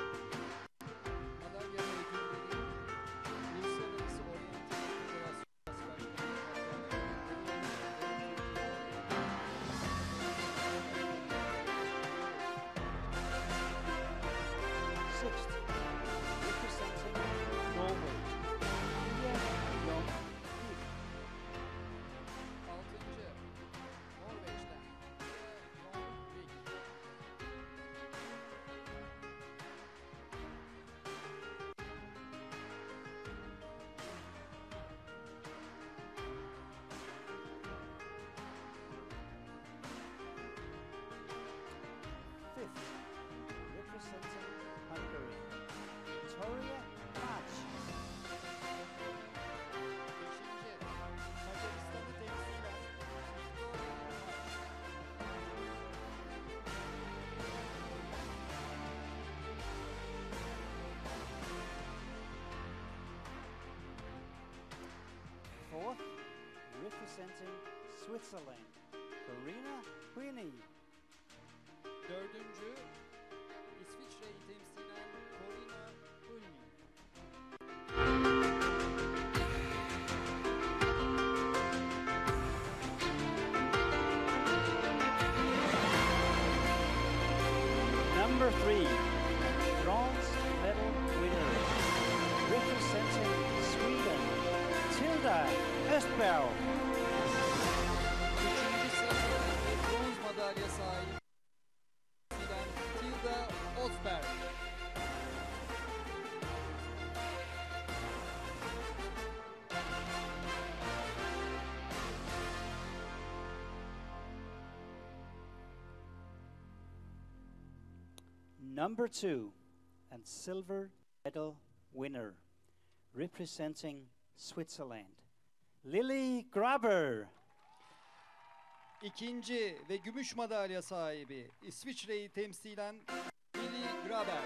Sixth, representing Norway, Jwoc. Fifth, representing Hungary, Victoria March. Fourth, representing Switzerland, Karina Queenie. Dördüncü, İsviçre'yi temsilen Corina Ulmi. Number 3, bronze medal winner, representing Sweden, Tilda Östberg. Üçüncü sırada bronz madalya sahibi Tilda Östberg. Number 2, and silver medal winner, representing Switzerland, Lily Graber. İkinci ve gümüş madalya sahibi İsviçre'yi temsilen Lily Graber.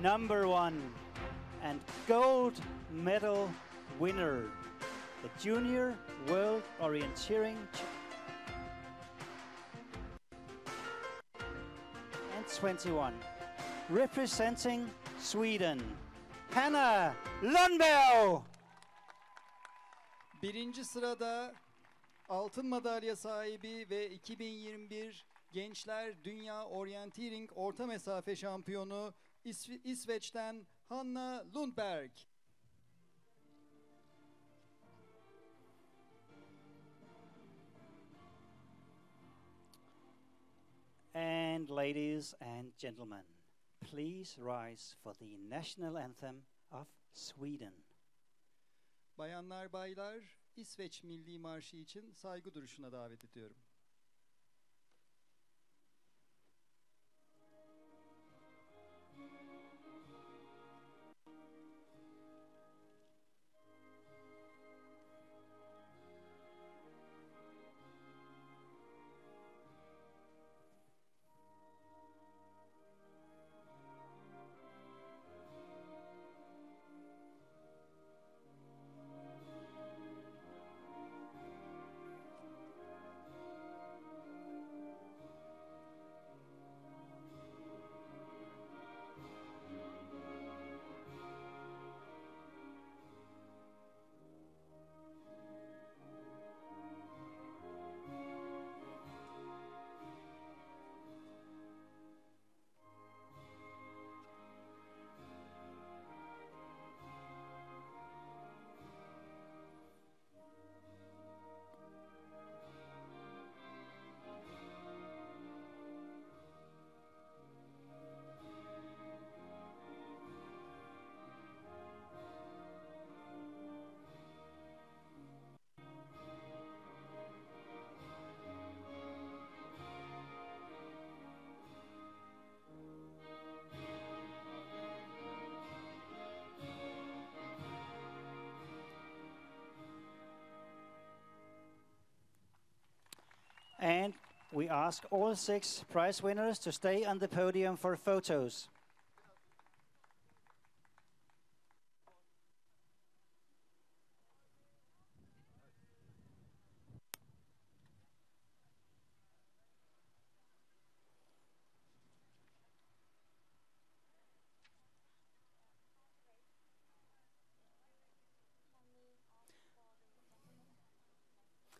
Number 1 and gold medal winner, the Junior World Orienteering and 21, representing Sweden, Hanna Lundberg. Birinci sırada altın madalya sahibi ve 2021 Gençler Dünya Orienteering Orta Mesafe Şampiyonu İsveç'ten Hanna Lundberg. And ladies and gentlemen, please rise for the national anthem of Sweden. Bayanlar, baylar, İsveç Milli Marşı için saygı duruşuna davet ediyorum. And we ask all 6 prize winners to stay on the podium for photos.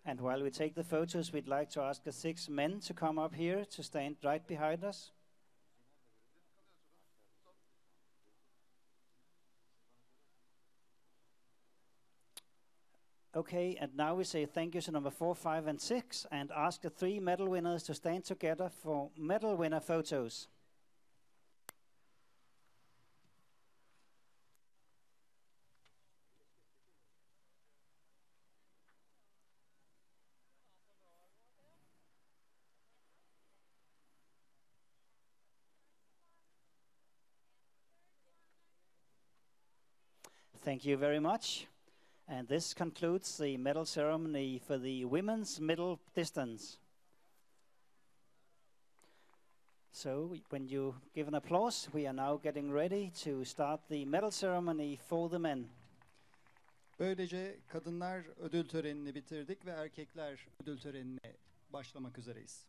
And while we take the photos, we'd like to ask the 6 men to come up here to stand right behind us. Okay, and now we say thank you to number 4, 5, and 6, and ask the 3 medal winners to stand together for medal winner photos. Thank you very much. And this concludes the medal ceremony for the women's middle distance. So when you give an applause, we are now getting ready to start the medal ceremony for the men. Böylece kadınlar ödül törenini bitirdik ve erkekler ödül törenine başlamak üzereyiz.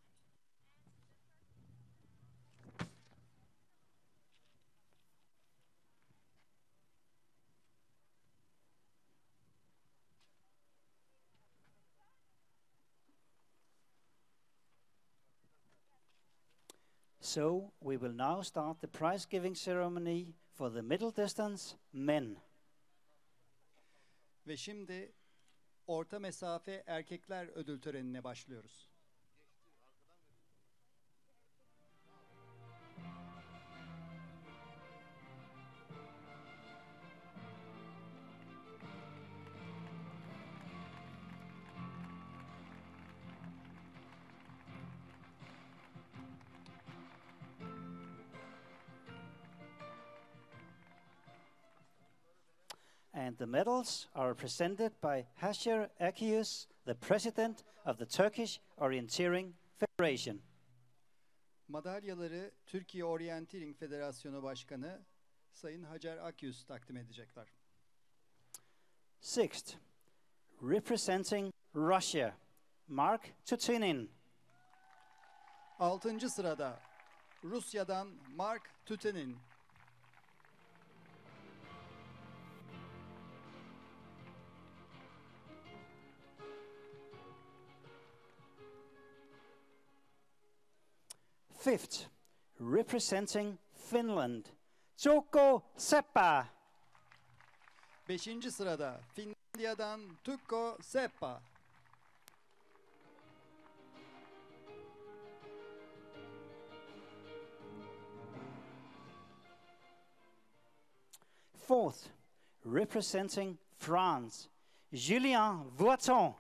So we will now start the prize giving ceremony for the middle distance men. Ve şimdi orta mesafe erkekler ödül törenine başlıyoruz. And the medals are presented by Hasher Akius, the president of the Turkish Orienteering Federation. Madalyaları Türkiye Orienteering Federasyonu Başkanı Sayın Hacer Akyüz takdim edecekler. Sixth, representing Russia, Mark Tutinin. 6. sırada Rusya'dan Mark Tutenin. Fifth, representing Finland, Jwoc Seppa. Beşinci sırada Finlandiya'dan Tukko Seppa. Fourth, representing France, Julien Vuitton.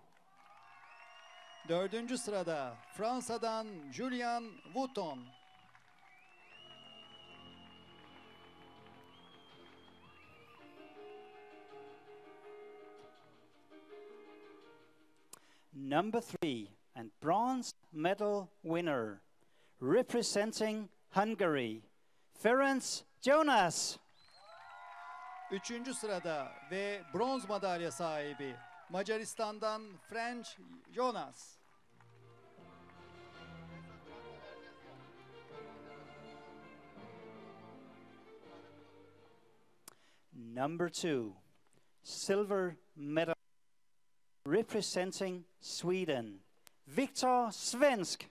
Dördüncü sırada Fransa'dan Julien Vuitton. Number 3, and bronze medal winner, representing Hungary, Ferenc Jonas. Üçüncü sırada ve bronz madalya sahibi Macaristan'dan French Jonas. Number 2, silver medal, representing Sweden, Viktor Svensk.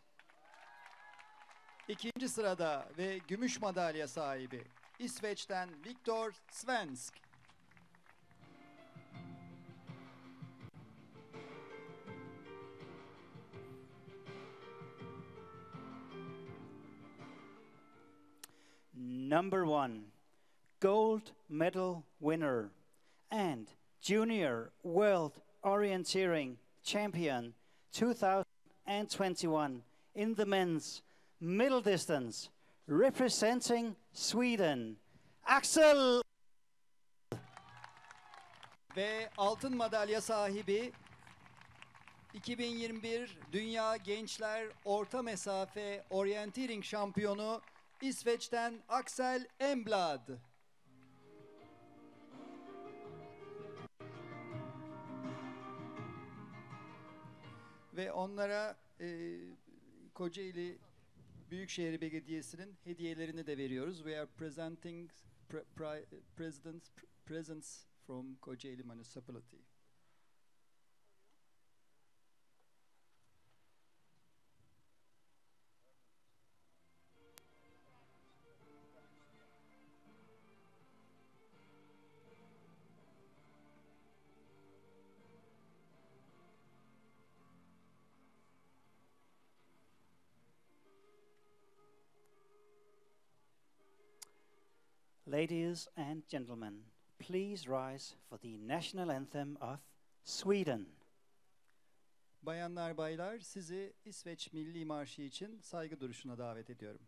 İkinci sırada ve gümüş madalya sahibi İsveç'ten Viktor Svensk. Number 1, gold medal winner and junior world orienteering champion 2021 in the men's middle distance, representing Sweden, Axel. Ve altın madalya sahibi 2021 Dünya Gençler Orta Mesafe Orienteering şampiyonu İsveç'ten Axel Emblad. Ve onlara Kocaeli Büyükşehir Belediyesi'nin hediyelerini de veriyoruz. We are presenting president's presents from Kocaeli Municipality. Ladies and gentlemen, please rise for the national anthem of Sweden. Bayanlar baylar, sizi İsveç Milli Marşı için saygı duruşuna davet ediyorum.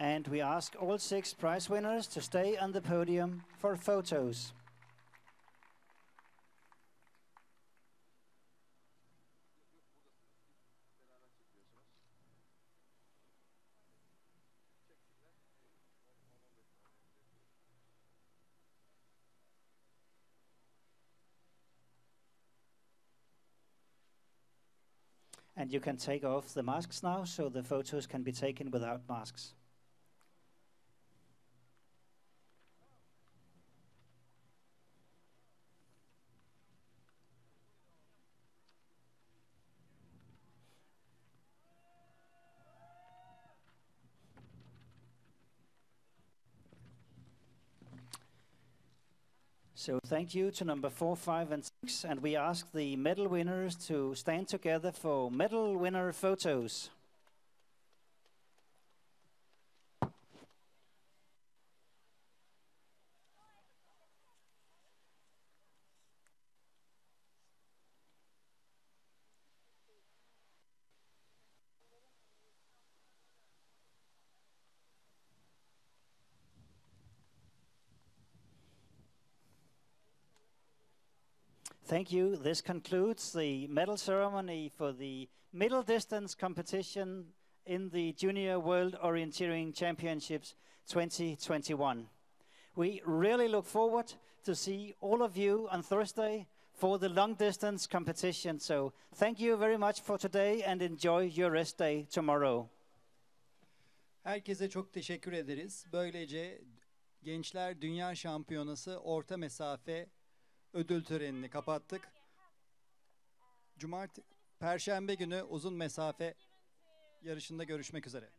And we ask all 6 prize winners to stay on the podium for photos. And you can take off the masks now, so the photos can be taken without masks. So thank you to number 4, 5 and 6, and we ask the medal winners to stand together for medal winner photos. Thank you. This concludes the medal ceremony for the middle distance competition in the Junior World Orienteering Championships 2021. We really look forward to see all of you on Thursday for the long distance competition. So thank you very much for today and enjoy your rest day tomorrow. Herkese çok teşekkür ederiz. Böylece Gençler Dünya Şampiyonası orta mesafe ödül törenini kapattık. Perşembe günü uzun mesafe yarışında görüşmek üzere.